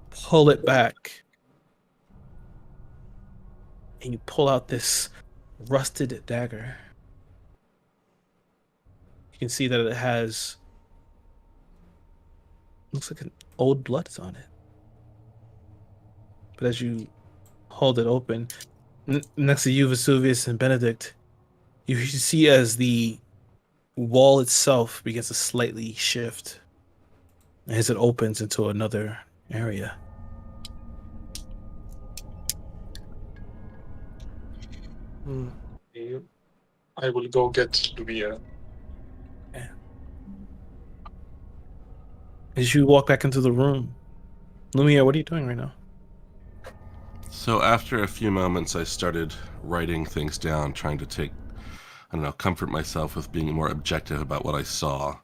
pull it back, and you pull out this rusted dagger. You can see that it looks like an old blood on it. But as you hold it open, next to you, Vesuvius and Benedict, you see as the wall itself begins to slightly shift as it opens into another area. I will go get Lumia. As you walk back into the room, Lumia, what are you doing right now? So after a few moments, I started writing things down, trying to comfort myself with being more objective about what I saw.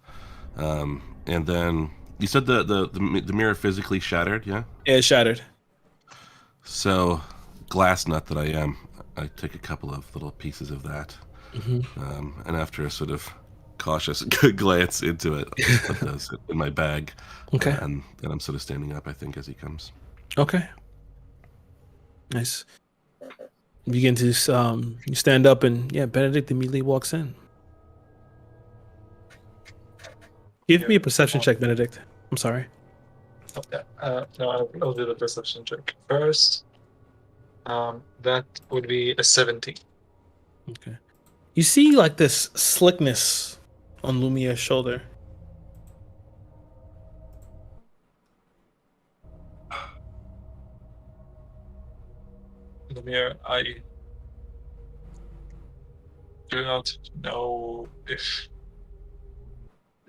And then you said the mirror physically shattered, yeah? Yeah, it shattered. So, glass nut that I am, I take a couple of little pieces of that. And after a sort of cautious glance into it, I put those in my bag. Okay. And I'm sort of standing up, I think, as he comes. Okay. Nice. You begin to you stand up, and Benedict immediately walks in. Give me a perception check, Benedict. I'm sorry. Okay. No, I'll do the perception check first. That would be a 17. Okay. You see like this slickness on Lumia's shoulder. Lumia, I do not know if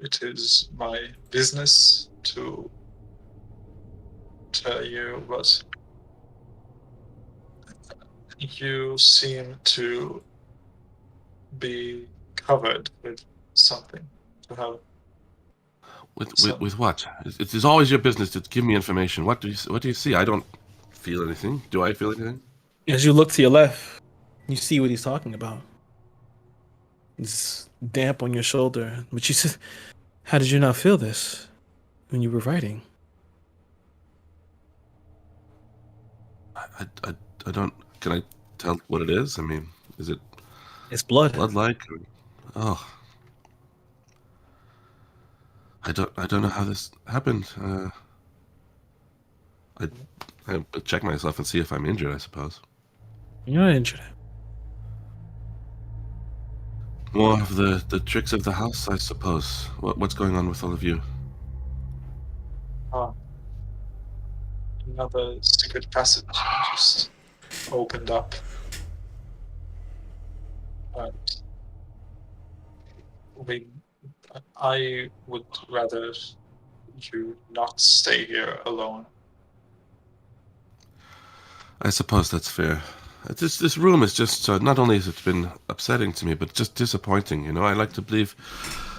it is my business to tell you, but you seem to be covered with something. To have With what? It's always your business to give me information. What do you see? I don't feel anything. Do I feel anything? As you look to your left, you see what he's talking about. It's damp on your shoulder. But you said, how did you not feel this when you were writing? I don't. Can I tell what it is? I mean, is it It's blood. blood-like? Oh, I don't know how this happened. I check myself and see if I'm injured, I suppose. You're not injured. More of the tricks of the house, I suppose. What's going on with all of you? another secret passage just opened up. And I would rather you not stay here alone. I suppose that's fair. This room is just not only has it been upsetting to me, but just disappointing. You know, I like to believe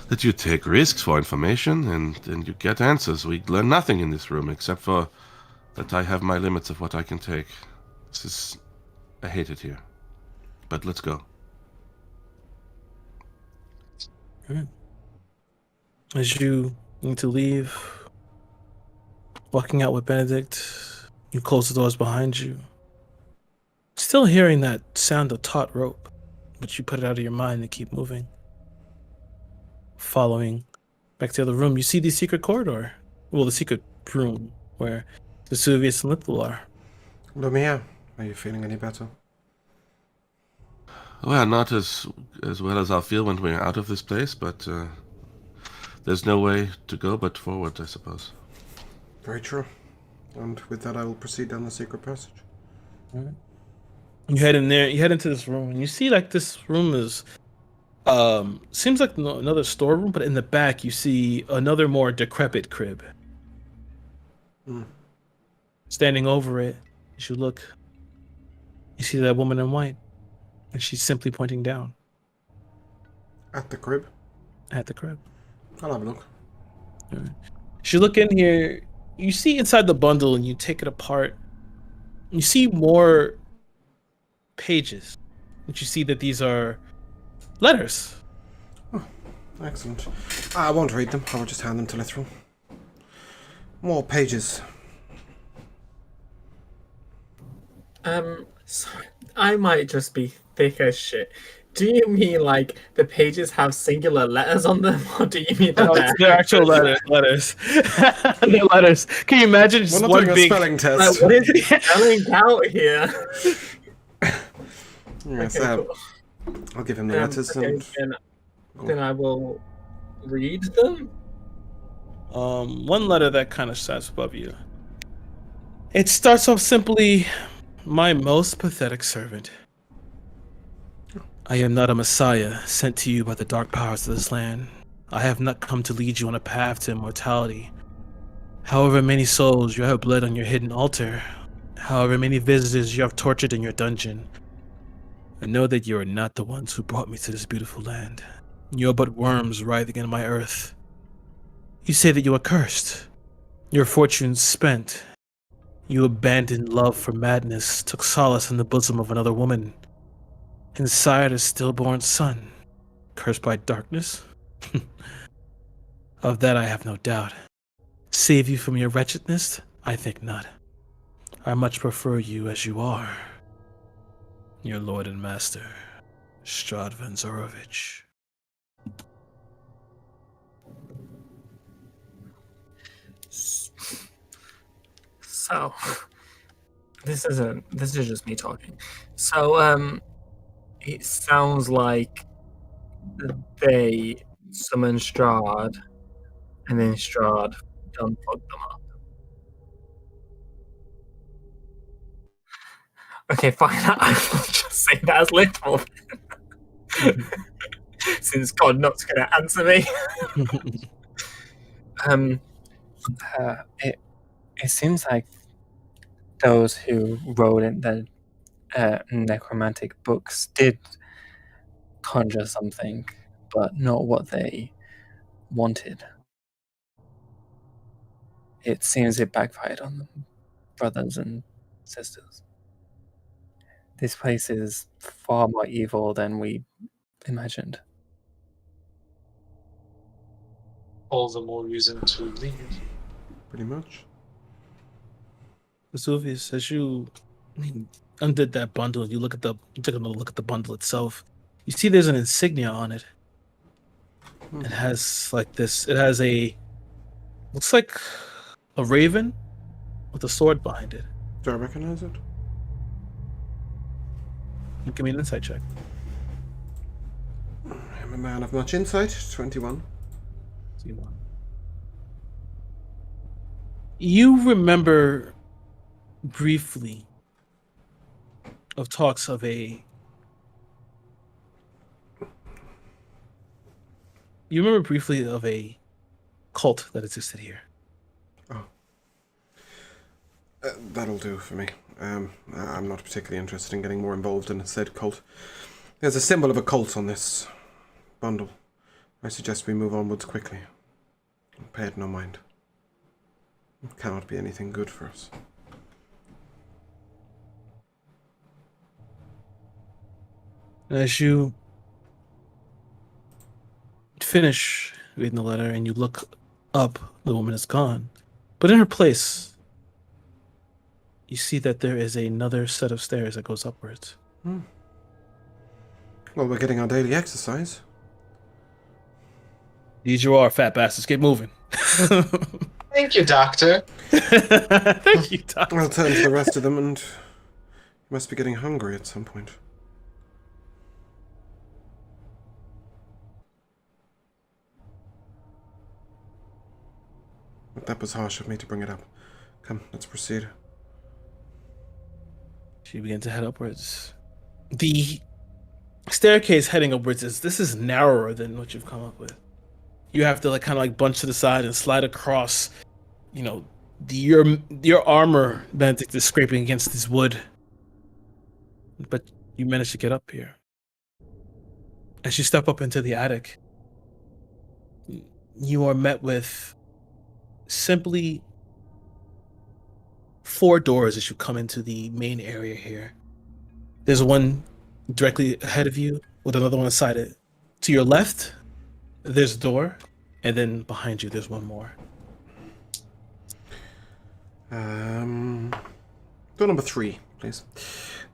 that you take risks for information and you get answers. We learn nothing in this room except for that I have my limits of what I can take. I hate it here. But let's go. Right. As you need to leave, walking out with Benedict, you close the doors behind you. Still hearing that sound of taut rope. but you put it out of your mind and keep moving. Following back to the other room, you see the secret corridor. Well, the secret room where Vesuvius and Lithal are. Lumia, are you feeling any better? Well, not as well as I'll feel when we're out of this place, but there's no way to go but forward, I suppose. Very true. And with that, I will proceed down the secret passage. Right. You head in there. You head into this room, and you see like this room is seems like another storeroom, but in the back you see another more decrepit crib. Standing over it, as you look, you see that woman in white, and she's simply pointing down At the crib? at the crib. I'll have a look. Right. As you look in here, you see inside the bundle, and you take it apart. You see more pages, but you see that these are letters. Excellent. I won't read them. I will just hand them to Lithral. More pages. So I might just be thick as shit. Do you mean like the pages have singular letters on them, or do you mean that They're actual letters. They're letters. Can you imagine We're just not one doing a big spelling test. like, what is it spelling out here? Yes, Okay, cool. I'll give him the letters okay, and... then I will read them. One letter that kind of sits above you. It starts off simply, "My most pathetic servant. I am not a messiah sent to you by the dark powers of this land. I have not come to lead you on a path to immortality. However many souls you have bled on your hidden altar, however many visitors you have tortured in your dungeon, I know that you are not the ones who brought me to this beautiful land. You are but worms writhing in my earth. You say that you are cursed, your fortunes spent. You abandoned love for madness, took solace in the bosom of another woman, and sired a stillborn son, cursed by darkness? Of that I have no doubt. Save you from your wretchedness? I think not. I much prefer you as you are. Your lord and master, Strahd van Zorovich." So this is just me talking. So it sounds like they summoned Strahd and then Strahd done fucked them up. Okay, fine. I will just say that as literal. Since God not's gonna answer me. It seems like those who wrote in the necromantic books did conjure something, but not what they wanted. It seems it backfired on them, brothers and sisters. This place is far more evil than we imagined. All the more reason to leave. Pretty much. Vesuvius, as you undid that bundle, you took another look at the bundle itself. You see there's an insignia on it. It has looks like a raven with a sword behind it. Do I recognize it? Give me an insight check. I'm a man of much insight. 21. You remember briefly of talks of a cult that existed here. Oh. That'll do for me. I'm not particularly interested in getting more involved in a said cult. There's a symbol of a cult on this bundle. I suggest we move onwards quickly. Pay it no mind. It cannot be anything good for us. As you finish reading the letter and you look up, the woman is gone. But in her place, you see that there is another set of stairs that goes upwards. Well, we're getting our daily exercise. These you are, fat bastards. Get moving. Thank you, Doctor. Thank you, Doctor. I'll turn to the rest of them, and you must be getting hungry at some point. But that was harsh of me to bring it up. Come, let's proceed. She began to head upwards. The staircase heading upwards is narrower than what you've come up with. You have to kind of bunch to the side and slide across. Your armor, Benedict, is scraping against this wood. But you managed to get up here. As you step up into the attic, you are met with simply 4 doors as you come into the main area here. There's one directly ahead of you with another one beside it. To your left, there's a door, and then behind you, there's one more. Door number 3, please.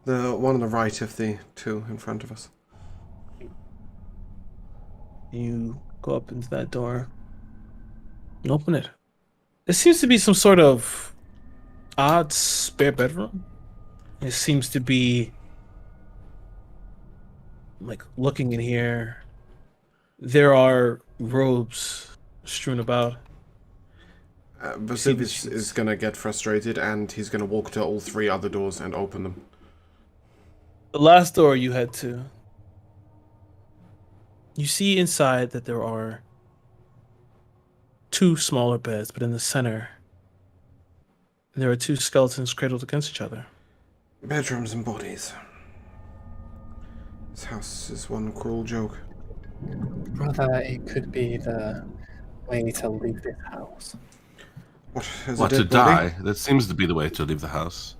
The one on the right of the 2 in front of us. You go up into that door and open it. There seems to be some sort of odd spare bedroom. It seems to be looking in here. There are robes strewn about. Vesuvius is going to get frustrated, and he's going to walk to all 3 other doors and open them. The last door you head to, you see inside that there are 2 smaller beds, but in the center, there are 2 skeletons cradled against each other. Bedrooms and bodies. This house is one cruel joke. Brother, it could be the way to leave this house. What, is What, a to dead body? die? That seems to be the way to leave the house.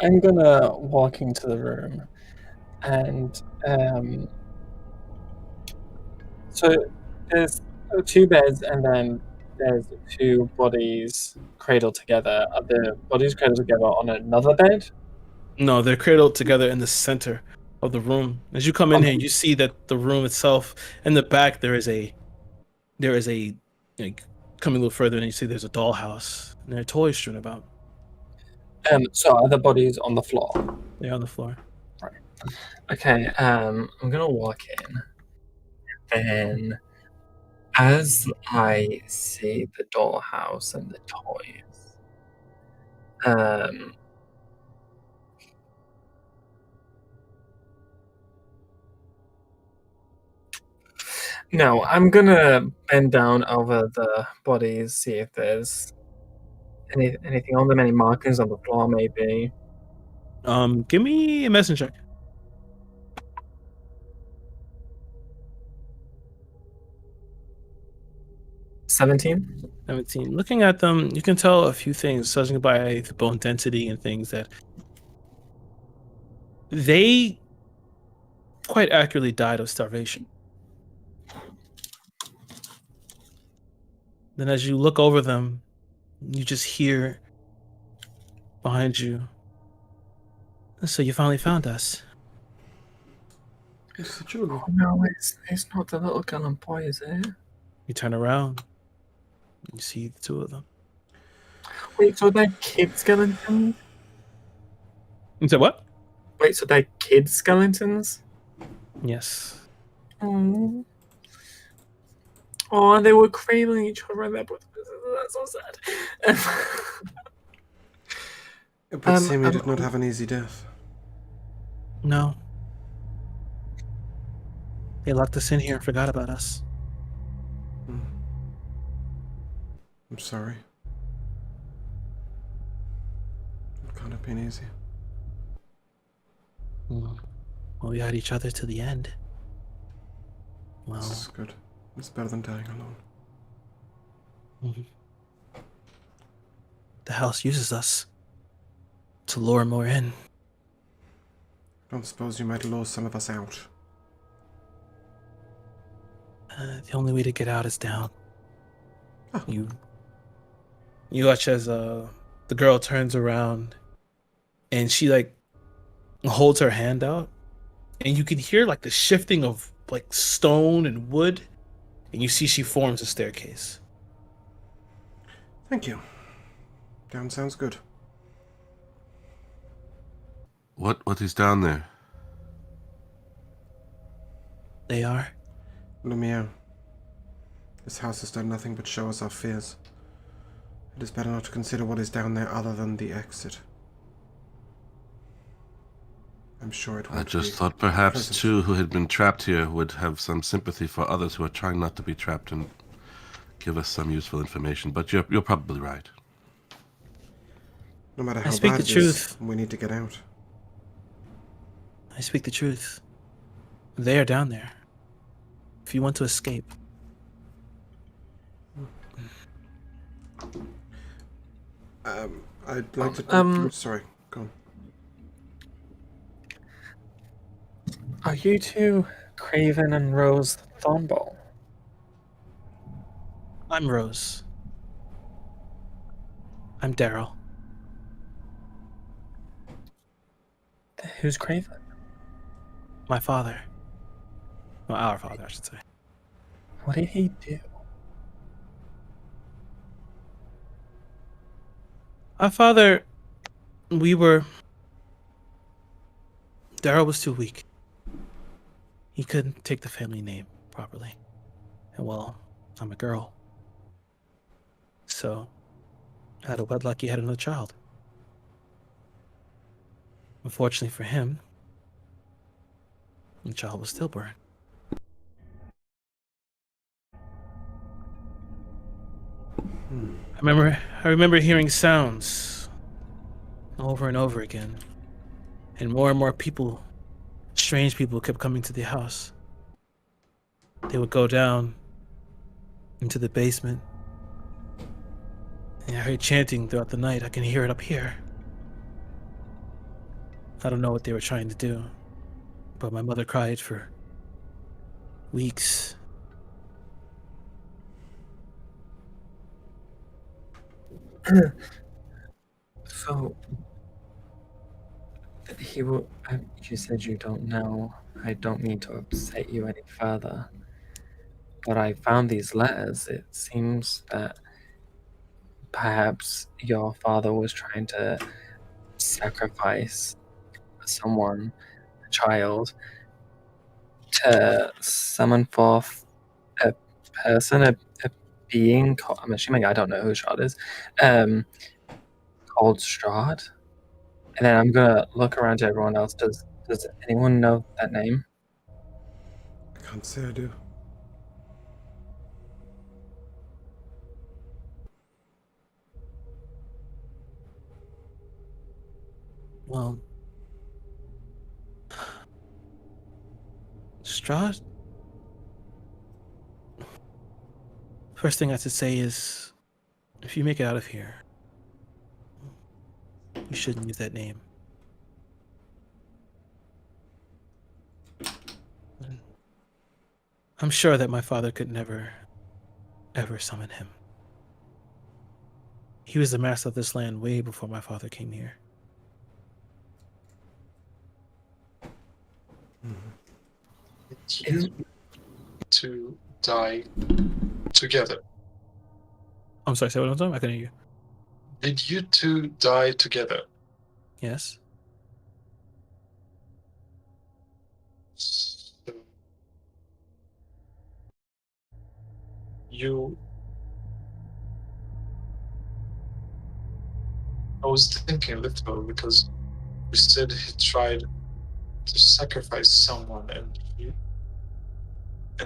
I'm gonna walk into the room, and so there's 2 beds, and then there's 2 bodies cradled together. Are the bodies cradled together on another bed? No, they're cradled together in the center of the room. As you come in here, you see that the room itself, in the back, there is a coming a little further, and you see there's a dollhouse, and there are toys strewn about. So are the bodies on the floor? They're on the floor. Okay, I'm gonna walk in, and as I see the dollhouse and the toys, no, I'm gonna bend down over the bodies, see if there's anything on them, any markings on the floor, maybe. Give me a medicine check. 17? 17. Looking at them, you can tell a few things, judging by the bone density and things, that they quite accurately died of starvation. Then as you look over them, you just hear behind you, "So you finally found us." It's the children. Oh, no, it's not the little girl and boy, is it? You turn around, you see the 2 of them. Wait, so they're kid skeletons? You said what? Wait, so they're kid skeletons? Yes. Oh. Oh, they were cradling each other in their bosoms. That's so sad. It would seem he did not have an easy death. No. They locked us in here and forgot about us. I'm sorry. It can't have been easy. Well, we had each other to the end. Well, It's good. It's better than dying alone. the house uses us to lure more in. Don't suppose you might lure some of us out. The only way to get out is down. Oh. You watch as the girl turns around, and she holds her hand out, and you can hear like the shifting of like stone and wood, and you see she forms a staircase. Thank you. Down sounds good. What is down there? They are. Lumiere, this house has done nothing but show us our fears. It is better not to consider what is down there other than the exit. I'm sure it I won't just be thought perhaps pleasant. two who had been trapped here would have some sympathy for others who are trying not to be trapped and give us some useful information. But you're probably right. No matter I how speak bad the it is, truth. we need to get out. I speak the truth. They are down there. If you want to escape. I'd like to... Sorry, go on. Are you two Craven and Rose Thornball? I'm Rose. I'm Daryl. Who's Craven? My father. Well, our father, I should say. What did he do? Our father, Daryl was too weak. He couldn't take the family name properly. And well, I'm a girl. So, out of wedlock, he had another child. Unfortunately for him, the child was stillborn. I remember hearing sounds over and over again. And more people, strange people, kept coming to the house. They would go down into the basement. And I heard chanting throughout the night. I can hear it up here. I don't know what they were trying to do, but my mother cried for weeks. So, you said you don't know. I don't mean to upset you any further. But I found these letters. It seems that perhaps your father was trying to sacrifice someone, a child, to summon forth a person, a being called, I'm assuming I don't know who Strahd is, called Strahd. And then I'm gonna look around to everyone else. Does anyone know that name? I can't say I do. Well, Strahd? First thing I have to say is, if you make it out of here, you shouldn't use that name. I'm sure that my father could never, ever summon him. He was the master of this land way before my father came here. You to die together. I'm sorry, say what I'm talking. I couldn't hear you. Did you two die together? Yes? So you. I was thinking literal because you said he tried to sacrifice someone and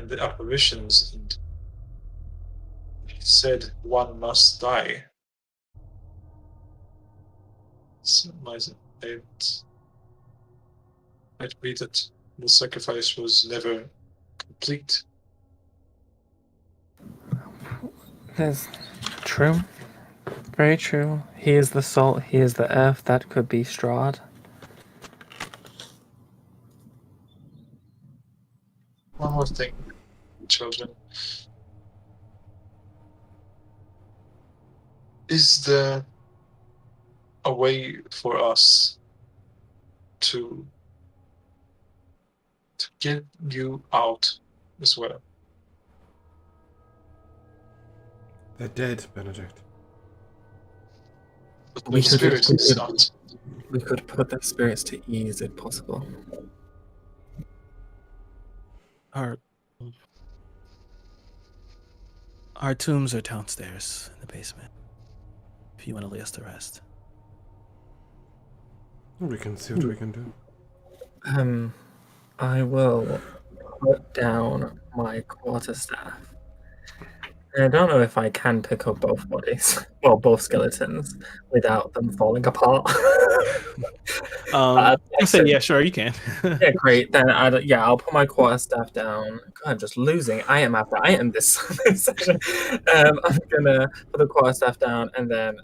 the apparitions, and he said one must die. So might be that the sacrifice was never complete. That's true. Very true. He is the salt, he is the earth. That could be Strahd. One more thing, children. Is there a way for us to get you out as well. They're dead, Benedict. But We the could- spirit we is could- not. We could put their spirits to ease if possible. Our tombs are downstairs in the basement. If you want to lay us to rest. We can see what we can do. I will put down my quarterstaff. I don't know if I can pick up both bodies, well, both skeletons, without them falling apart. I say yeah, sure, you can. Yeah, great. Then I'll put my quarterstaff down. God, I'm just losing. I am after item this, this session. I'm gonna put the quarterstaff down and then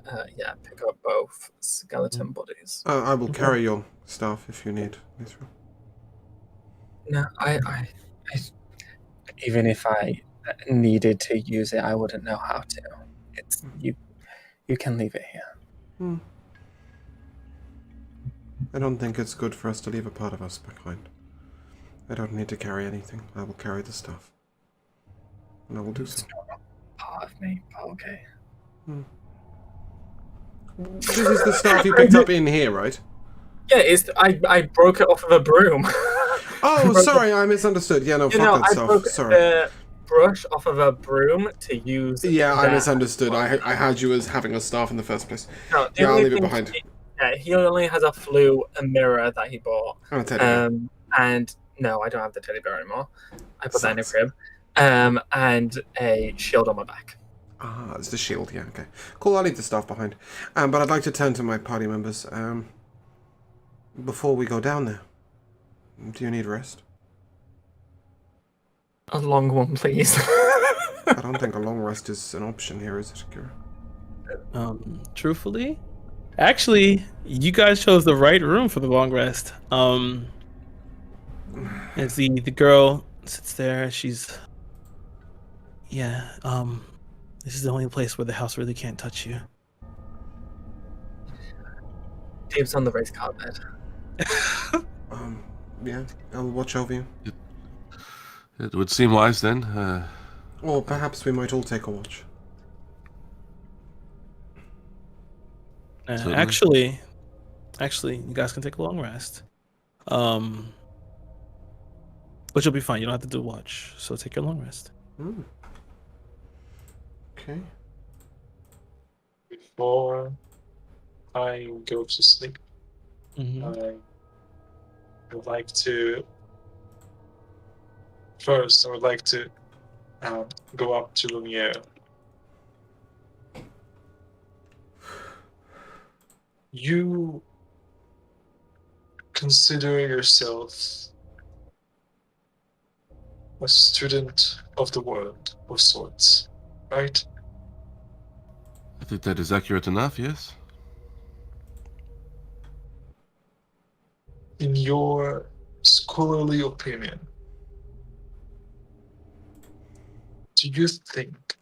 pick up both skeleton bodies. I will carry your staff if you need. No, I even if I needed to use it, I wouldn't know how to. It's you. You can leave it here. I don't think it's good for us to leave a part of us behind. I don't need to carry anything. I will carry the stuff. And I will do so. It's not part of me, but okay. This is the stuff you picked up in here, right? Yeah, I broke it off of a broom. Oh, sorry, I misunderstood. Yeah, no, fuck that I stuff. broke Sorry. the brush off of a broom to use. Yeah, I that. misunderstood. I had you as having a staff in the first place. No, the Yeah, I'll only leave it thing behind. He only has a mirror that he bought. Oh, teddy bear. And no, I don't have the teddy bear anymore. I put that in a Sucks. crib. And a shield on my back. Ah, it's the shield. Yeah, okay. Cool, I'll leave the stuff behind. But I'd like to turn to my party members. Before we go down there, do you need rest? A long one, please. I don't think a long rest is an option here, is it, Kira? Truthfully, actually, you guys chose the right room for the long rest. As the girl sits there, she's this is the only place where the house really can't touch you. Dave's on the race carpet. Yeah, I'll watch over you. It would seem wise then. Or perhaps we might all take a watch. Actually, you guys can take a long rest. But you'll be fine. You don't have to do watch. So take your long rest. Okay. Before I go to sleep, I would like to. First, I would like to go up to Lumiere. You consider yourself a student of the world of sorts, right? I think that is accurate enough, yes. In your scholarly opinion, do you think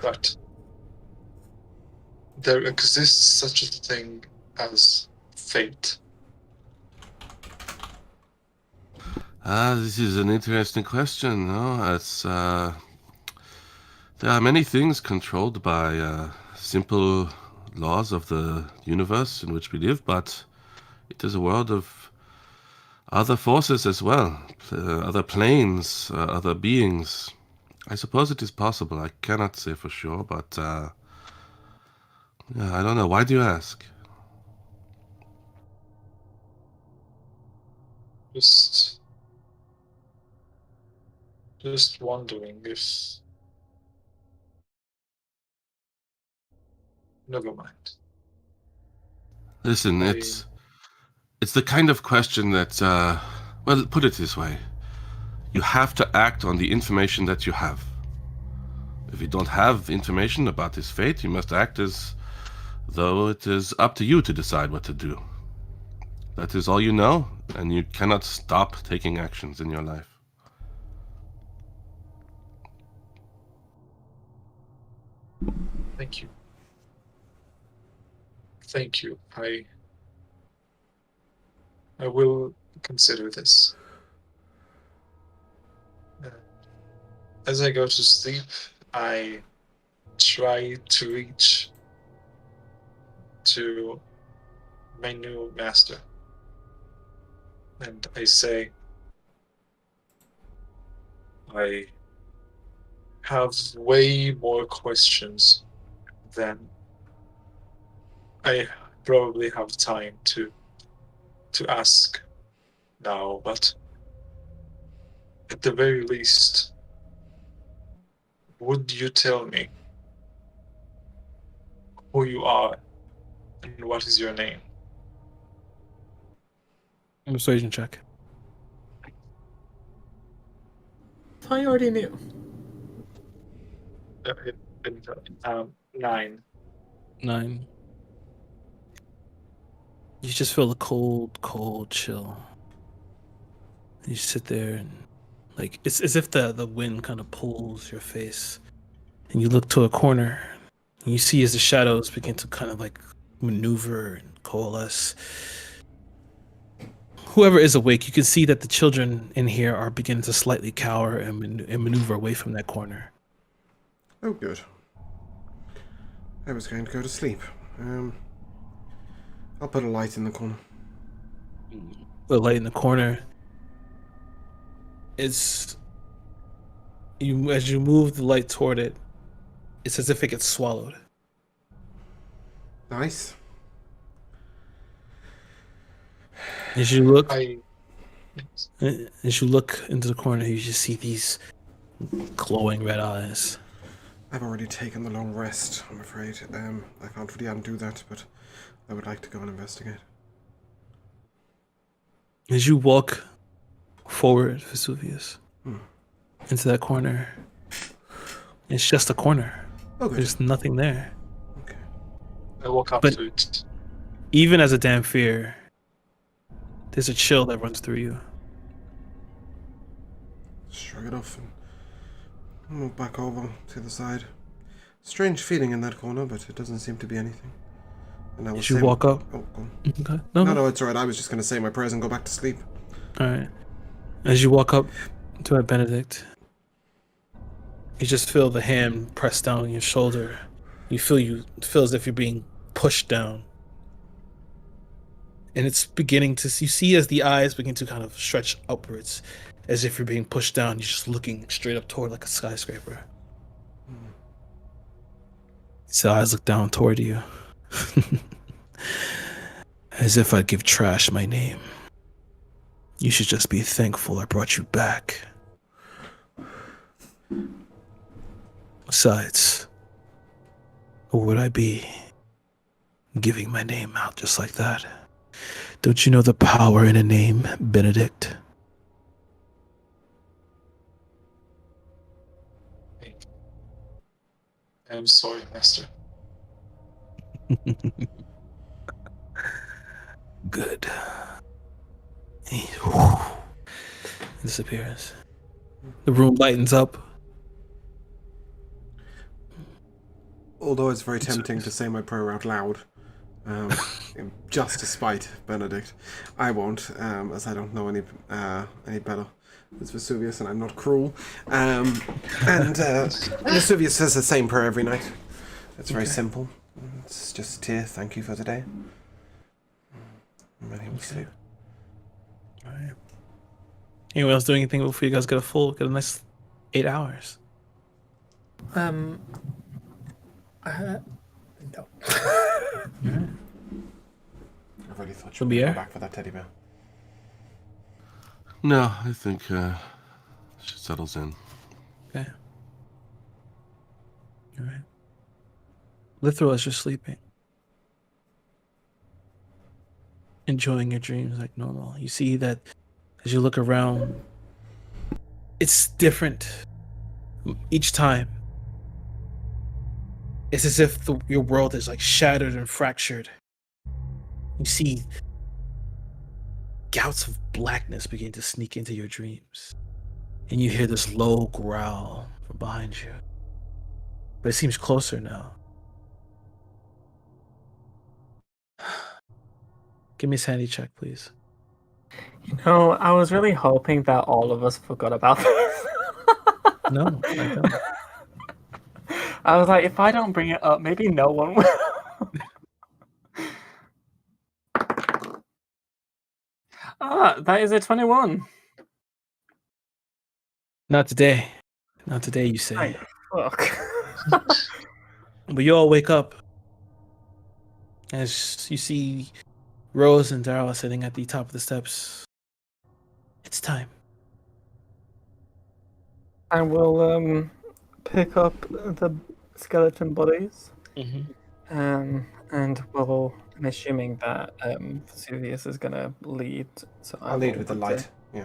that there exists such a thing as fate? This is an interesting question. No, it's there are many things controlled by simple laws of the universe in which we live, but it is a world of other forces as well, other planes, other beings. I suppose it is possible. I cannot say for sure, but I don't know. Why do you ask? Just wondering if. Never mind. Listen, it's the kind of question that, well, put it this way. You have to act on the information that you have. If you don't have information about this fate, you must act as though it is up to you to decide what to do. That is all you know, and you cannot stop taking actions in your life. Thank you. Thank you. I will consider this. as I go to sleep, I try to reach to my new master. And I say, I have way more questions than I probably have time to ask now, but at the very least, would you tell me who you are and what is your name? Persuasion check. I already knew. 9. 9. You just feel the cold chill. You sit there and like it's as if the wind kind of pulls your face, and you look to a corner, and you see as the shadows begin to kind of like maneuver and coalesce. Whoever is awake, you can see that the children in here are beginning to slightly cower and maneuver away from that corner. Oh, good. I was going to go to sleep. I'll put a light in the corner. The light in the corner. It's you as you move the light toward it. It's as if it gets swallowed. Nice. As you look, I as you look into the corner, you just see these glowing red eyes. I've already taken the long rest, I'm afraid. I can't really undo that, but I would like to go and investigate. As you walk forward, Vesuvius, into that corner, it's just a corner. Oh, good. There's nothing there. Okay. I walk up But- to it. Even as a damn fear, there's a chill that runs through you. Shrug it off and move back over to the side. Strange feeling in that corner, but it doesn't seem to be anything. And I will As you say walk up. Oh, go on. Okay. No, it's alright. I was just going to say my prayers and go back to sleep. All right. As you walk up to Benedict, you just feel the hand pressed down on your shoulder. You feel as if you're being pushed down. And it's beginning to you see as the eyes begin to kind of stretch upwards, as if you're being pushed down. You're just looking straight up toward like a skyscraper. So eyes look down toward you, as if I'd give trash my name. You should just be thankful I brought you back. Besides, who would I be giving my name out just like that? Don't you know the power in a name, Benedict? I'm sorry, Master. Good. He disappears. The room lightens up. Although it's very tempting to say my prayer out loud, just to spite Benedict, I won't, as I don't know any better. It's Vesuvius, and I'm not cruel. And Vesuvius says the same prayer every night. It's very simple. It's just tear. Thank you for today. And then he will sleep. All right. Anyone else doing anything before you guys get a nice 8 hours? No. I really thought you From would the go air? back for that teddy bear. No, I think she settles in. Okay. All right. Lithro, as you're sleeping, enjoying your dreams like normal, you see that as you look around, it's different each time. It's as if your world is like shattered and fractured. You see gouts of blackness begin to sneak into your dreams. And you hear this low growl from behind you. But it seems closer now. Give me a sanity check, please. I was really hoping that all of us forgot about this. No, I don't. I was like, if I don't bring it up, maybe no one will. That is a 21. Not today. Not today, you say. Thank fuck. But you all wake up as you see Rose and Daryl sitting at the top of the steps. It's time. I will pick up the skeleton bodies. Mm-hmm. And we'll. I'm assuming that Vesuvius is gonna lead. So I'll lead with the look light. Yeah.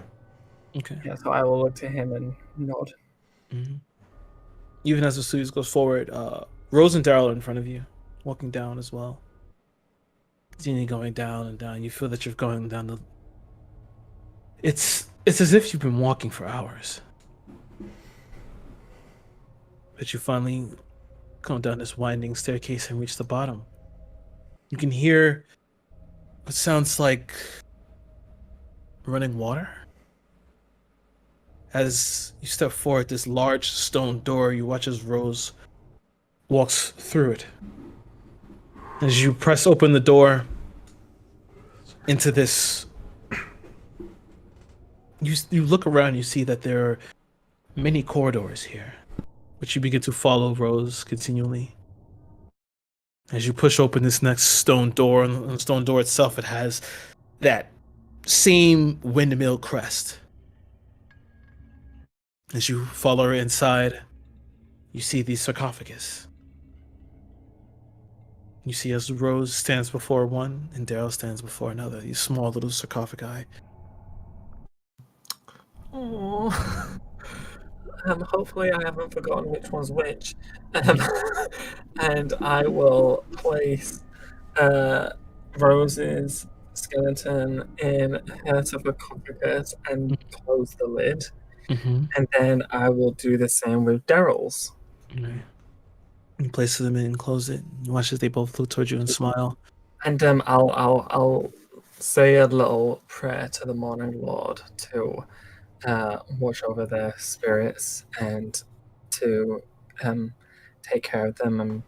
Okay. Yeah, so I will look to him and nod. Mm-hmm. Even as Vesuvius goes forward, Rose and Daryl are in front of you, walking down as well. Continuing going down and down. You feel that you're going down the. It's as if you've been walking for hours. But you finally come down this winding staircase and reach the bottom. You can hear what sounds like running water. As you step forward, this large stone door, you watch as Rose walks through it. As you press open the door into this, you look around, you see that there are many corridors here, which you begin to follow Rose continually. As you push open this next stone door, and the stone door itself, it has that same windmill crest. As you follow her inside, you see the sarcophagus. You see as Rose stands before one and Daryl stands before another, these small little sarcophagi. Oh. Hopefully I haven't forgotten which one's which. And I will place Rose's skeleton in her sarcophagus and close the lid. Mm-hmm. And then I will do the same with Daryl's. Right. You place them in and close it. You watch as they both look towards you and smile. And I'll say a little prayer to the Morning Lord to watch over their spirits and to take care of them and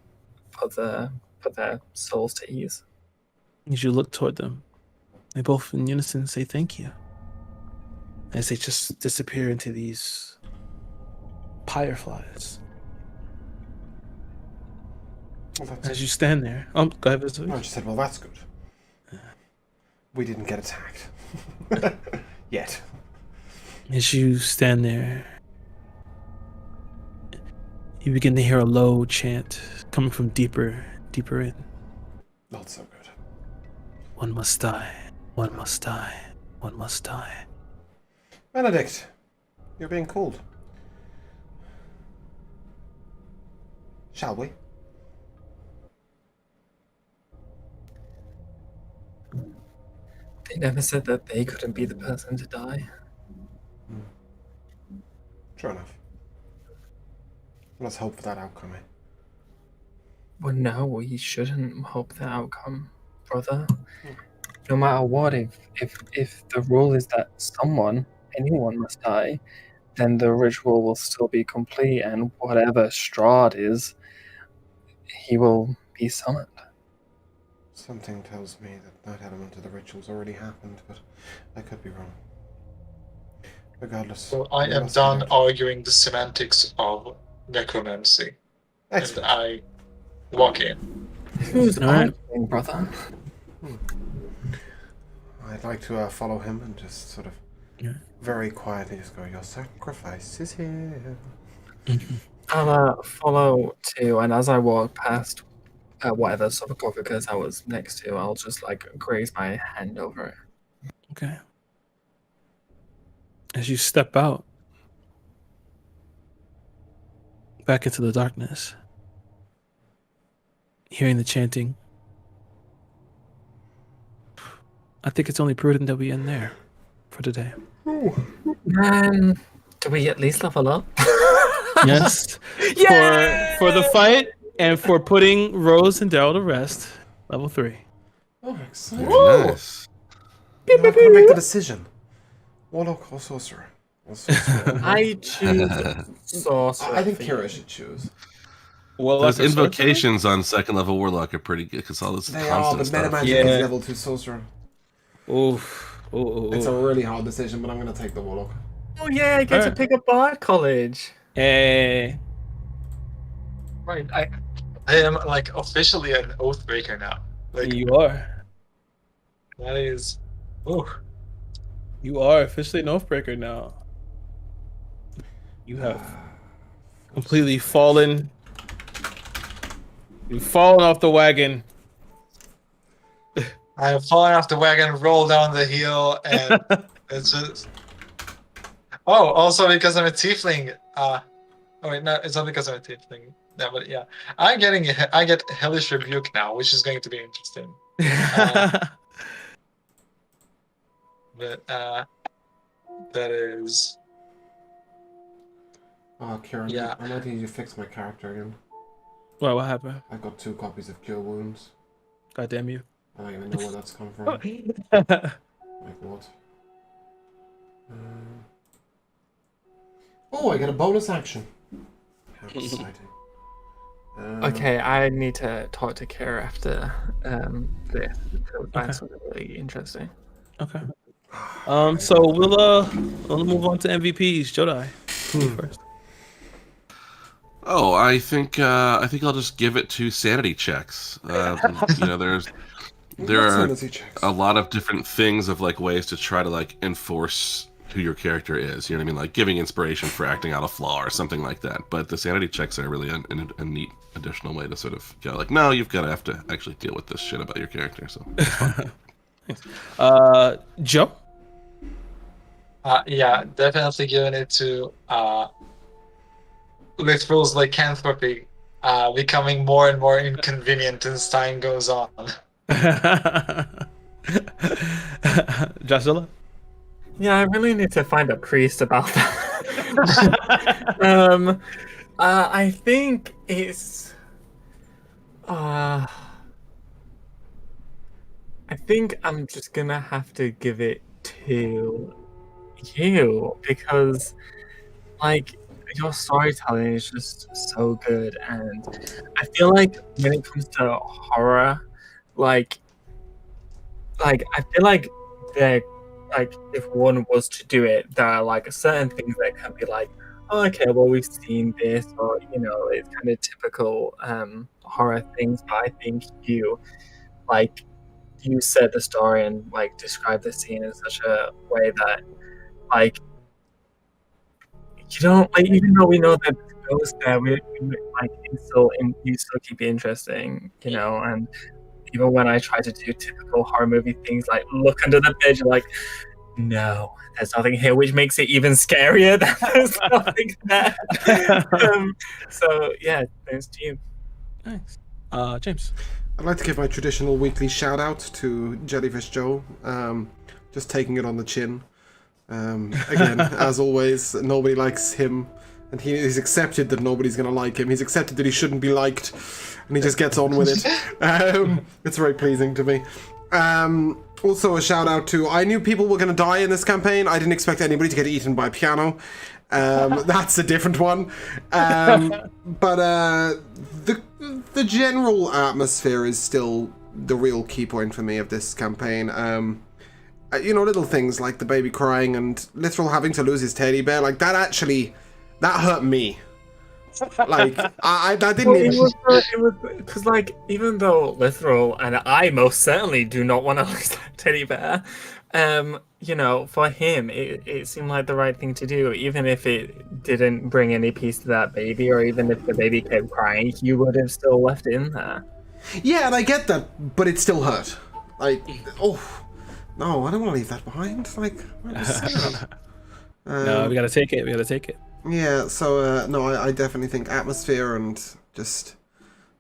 put their souls to ease. As you look toward them, they both in unison say thank you. As they just disappear into these fireflies. Well, As you stand there, go ahead, Vesuvius. I just said, well, that's good. We didn't get attacked. Yet. As you stand there, you begin to hear a low chant coming from deeper in. Not so good. One must die, one must die, one must die. Benedict, you're being called. Shall we? They never said that they couldn't be the person to die. True enough. Let's hope for that outcome, eh? Well, no, we shouldn't hope the outcome, brother. No matter what, if the rule is that anyone must die, then the ritual will still be complete, and whatever Strahd is, he will be summoned. Something tells me that that element of the ritual's already happened, but I could be wrong. Regardless. So I am done arguing the semantics of necromancy. Excellent. And I walk in. Who's All right. arguing, brother? I'd like to follow him and just sort of very quietly just go, your sacrifice is here. I'll follow too, and as I walk past whatever sarcophagus I was next to, I'll just graze my hand over it. Okay. As you step out back into the darkness, hearing the chanting, I think it's only prudent that we end there for today. Man, do we at least level up? Yes. Yay! For the fight and for putting Rose and Daryl to rest, level 3. Oh, excellent. Very nice. You're not going to make the decision. Warlock or sorcerer? Or sorcerer. I choose sorcerer. I think for Kira you. should choose. Well, Those invocations on second level warlock are pretty good because all this They are, constant but stuff. Metamagic Yeah. is level 2 sorcerer. Oof. Ooh. It's a really hard decision, but I'm gonna take the warlock. Oh yeah, I get to Alright. pick a bard college. Hey. Right. I am like officially an Oathbreaker now. Like You are. that is. Oh. You are officially an Oathbreaker now. You have completely fallen. You've fallen off the wagon. I have fallen off the wagon, rolled down the hill, and it's just. Oh, also because I'm a tiefling. Oh wait, no, it's not because I'm a tiefling. No, but yeah, I get hellish rebuke now, which is going to be interesting. But that is. Oh, Kieran, Yeah. I might need you to fix my character again. What happened? I've got 2 copies of Cure Wounds. God damn you. I don't even know where that's come from. Like what? Oh, I get a bonus action. How exciting. Okay, I need to talk to Kara after this. Because that's really interesting. Okay. So we'll move on to MVPs. Jodai, you first. Oh, I think I'll just give it to sanity checks. You know, there are sanity checks? a lot of different things of like ways to try to like enforce who your character is. You know what I mean? Like giving inspiration for acting out a flaw or something like that. But the sanity checks are really a neat additional way to sort of go like, no, you've got to have to actually deal with this shit about your character. So it's fun. Joe. Yeah, definitely giving it to Lithrul's lycanthropy becoming more and more inconvenient as time goes on. Joshua. Yeah, I really need to find a priest about that. I think it's. I think I'm just gonna have to give it to you because, like, your storytelling is just so good, and I feel like when it comes to horror, like I feel like they're like if one was to do it, there are like certain things that can be like, oh, okay, well we've seen this, or you know, it's kind of typical horror things. But I think you set the story and like describe the scene in such a way that like you don't like, even though we know that the ghost there, we like you still keep it interesting, you know. And even when I try to do typical horror movie things like look under the bed, you're like, no, there's nothing here, which makes it even scarier that there's nothing there. So yeah, thanks to you. Thanks. James. I'd like to give my traditional weekly shout out to Jellyfish Joe. Just taking it on the chin. Again, as always, nobody likes him, and he's accepted that nobody's going to like him. He's accepted that he shouldn't be liked, and he just gets on with it. It's very pleasing to me. Also, a shout out to, I knew people were going to die in this campaign. I didn't expect anybody to get eaten by a piano. That's a different one. But the general atmosphere is still the real key point for me of this campaign. You know, little things like the baby crying and Lithrul having to lose his teddy bear, like that hurt me. Like, I didn't Well, even... it was because, like, even though Lithrul and I most certainly do not want to lose that teddy bear, you know, for him, it seemed like the right thing to do, even if it didn't bring any peace to that baby, or even if the baby kept crying, you would have still left it in there. Yeah, and I get that, but it still hurt. Like, oh, no, I don't want to leave that behind. Like, that was sad. No, we gotta take it. We gotta take it. Yeah, so, no, I definitely think atmosphere and just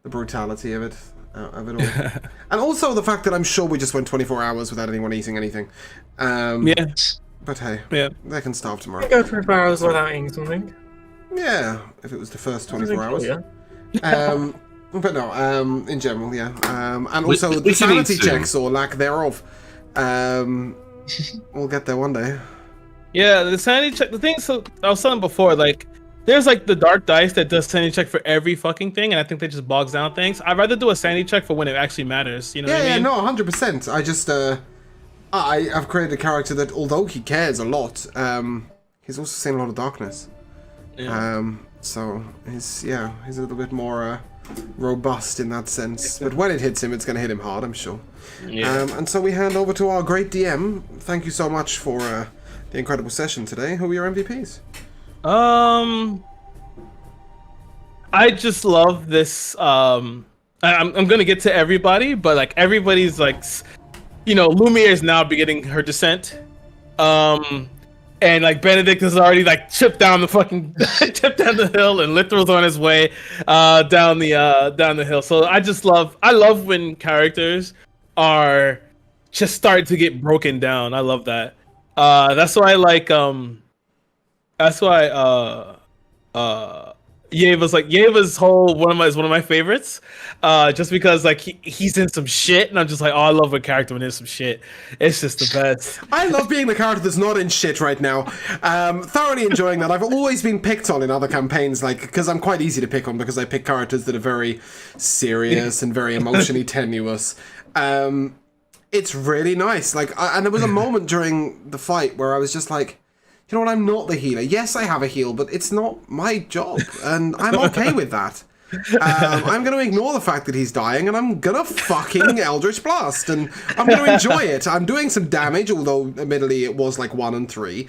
the brutality of it all. And also the fact that I'm sure we just went 24 hours without anyone eating anything. Yeah. But hey, Yeah. they can starve tomorrow. Go 24 hours without eating something. Yeah, if it was the first 24 hours. Yeah. But no, in general, yeah. And also We the can eat sanity soon. checks or lack thereof. We'll get there one day. Yeah, the sanity check. The thing, so I was saying before, like, there's like the dark dice that does sanity check for every fucking thing, and I think they just bogs down things. I'd rather do a sanity check for when it actually matters. You know what I Yeah, mean? no, 100%. I just, I've created a character that, although he cares a lot, he's also seen a lot of darkness. Yeah. So he's a little bit more robust in that sense. But when it hits him, it's going to hit him hard, I'm sure. Yeah. And so we hand over to our great DM. Thank you so much for the incredible session today. Who are your MVPs? I just love this. I'm gonna get to everybody, but like everybody's like, Lumiere is now beginning her descent. And like Benedict has already like chipped down the hill, and Lithral's on his way down the hill. So I love when characters are just starting to get broken down. I love that. That's why I like that's why Yeva's whole is one of my favorites. Just because like he's in some shit, and I'm just like, oh, I love a character when there's some shit. It's just the best. I love being the character that's not in shit right now. Thoroughly enjoying that. I've always been picked on in other campaigns, like, because I'm quite easy to pick on because I pick characters that are very serious and very emotionally tenuous. It's really nice. Like, and there was a moment during the fight where I was just like, you know what, I'm not the healer. Yes, I have a heal, but it's not my job, and I'm okay with that. I'm going to ignore the fact that he's dying, and I'm going to fucking Eldritch Blast, and I'm going to enjoy it. I'm doing some damage, although admittedly it was like 1 and 3.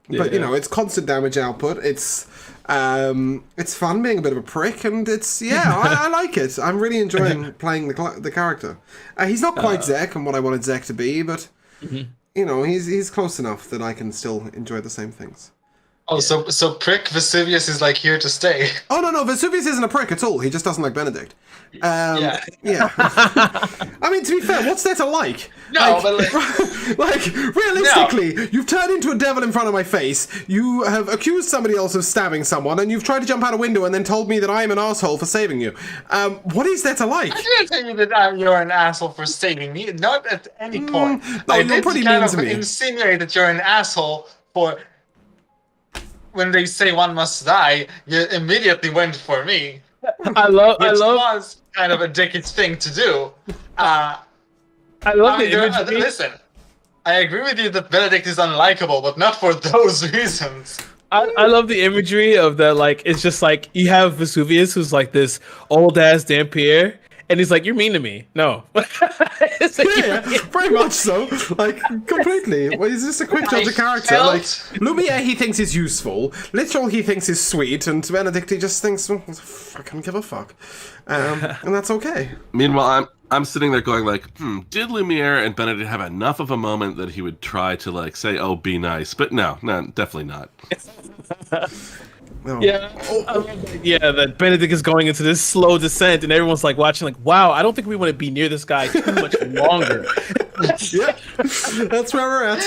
But, it's constant damage output. It's fun being a bit of a prick, and I like it. I'm really enjoying playing the character. He's not quite Zek and what I wanted Zek to be, but... he's close enough that I can still enjoy the same things. Oh, so prick Vesuvius is like here to stay. Oh no, Vesuvius isn't a prick at all. He just doesn't like Benedict. Yeah. I mean, to be fair, what's there to like? No, like realistically, you've turned into a devil in front of my face. You have accused somebody else of stabbing someone, and you've tried to jump out a window and then told me that I am an asshole for saving you. What is there to like? I didn't tell you that you're an asshole for saving me. Not at any point. No, I you're did pretty kind mean of to me. insinuate that you're an asshole for. When they say one must die, you immediately went for me. I love was kind of a dickish thing to do. I love the imagery. Listen, I agree with you that Benedict is unlikable, but not for those reasons. I love the imagery of that. Like, it's just like you have Vesuvius, who's like this old ass Dampier, and he's like, "You're mean to me." No, it's like, very much so. Like, completely. Well, he's just a quick judge of character. Like, Lumiere he thinks is useful. Literal he thinks is sweet, and Benedict he just thinks, well, I can't give a fuck, and that's okay. Meanwhile, I'm sitting there going like, did Lumiere and Benedict have enough of a moment that he would try to like say, "Oh, be nice"? But no, definitely not. No. Yeah, that Benedict is going into this slow descent, and everyone's like watching, like, wow, I don't think we want to be near this guy too much longer. Yeah, that's where we're at.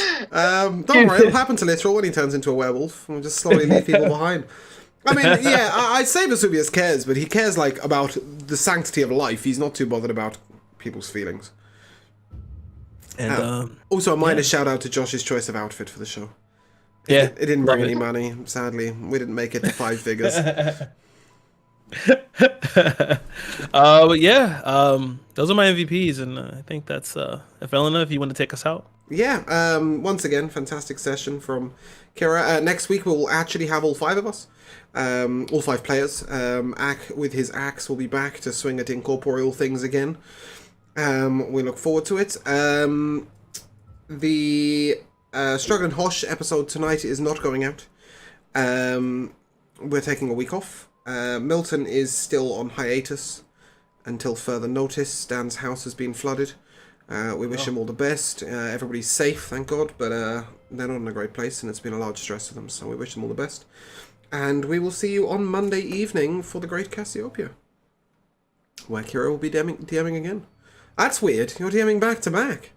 Don't worry, it'll happen to Literal when he turns into a werewolf. We'll just slowly leave people behind. I mean, I'd say Vesuvius cares, but he cares like about the sanctity of life. He's not too bothered about people's feelings. And also, a minor shout out to Josh's choice of outfit for the show. It didn't bring any money, sadly. We didn't make it to 5 figures. But yeah, those are my MVPs, and I think that's if Elena, if you want to take us out. Yeah, once again, fantastic session from Kira. Next week we'll actually have all 5 of us, all 5 players. Ak with his axe will be back to swing at incorporeal things again. We look forward to it. The Strahd and Hosh episode tonight is not going out. We're taking a week off. Milton is still on hiatus until further notice. Dan's house has been flooded. We wish him all the best. Everybody's safe, thank God, but they're not in a great place, and it's been a large stress for them, so we wish them all the best. And we will see you on Monday evening for the Great Cassiopeia, where Kira will be DMing again. That's weird. You're DMing back to back.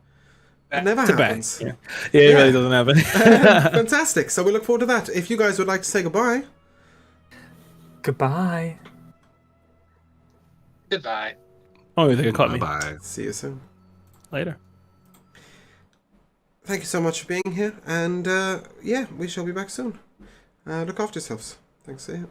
It never happens. Yeah, it really doesn't happen. Fantastic. So we look forward to that. If you guys would like to say goodbye. Goodbye. Goodbye. Oh, you think it caught me. Bye. See you soon. Later. thank you so much for being here, and yeah, we shall be back soon. Look after yourselves. Thanks, see you.